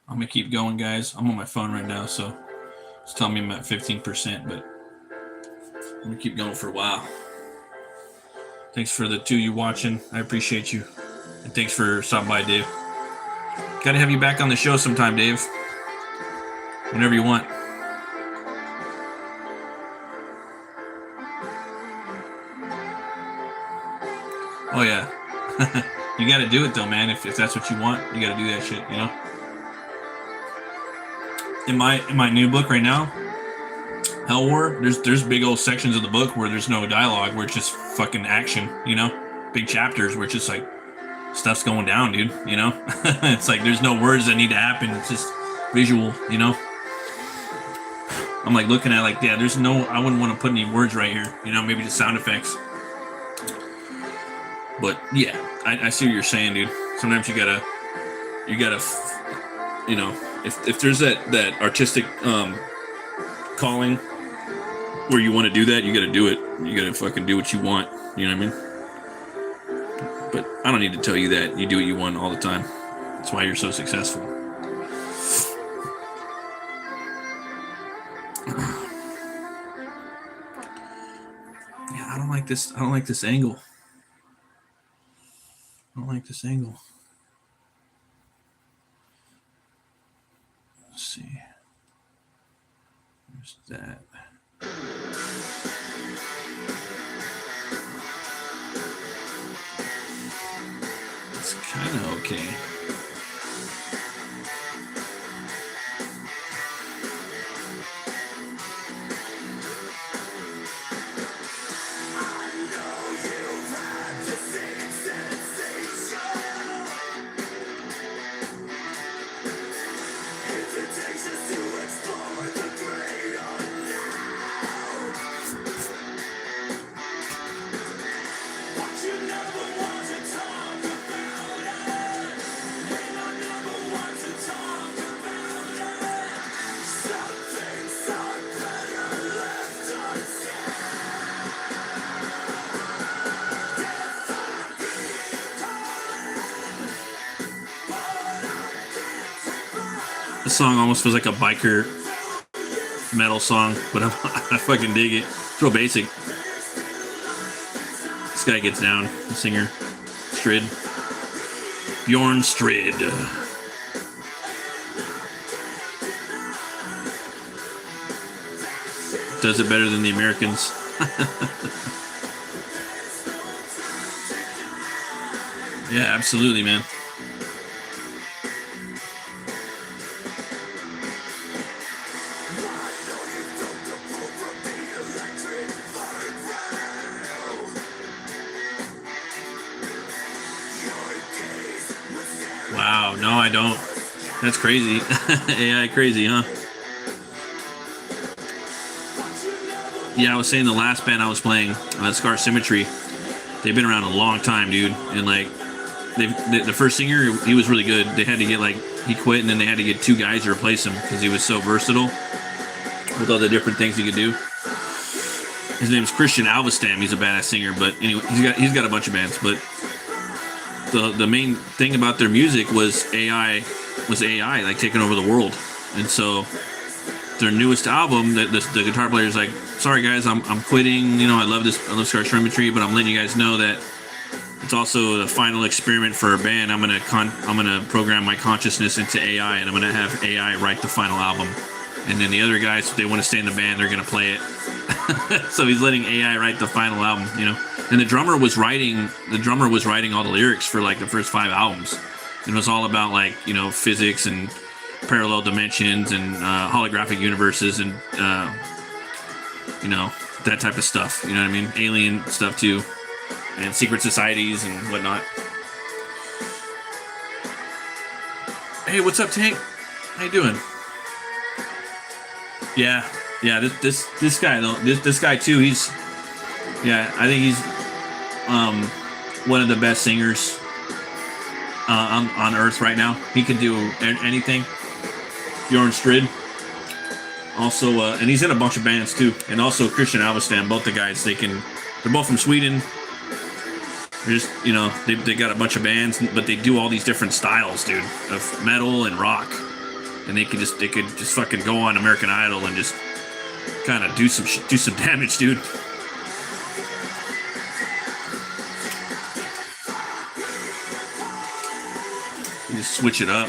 I'm gonna keep going, guys. I'm on my phone right now, so it's telling me I'm at 15%, but I'm gonna keep going for a while. Thanks for the two you watching. I appreciate you. And thanks for stopping by, Dave. Gotta have you back on the show sometime, Dave. Whenever you want. Oh, yeah. You gotta do it, though, man. If that's what you want, you gotta do that shit, you know? In my new book right now, Hell War, there's big old sections of the book where there's no dialogue, where it's just fucking action, you know? Big chapters where it's just like stuff's going down, dude, you know? It's like there's no words that need to happen. It's just visual, you know? I'm like looking at like, yeah, I wouldn't want to put any words right here, you know, maybe just sound effects. But yeah, I see what you're saying, dude. Sometimes you gotta, you know, if there's that artistic calling where you want to do that, you gotta do it. You gotta fucking do what you want. You know what I mean? But I don't need to tell you that. You do what you want all the time. That's why you're so successful. Yeah, I don't like this angle. I don't like this angle. Let's see. There's that. It's kind of okay. This song almost feels like a biker metal song, but I fucking dig it. It's real basic. This guy gets down, the singer, Strid. Bjorn Strid. does it better than the Americans. Yeah, absolutely, man. Wow, no, I don't. That's crazy. AI crazy, huh? Yeah, I was saying the last band I was playing, Scar Symmetry, they've been around a long time, dude. And like, the first singer, he was really good. They had to get like, he quit, and then they had to get 2 guys to replace him because he was so versatile with all the different things he could do. His name's Christian Alvestam. He's a badass singer, but anyway, he's got a bunch of bands. But the main thing about their music was AI like taking over the world. And so their newest album, the guitar player is like, sorry guys, I'm quitting. You know, I love Scar Symmetry, but I'm letting you guys know that it's also the final experiment for a band. I'm gonna program my consciousness into AI, and I'm gonna have AI write the final album. And then the other guys, if they want to stay in the band, they're gonna play it. So he's letting AI write the final album, you know. And the drummer was writing all the lyrics for like the first 5 albums. And it was all about like, you know, physics and parallel dimensions and holographic universes and you know, that type of stuff. You know what I mean? Alien stuff too, and secret societies and whatnot. Hey, what's up, Tank? How you doing? Yeah. This guy though, this guy too. I think he's one of the best singers on Earth right now. He can do anything. Bjorn Strid. Also, and he's in a bunch of bands too. And also Christian Alvestam. Both the guys, they're both from Sweden. They're just, you know, they got a bunch of bands, but they do all these different styles, dude, of metal and rock. And they could just fucking go on American Idol and just kind of do some damage, dude. You just switch it up.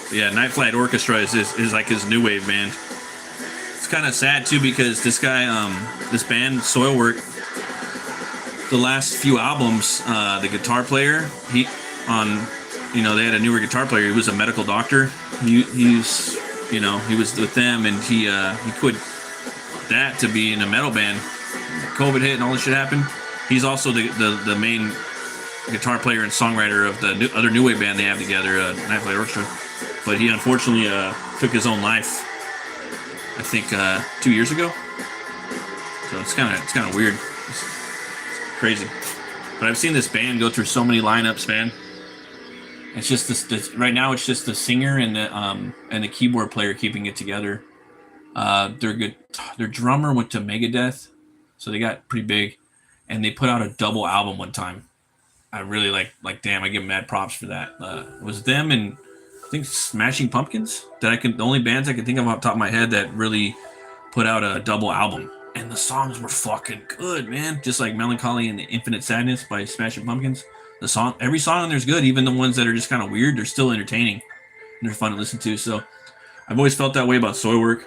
But yeah, Night Flight Orchestra is like his new wave band. It's kind of sad too because this guy, this band Soilwork, the last few albums, the guitar player, they had a newer guitar player. He was a medical doctor. He was with them, and he quit that to be in a metal band. COVID hit and all this shit happened. He's also the main guitar player and songwriter of the other new wave band they have together, Night Flight Orchestra. But he unfortunately took his own life, I think 2 years ago. So it's kind of weird. It's crazy. But I've seen this band go through so many lineups, man. It's just this right now. It's just the singer and the keyboard player keeping it together. They're good. Their drummer went to Megadeth, so they got pretty big, and they put out a double album one time. I really like. Damn, I give them mad props for that. It was them and I think Smashing Pumpkins the only bands I can think of off the top of my head that really put out a double album, and the songs were fucking good, man. Just like Melancholy and the Infinite Sadness by Smashing Pumpkins. Every song on there's good, even the ones that are just kind of weird. They're still entertaining and they're fun to listen to. So I've always felt that way about Soilwork.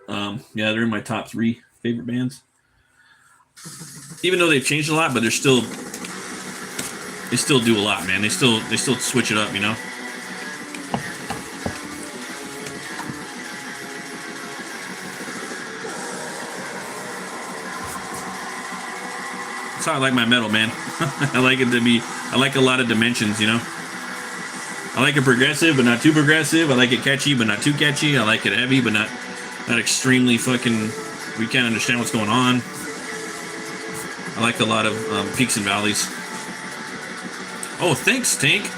Yeah, they're in my top 3 favorite bands. Even though they've changed a lot, but they still do a lot, man. They still switch it up, you know. That's how I like my metal, man. I like a lot of dimensions, you know. I like it progressive, but not too progressive. I like it catchy, but not too catchy. I like it heavy, but not extremely fucking, we can't understand what's going on. I like a lot of peaks and valleys. Oh, thanks, Tank.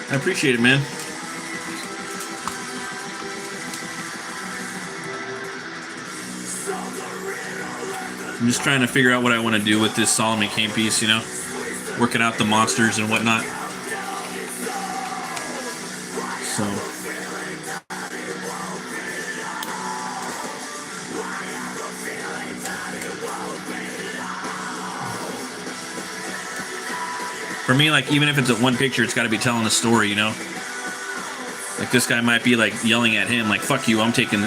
I appreciate it, man. I'm just trying to figure out what I want to do with this Solomon Kane piece, you know? Working out the monsters and whatnot. So. For me, like, even if it's a one picture, it's got to be telling a story, you know? Like, Like this guy might be like yelling at him, like "Fuck you, I'm taking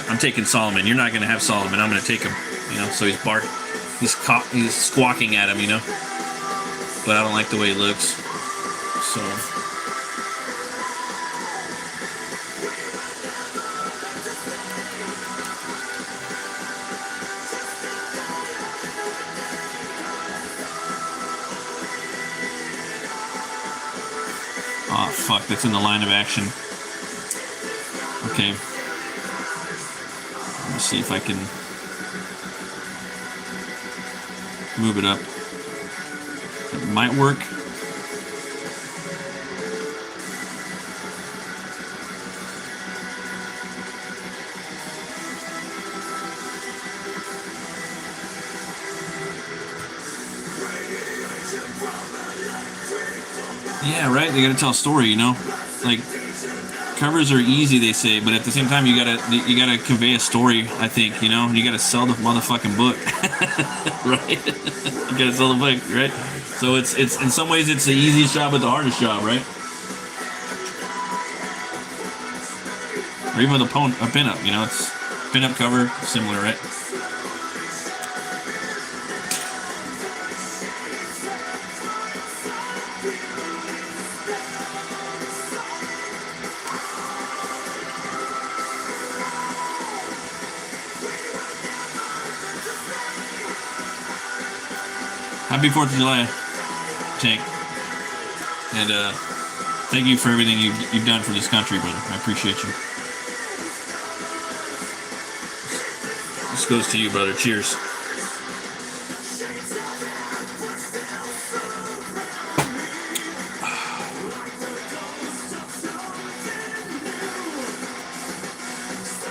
Solomon. You're not gonna have Solomon. I'm gonna take him." You know, so he's squawking at him. You know, but I don't like the way he looks. So. Oh, fuck, that's in the line of action. Okay. Let me see if I can move it up. It might work. Yeah, right? They gotta tell a story, you know? Like, covers are easy, they say, but at the same time, you gotta convey a story, I think, you know? You gotta sell the motherfucking book. Right? You gotta sell the book, right? So it's in some ways, it's the easiest job but the hardest job, right? Or even with a pinup, you know? It's pinup cover, similar, right? Happy 4th of July, Tank. And thank you for everything you've done for this country, brother. I appreciate you. This goes to you, brother. Cheers.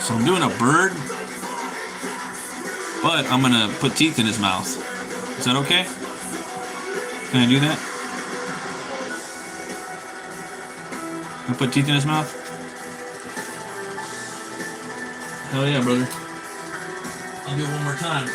So I'm doing a bird, but I'm going to put teeth in his mouth. Is that okay? Can I do that? Can I put teeth in his mouth? Hell yeah, brother. I'll do it one more time.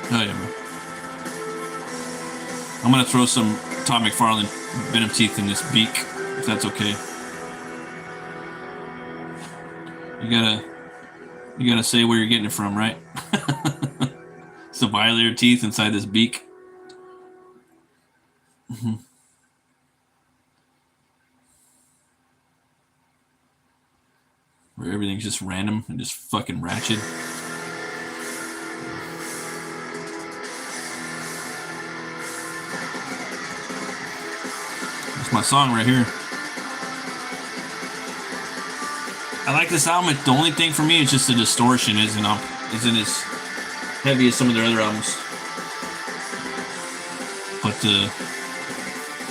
Oh yeah, bro. I'm gonna throw some Todd McFarlane venom teeth in this beak, if that's okay. You gotta say where you're getting it from, right? Some bilayer teeth inside this beak. Mm-hmm. Where everything's just random and just fucking ratchet. That's my song right here. I like this album. The only thing for me is just the distortion isn't as heavy as some of their other albums. But the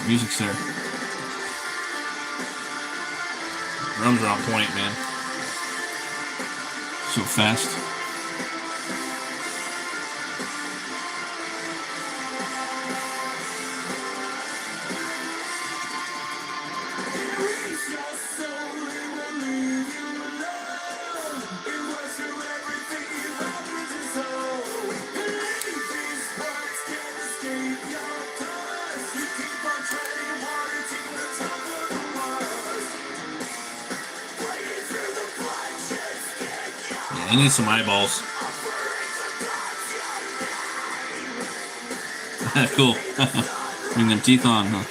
music's there. Drums are on point, man. So fast. I need some eyeballs. Cool. Bring them teeth on, huh?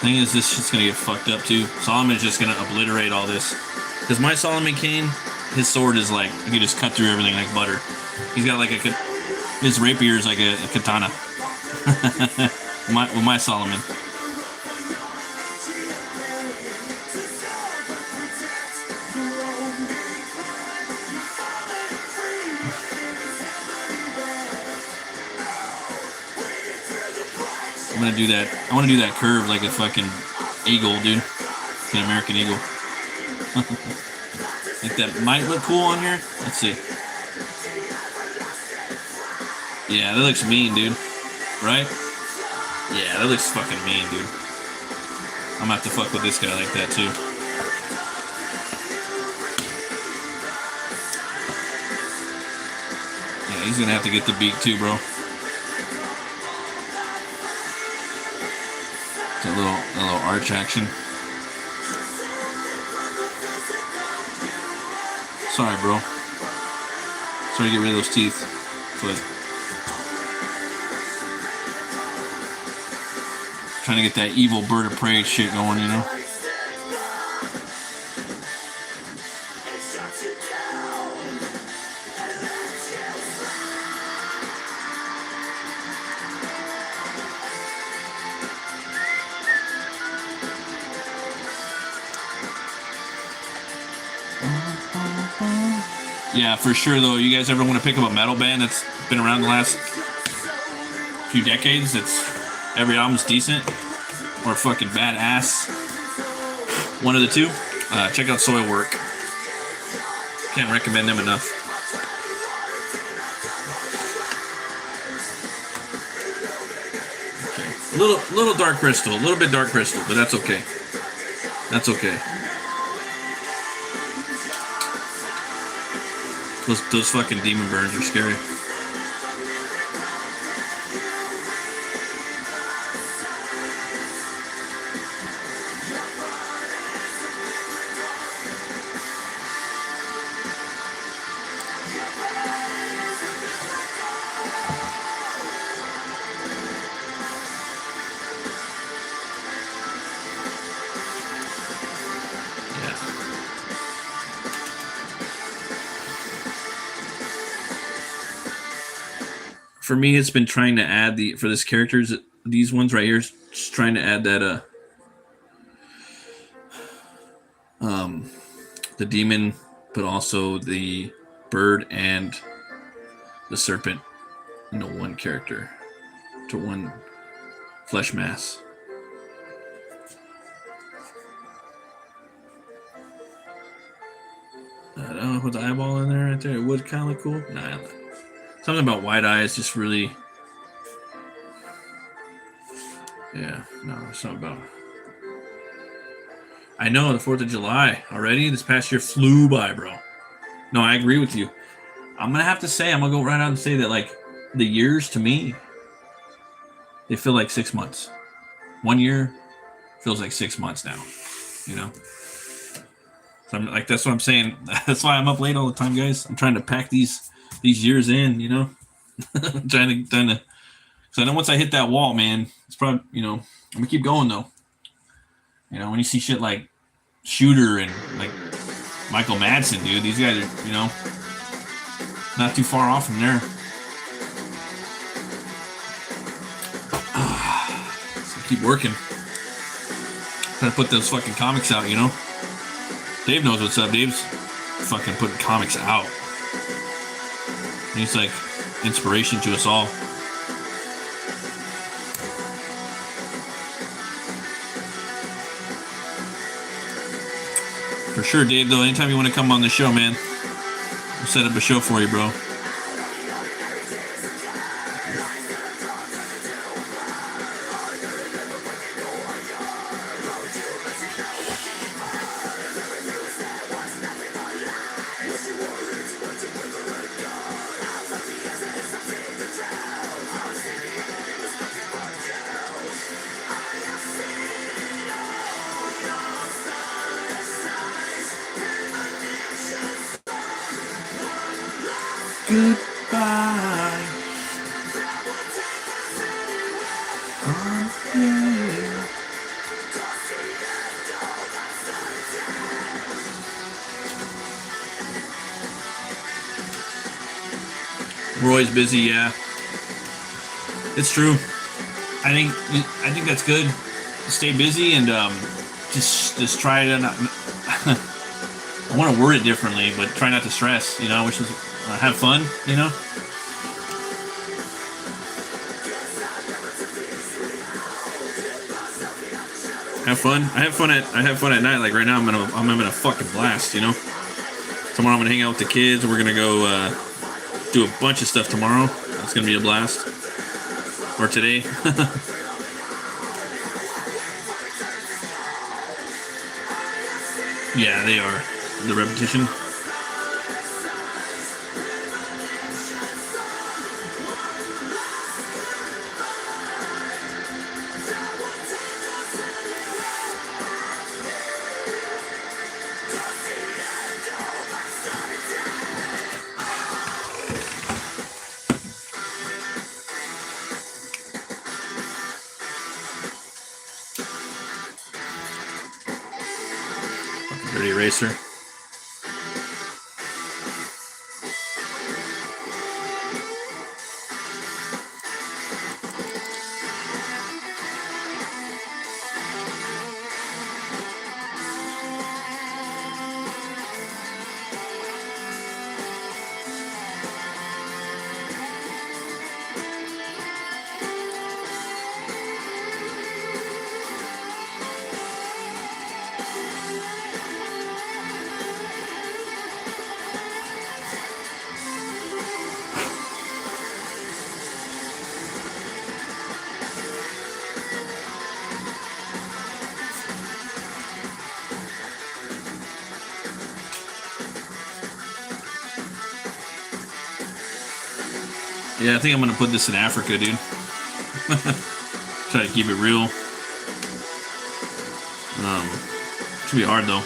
Thing is, this shit's gonna get fucked up too. Solomon's just gonna obliterate all this. Because my Solomon Kane, his sword is like, you can just cut through everything like butter. He's got like his rapier is like a katana. With my Solomon. I'm gonna do that. I want to do that curve like a fucking eagle, dude. An American eagle. Like that might look cool on here. Let's see. Yeah, that looks mean, dude. Right? Yeah, that looks fucking mean, dude. I'm gonna have to fuck with this guy like that too. Yeah, he's gonna have to get the beak too, bro. It's a little arch action. Sorry, bro. Sorry to get rid of those teeth. But trying to get that evil bird of prey shit going, you know? Yeah, for sure, though. You guys ever want to pick up a metal band that's been around the last few decades? That's every album's decent or fucking badass. One of the two. Check out Soilwork. Can't recommend them enough. Okay. Little dark crystal, a little bit dark crystal, but that's okay. That's okay. Those fucking demon burns are scary. For me, it's been trying to add for this characters, these ones right here, just trying to add that the demon, but also the bird and the serpent into one character, to one flesh mass. I don't know, put the eyeball in there right there. It would kind of look cool. Nah, something about white eyes just really... Yeah, no, it's not about... I know, the 4th of July already. This past year flew by, bro. No, I agree with you. I'm going to have to say, I'm going to go right out and say that, like, the years to me, they feel like 6 months. 1 year feels like 6 months now, you know? So I'm like, that's what I'm saying. That's why I'm up late all the time, guys. I'm trying to pack these years in, you know? trying to, because I know once I hit that wall, man, it's probably, you know, I'm going to keep going, though. You know, when you see shit like Shooter and, like, Michael Madsen, dude, these guys are, you know, not too far off from there. So keep working. Trying to put those fucking comics out, you know? Dave knows what's up. Dave's fucking putting comics out. He's like inspiration to us all. For sure, Dave, though, anytime you want to come on the show, man, we'll set up a show for you, bro. Goodbye. Oh, yeah. We're always busy. Yeah, it's true. I think that's good. Stay busy and just try to not. I want to word it differently, but try not to stress. You know, which is have fun. You know, have fun. I have fun at night. Like right now, I'm having a fucking blast. You know, tomorrow I'm gonna hang out with the kids. We're gonna go do a bunch of stuff tomorrow. It's gonna be a blast. Or today. Yeah, they are. The repetition. Dirty eraser. Yeah, I think I'm gonna put this in Africa, dude. Try to keep it real. Should be hard though.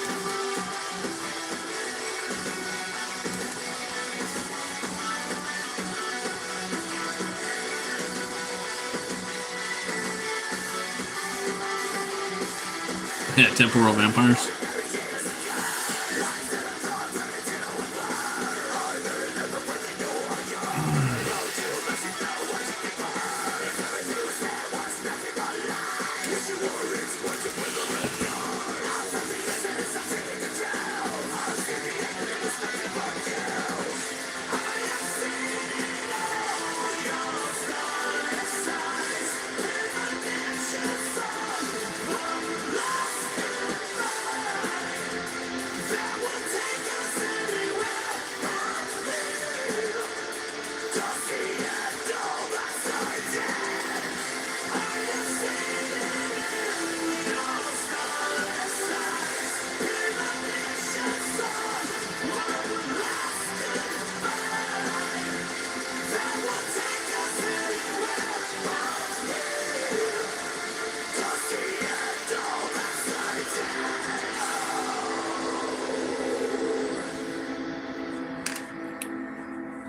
Yeah, temporal vampires.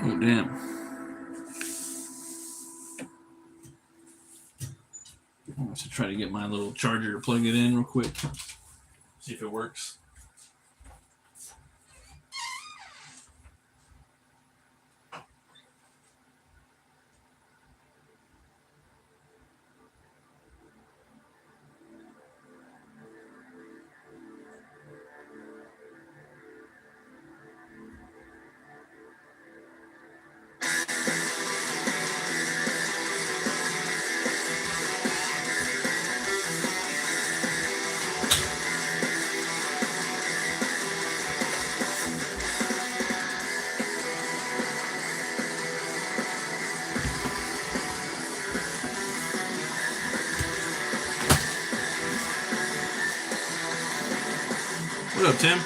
Oh, damn. I'm going to try to get my little charger to plug it in real quick. See if it works. What up, Tim?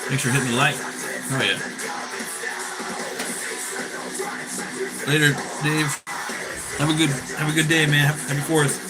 Thanks for hitting the like. Oh yeah. Later, Dave. Have a good day, man. Happy 4th.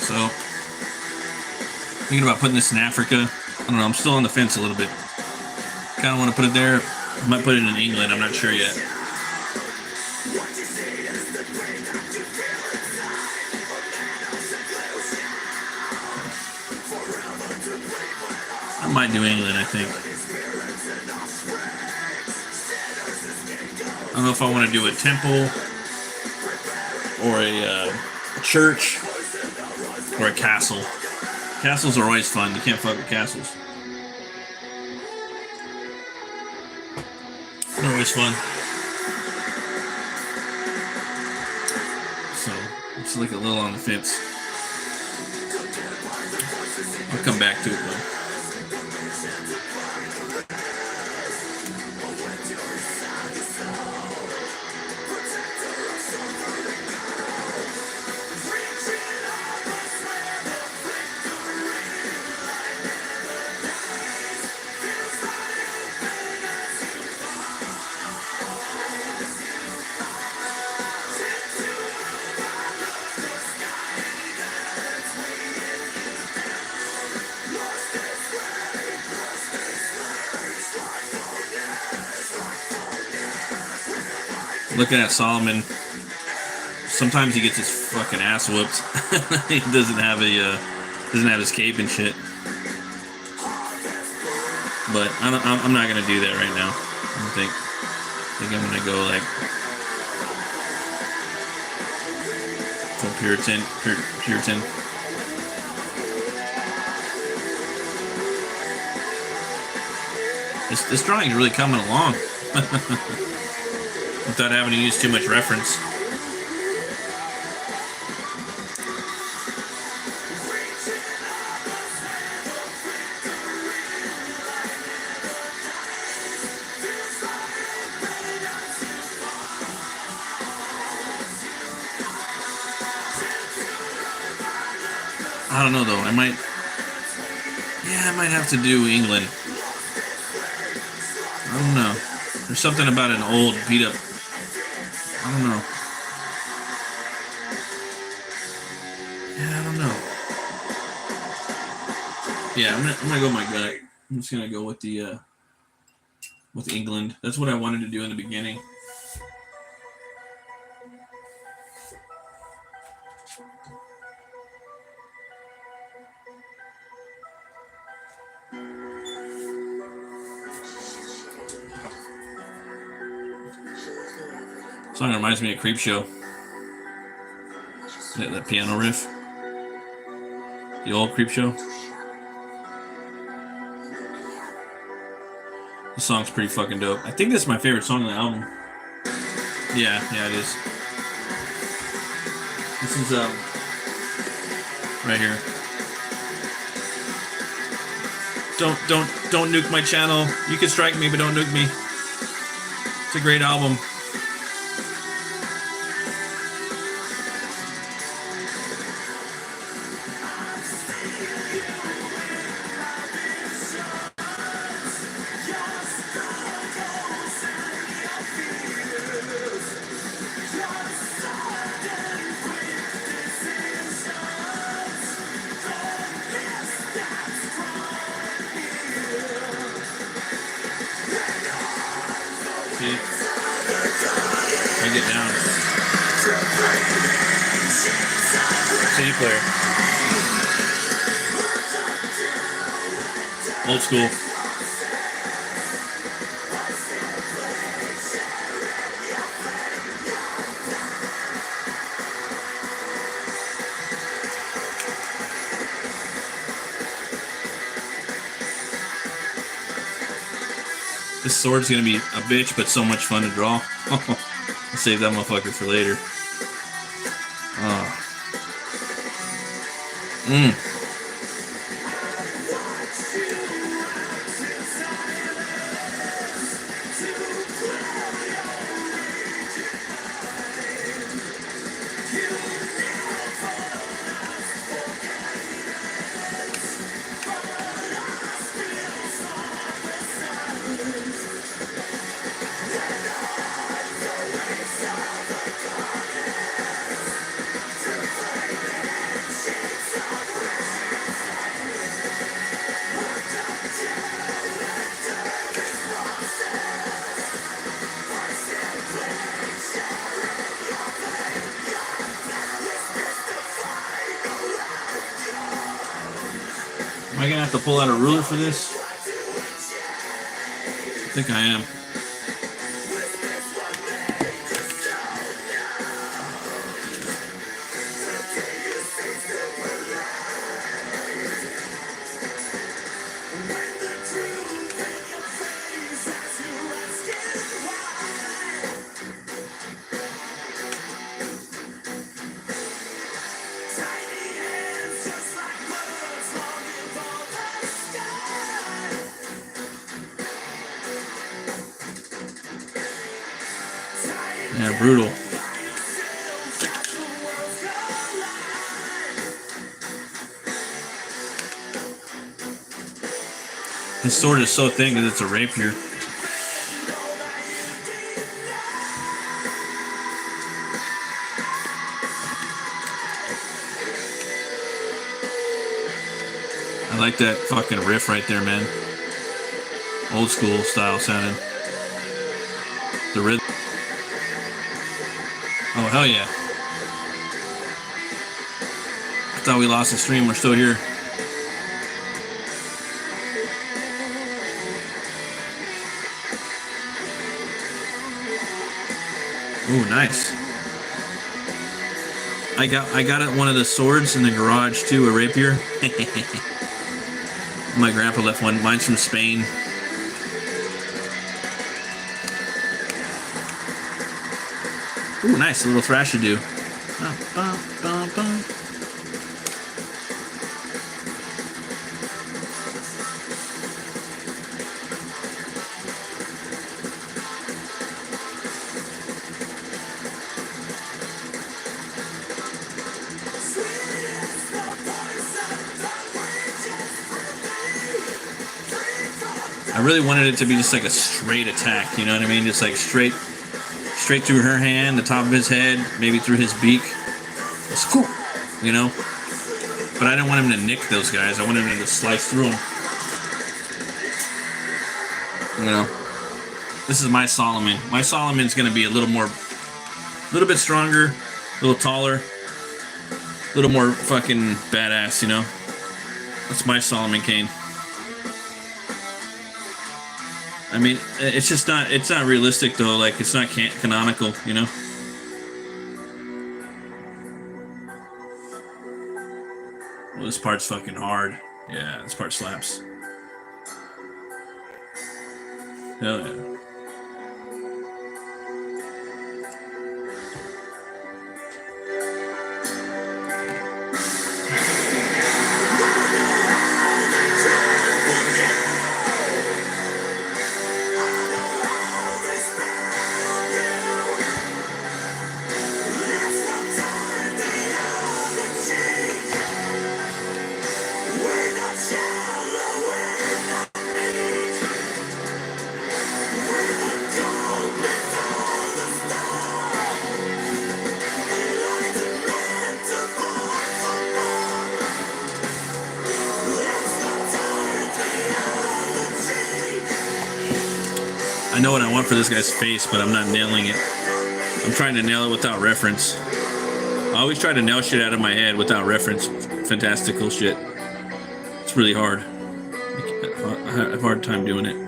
So, thinking about putting this in Africa. I don't know. I'm still on the fence a little bit. Kind of want to put it there. I might put it in England. I'm not sure yet. I might do England, I think. I don't know if I want to do a temple or a church or a castle. Castles are always fun. You can't fuck with castles. They're always fun. So, it's like a little on the fence. I'll come back to it though. Looking at Solomon, sometimes he gets his fucking ass whooped. He doesn't have his cape and shit. But I'm not gonna do that right now. I don't think. I think I'm gonna go like full Puritan. This drawing is really coming along. Without having to use too much reference. I don't know though. I might have to do England. I don't know. There's something about an old beat up. I don't know. Yeah, I don't know. Yeah, I'm gonna go with my gut. I'm just gonna go with the with England. That's what I wanted to do in the beginning. Song reminds me of Creepshow. That piano riff. The old Creepshow. The song's pretty fucking dope. I think this is my favorite song on the album. Yeah, it is. This is right here. Don't nuke my channel. You can strike me, but don't nuke me. It's a great album. I get down. player. Old school. This sword's gonna be a bitch, but so much fun to draw. I'll save that motherfucker for later. Am I gonna have to pull out a ruler for this? I think I am. Yeah, brutal. His sword is so thin because it's a rapier. I like that fucking riff right there, man. Old school style sounding. The rhythm. Oh, hell yeah. I thought we lost the stream. We're still here. Ooh, nice. I got it one of the swords in the garage too, a rapier. My grandpa left one. Mine's from Spain. Ooh, nice. A little thrasher-do. I really wanted it to be just like a straight attack, you know what I mean? Just like straight through her hand, the top of his head, maybe through his beak. It's cool, you know? But I didn't want him to nick those guys. I wanted him to slice through them. You know? This is my Solomon. My Solomon's going to be a little bit stronger, a little taller, a little more fucking badass, you know? That's my Solomon Kane. I mean, it's not realistic though, like it's not canonical, you know? Well, this part's fucking hard. Yeah, this part slaps. Hell yeah. I know what I want for this guy's face, but I'm not nailing it. I'm trying to nail it without reference. I always try to nail shit out of my head without reference. Fantastical shit. It's really hard. I have a hard time doing it.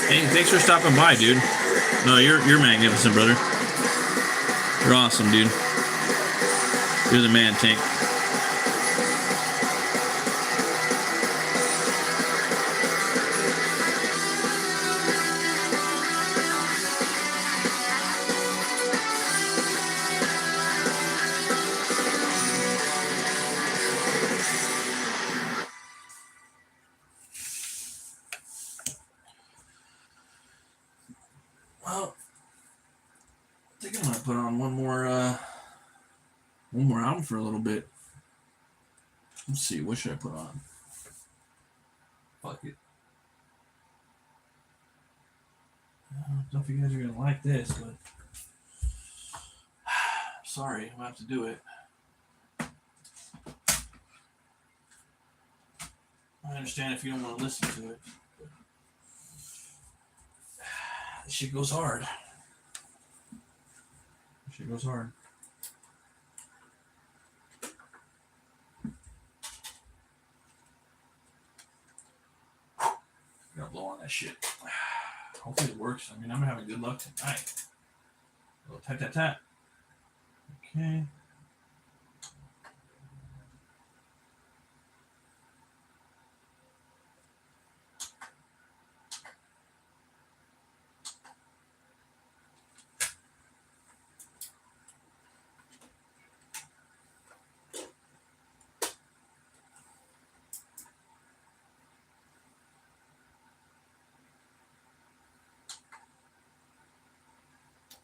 Hey, thanks for stopping by, dude. No, you're magnificent, brother. You're awesome, dude. You're the man, Tank. Well, I think I'm gonna put on one more album for a little bit. Let's see, what should I put on? Fuck it. I don't know if you guys are gonna like this, but sorry, I'm gonna have to do it. I understand if you don't want to listen to it. This shit goes hard. This shit goes hard. Gotta blow on that shit. Hopefully it works. I mean, I'm having good luck tonight. A little tap, tap, tap. Okay.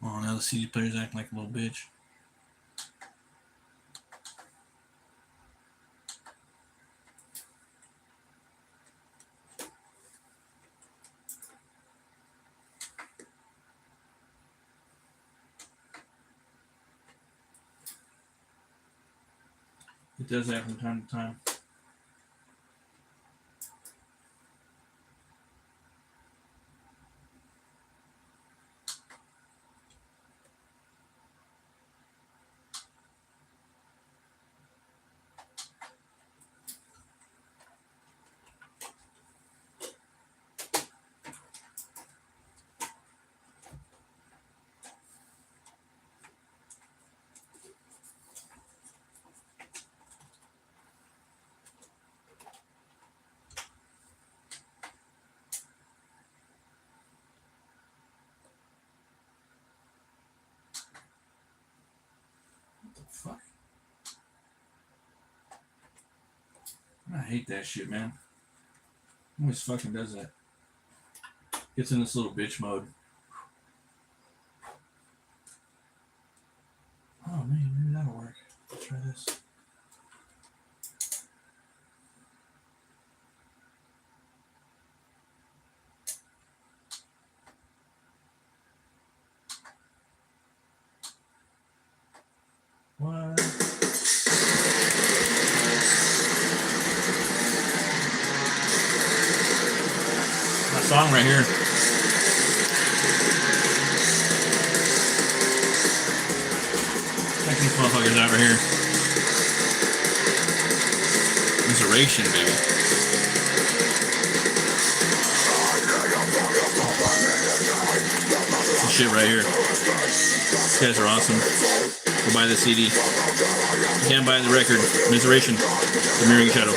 Oh, now the CD player's acting like a little bitch. It does that from time to time. Fuck. I hate that shit, man. Always fucking does that. Gets in this little bitch mode. Oh man, maybe that'll work. Let's try this. What? My song right here. Check these motherfuckers out right here. Inspiration, baby. This shit right here. These guys are awesome. Go buy the CD. You can't buy the record. Miseration. The Mirroring Shadow.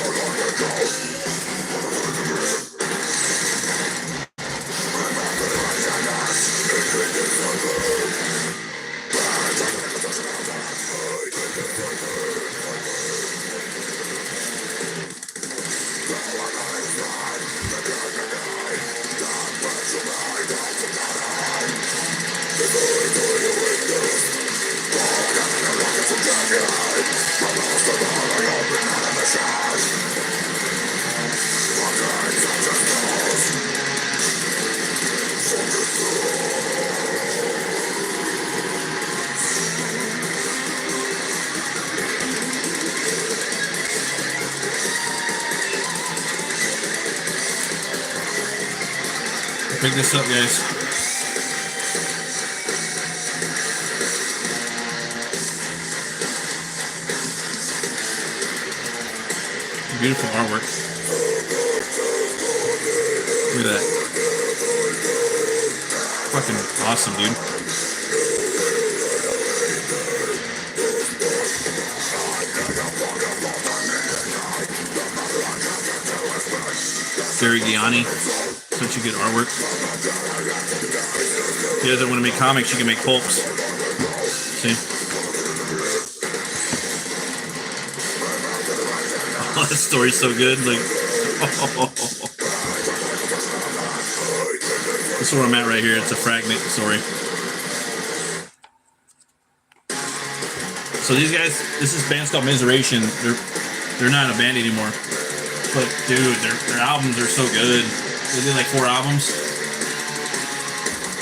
this up, guys. Beautiful artwork. Look at that. Fucking awesome, dude. Gary Gianni. Such a good artwork. If you guys don't want to make comics, you can make pulps. See? Oh, that story's so good. Like, this is where I'm at right here. It's a fragment story. So these guys, this is band's called Miseration. They're not a band anymore. But dude, their albums are so good. They did like 4 albums.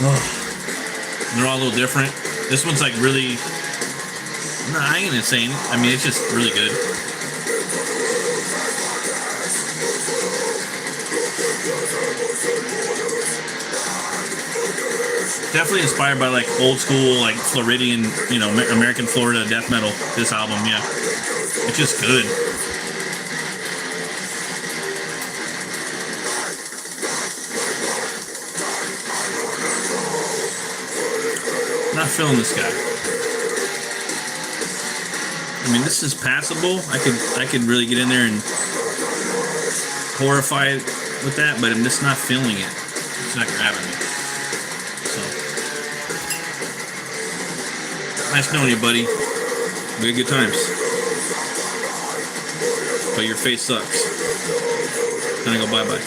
Oh. And they're all a little different. This one's like really, no, I ain't insane. I mean, it's just really good. Definitely inspired by like old school, like Floridian, you know, American Florida death metal. This album, yeah, it's just good. I'm not feeling this guy. I mean, this is passable. I could really get in there and horrify it with that, but I'm just not feeling it. It's not grabbing me. So, nice knowing you, buddy. We had good times. But your face sucks. Gonna go bye-bye.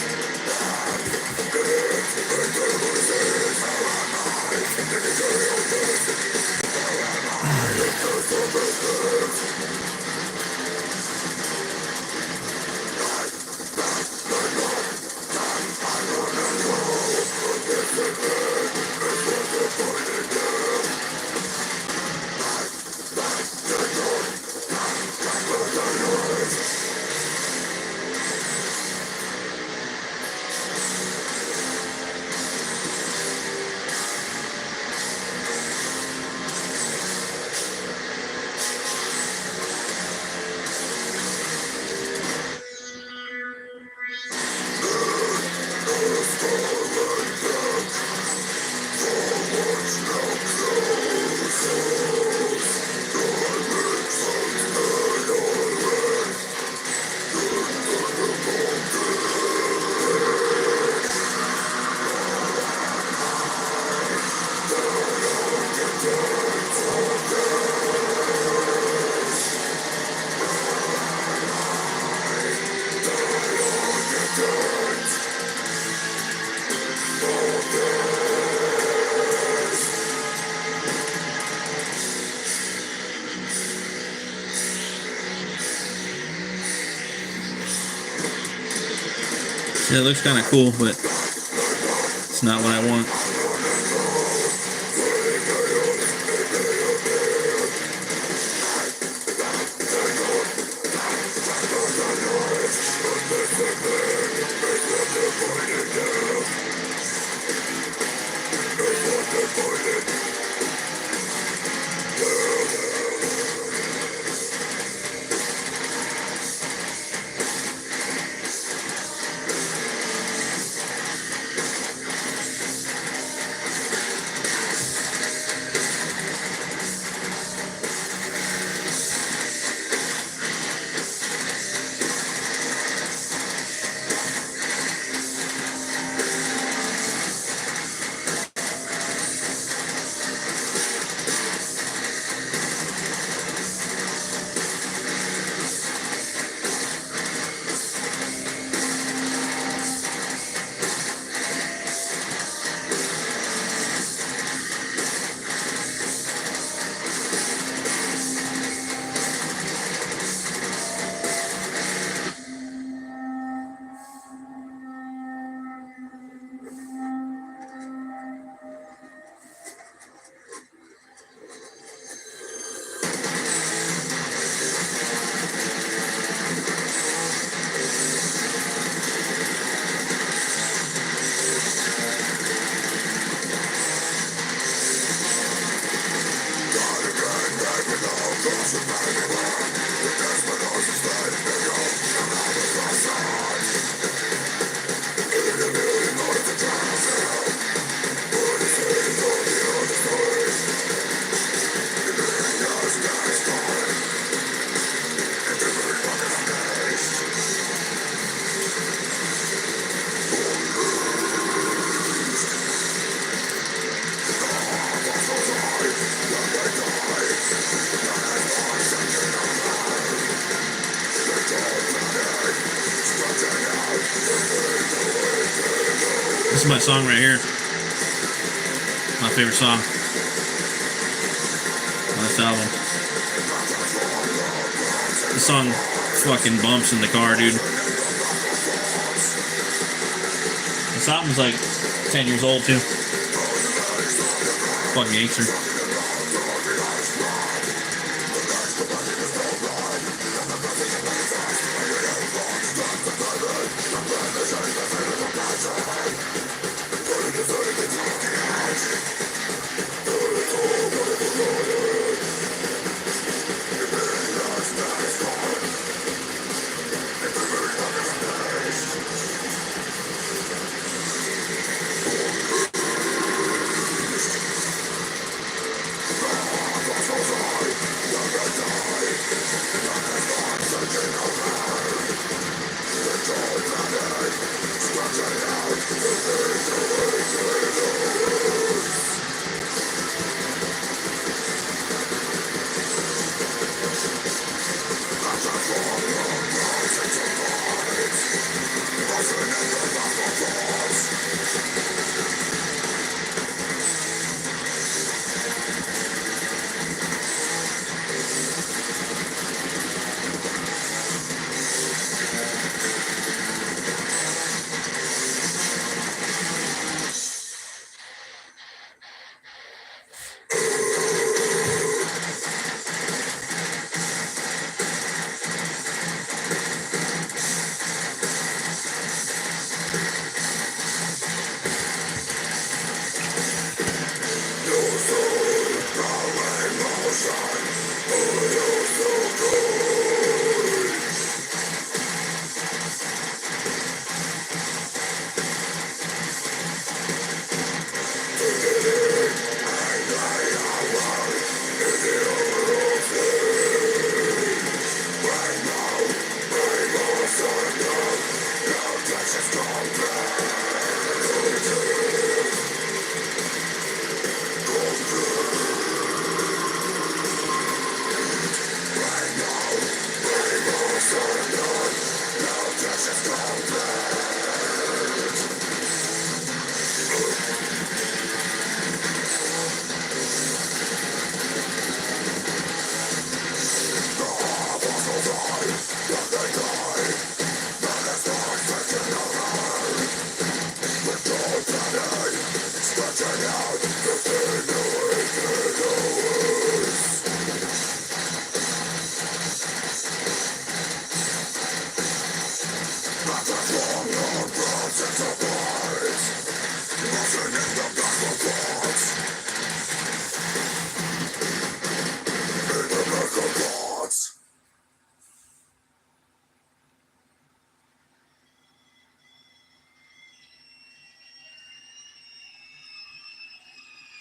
Yeah, it looks kind of cool, but it's not what I want. song right here. My favorite song on this album. This song fucking bumps in the car, dude. This album's like 10 years old, too. Fucking gangster.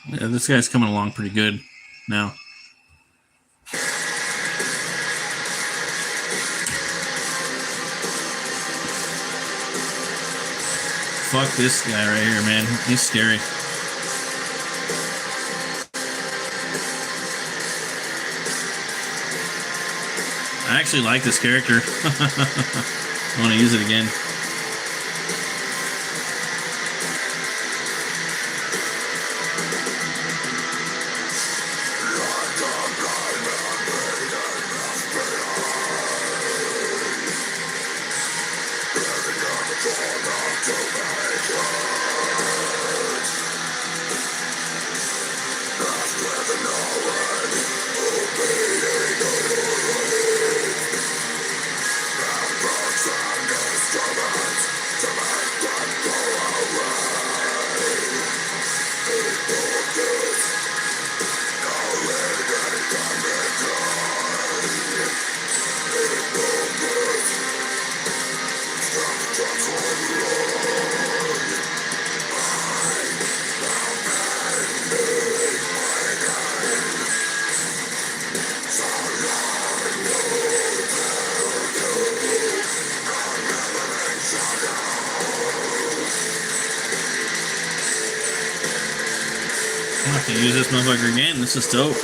Yeah, this guy's coming along pretty good now. Fuck this guy right here, man. He's scary. I actually like this character. I want to use it again. I have to use this motherfucker again. This is dope.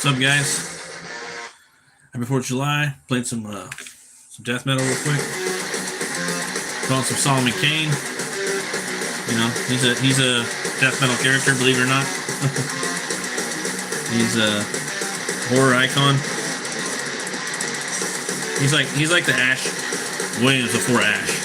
What's up, guys? Happy 4th of July. Played some death metal real quick. Calling some Solomon Kane. You know, he's a death metal character, believe it or not. He's a horror icon. He's like the Ash Williams before Ash.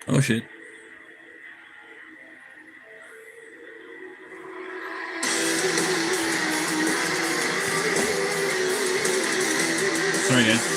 Oh shit. Sorry, guys.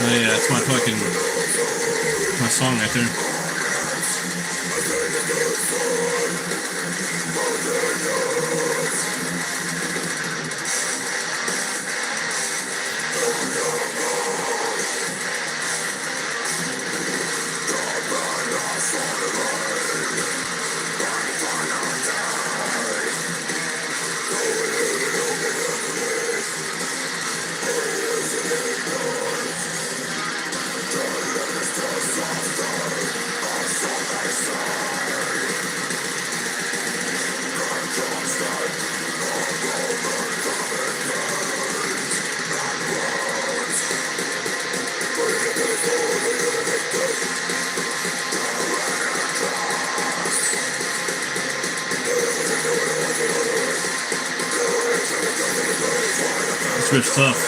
Oh yeah, that's my fucking my song right there. This riff's tough.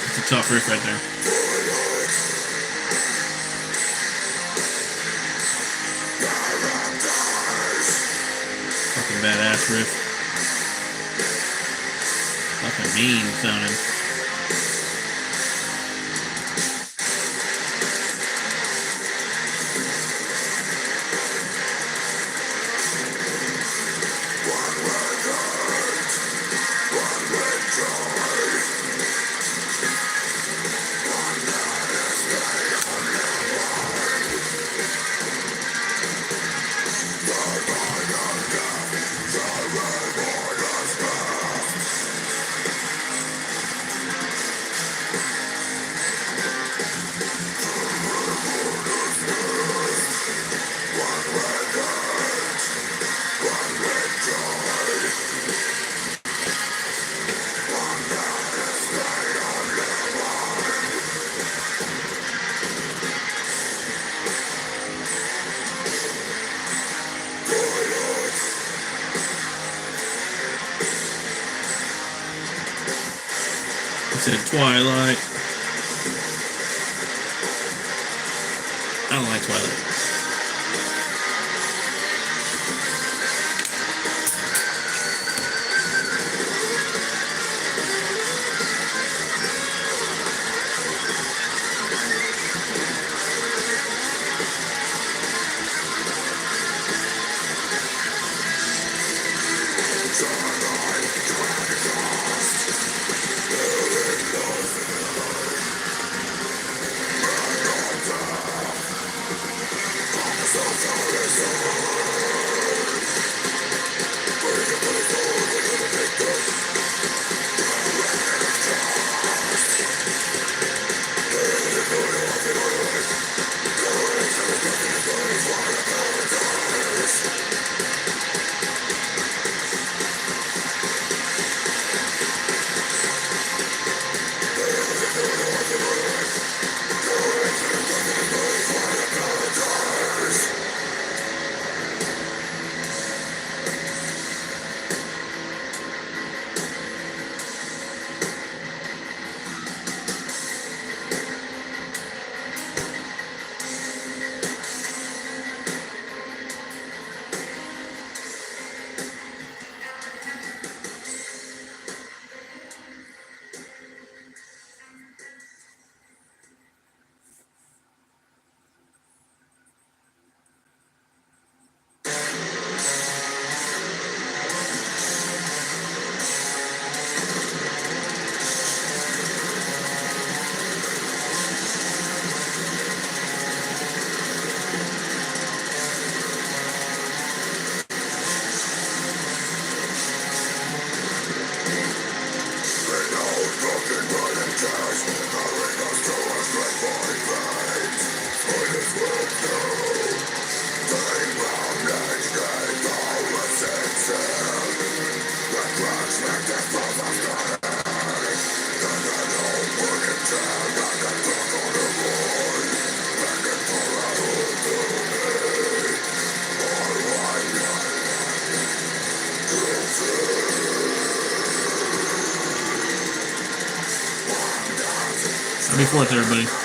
It's a tough riff right there. Fucking badass riff. Fucking mean sounding. Twilight. I don't like Twilight. Happy 4th, everybody.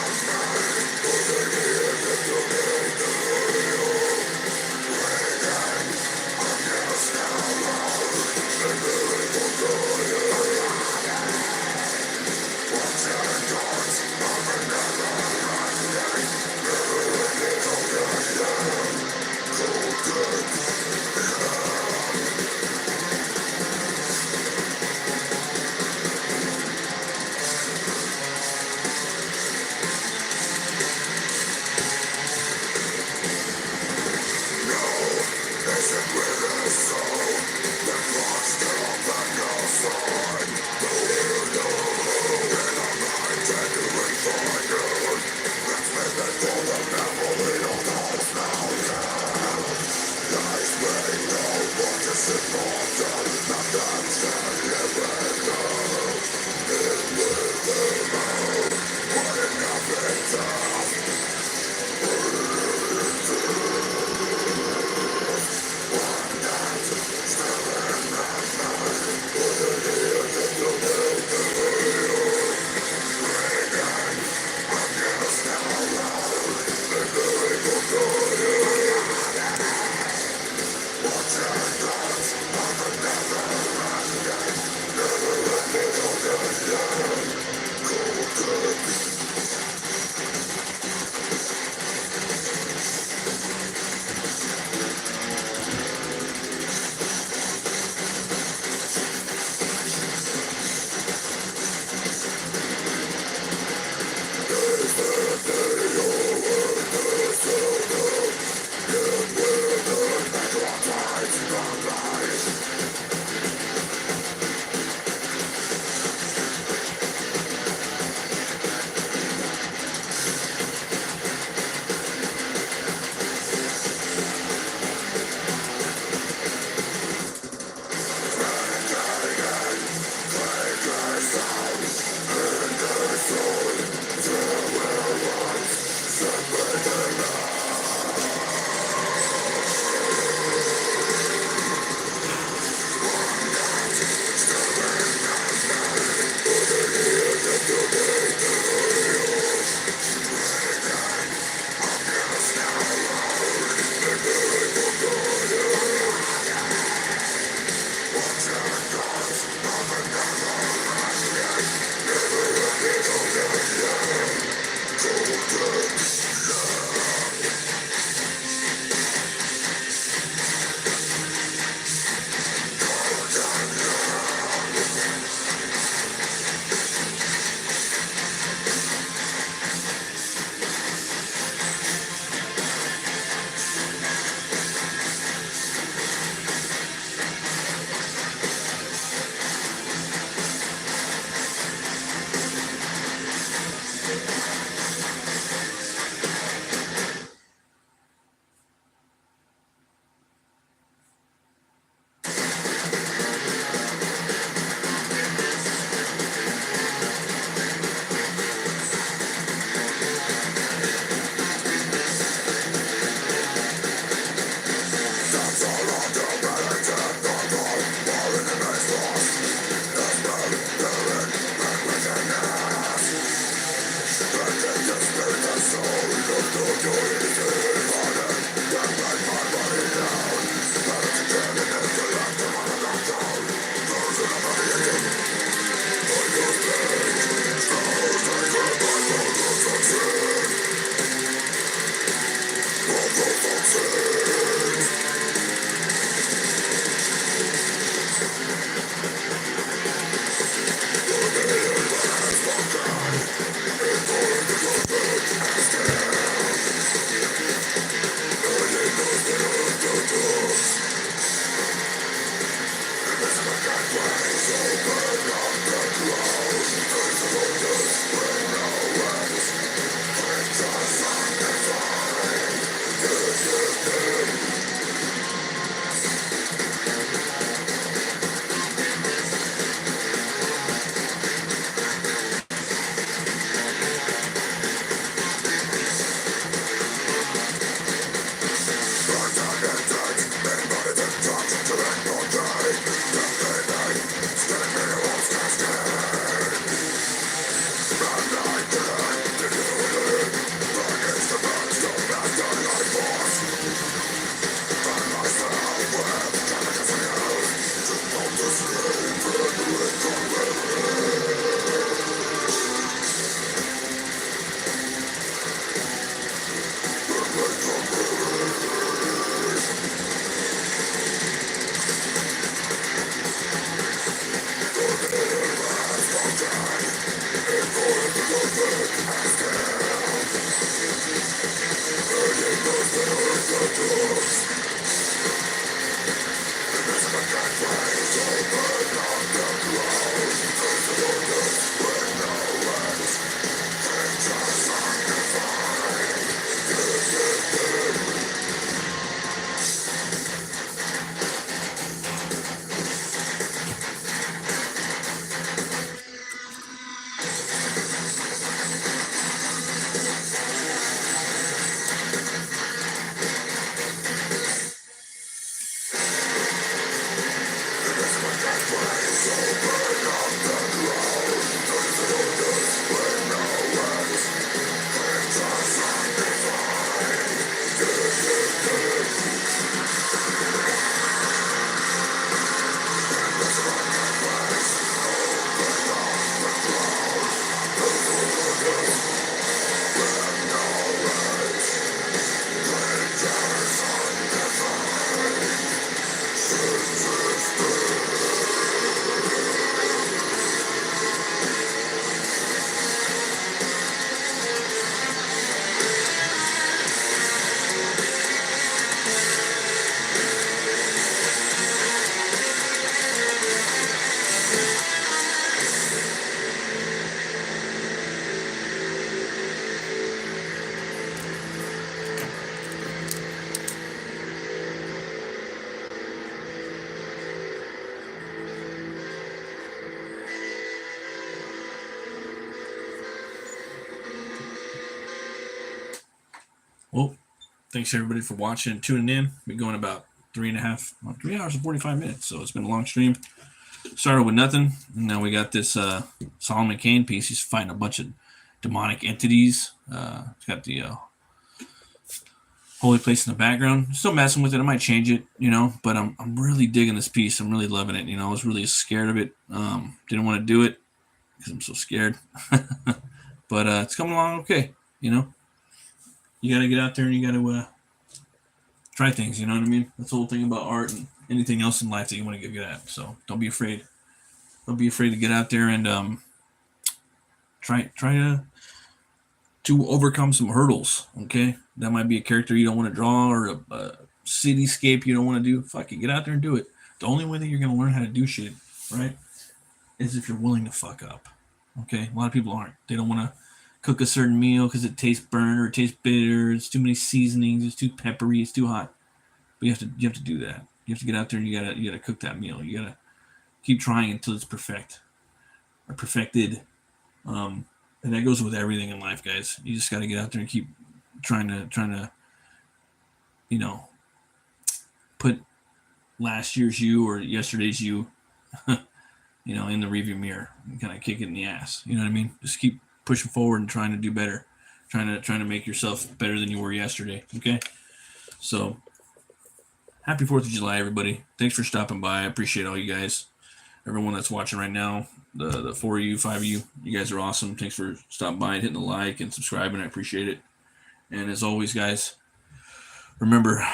thanks everybody for watching and tuning in. Been going about 3 hours and 45 minutes, so it's been a long stream. Started with nothing, and now we got this Solomon Kane piece. He's fighting a bunch of demonic entities. It's got the holy place in the background. Still messing with it. I might change it, but I'm really digging this piece. I'm really loving it. I was really scared of it. Didn't want to do it because I'm so scared. But it's coming along okay. You got to get out there and you got to try things. You know what I mean? That's the whole thing about art and anything else in life that you want to get good at. So don't be afraid. Don't be afraid to get out there and try to overcome some hurdles. Okay, that might be a character you don't want to draw or a cityscape you don't want to do. Fuck it, get out there and do it. The only way that you're gonna learn how to do shit, right, is if you're willing to fuck up. Okay, a lot of people aren't. They don't want to cook a certain meal because it tastes burnt or it tastes bitter. It's too many seasonings. It's too peppery. It's too hot. But you have to do that. You have to get out there and you gotta cook that meal. You gotta keep trying until it's perfect or perfected. And that goes with everything in life, guys. You just got to get out there and keep trying to, put last year's you or yesterday's you, in the rearview mirror and kind of kick it in the ass. You know what I mean? Just keep pushing forward and trying to do better, trying to make yourself better than you were yesterday. Okay. So happy 4th of July, everybody. Thanks for stopping by. I appreciate all you guys. Everyone that's watching right now, the 4 of you, 5 of you, you guys are awesome. Thanks for stopping by and hitting the like and subscribing. I appreciate it. And as always, guys, remember,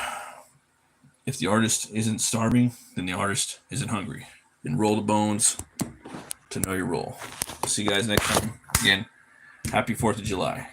if the artist isn't starving, then the artist isn't hungry. And roll the bones to know your role. See you guys next time. Again, happy 4th of July.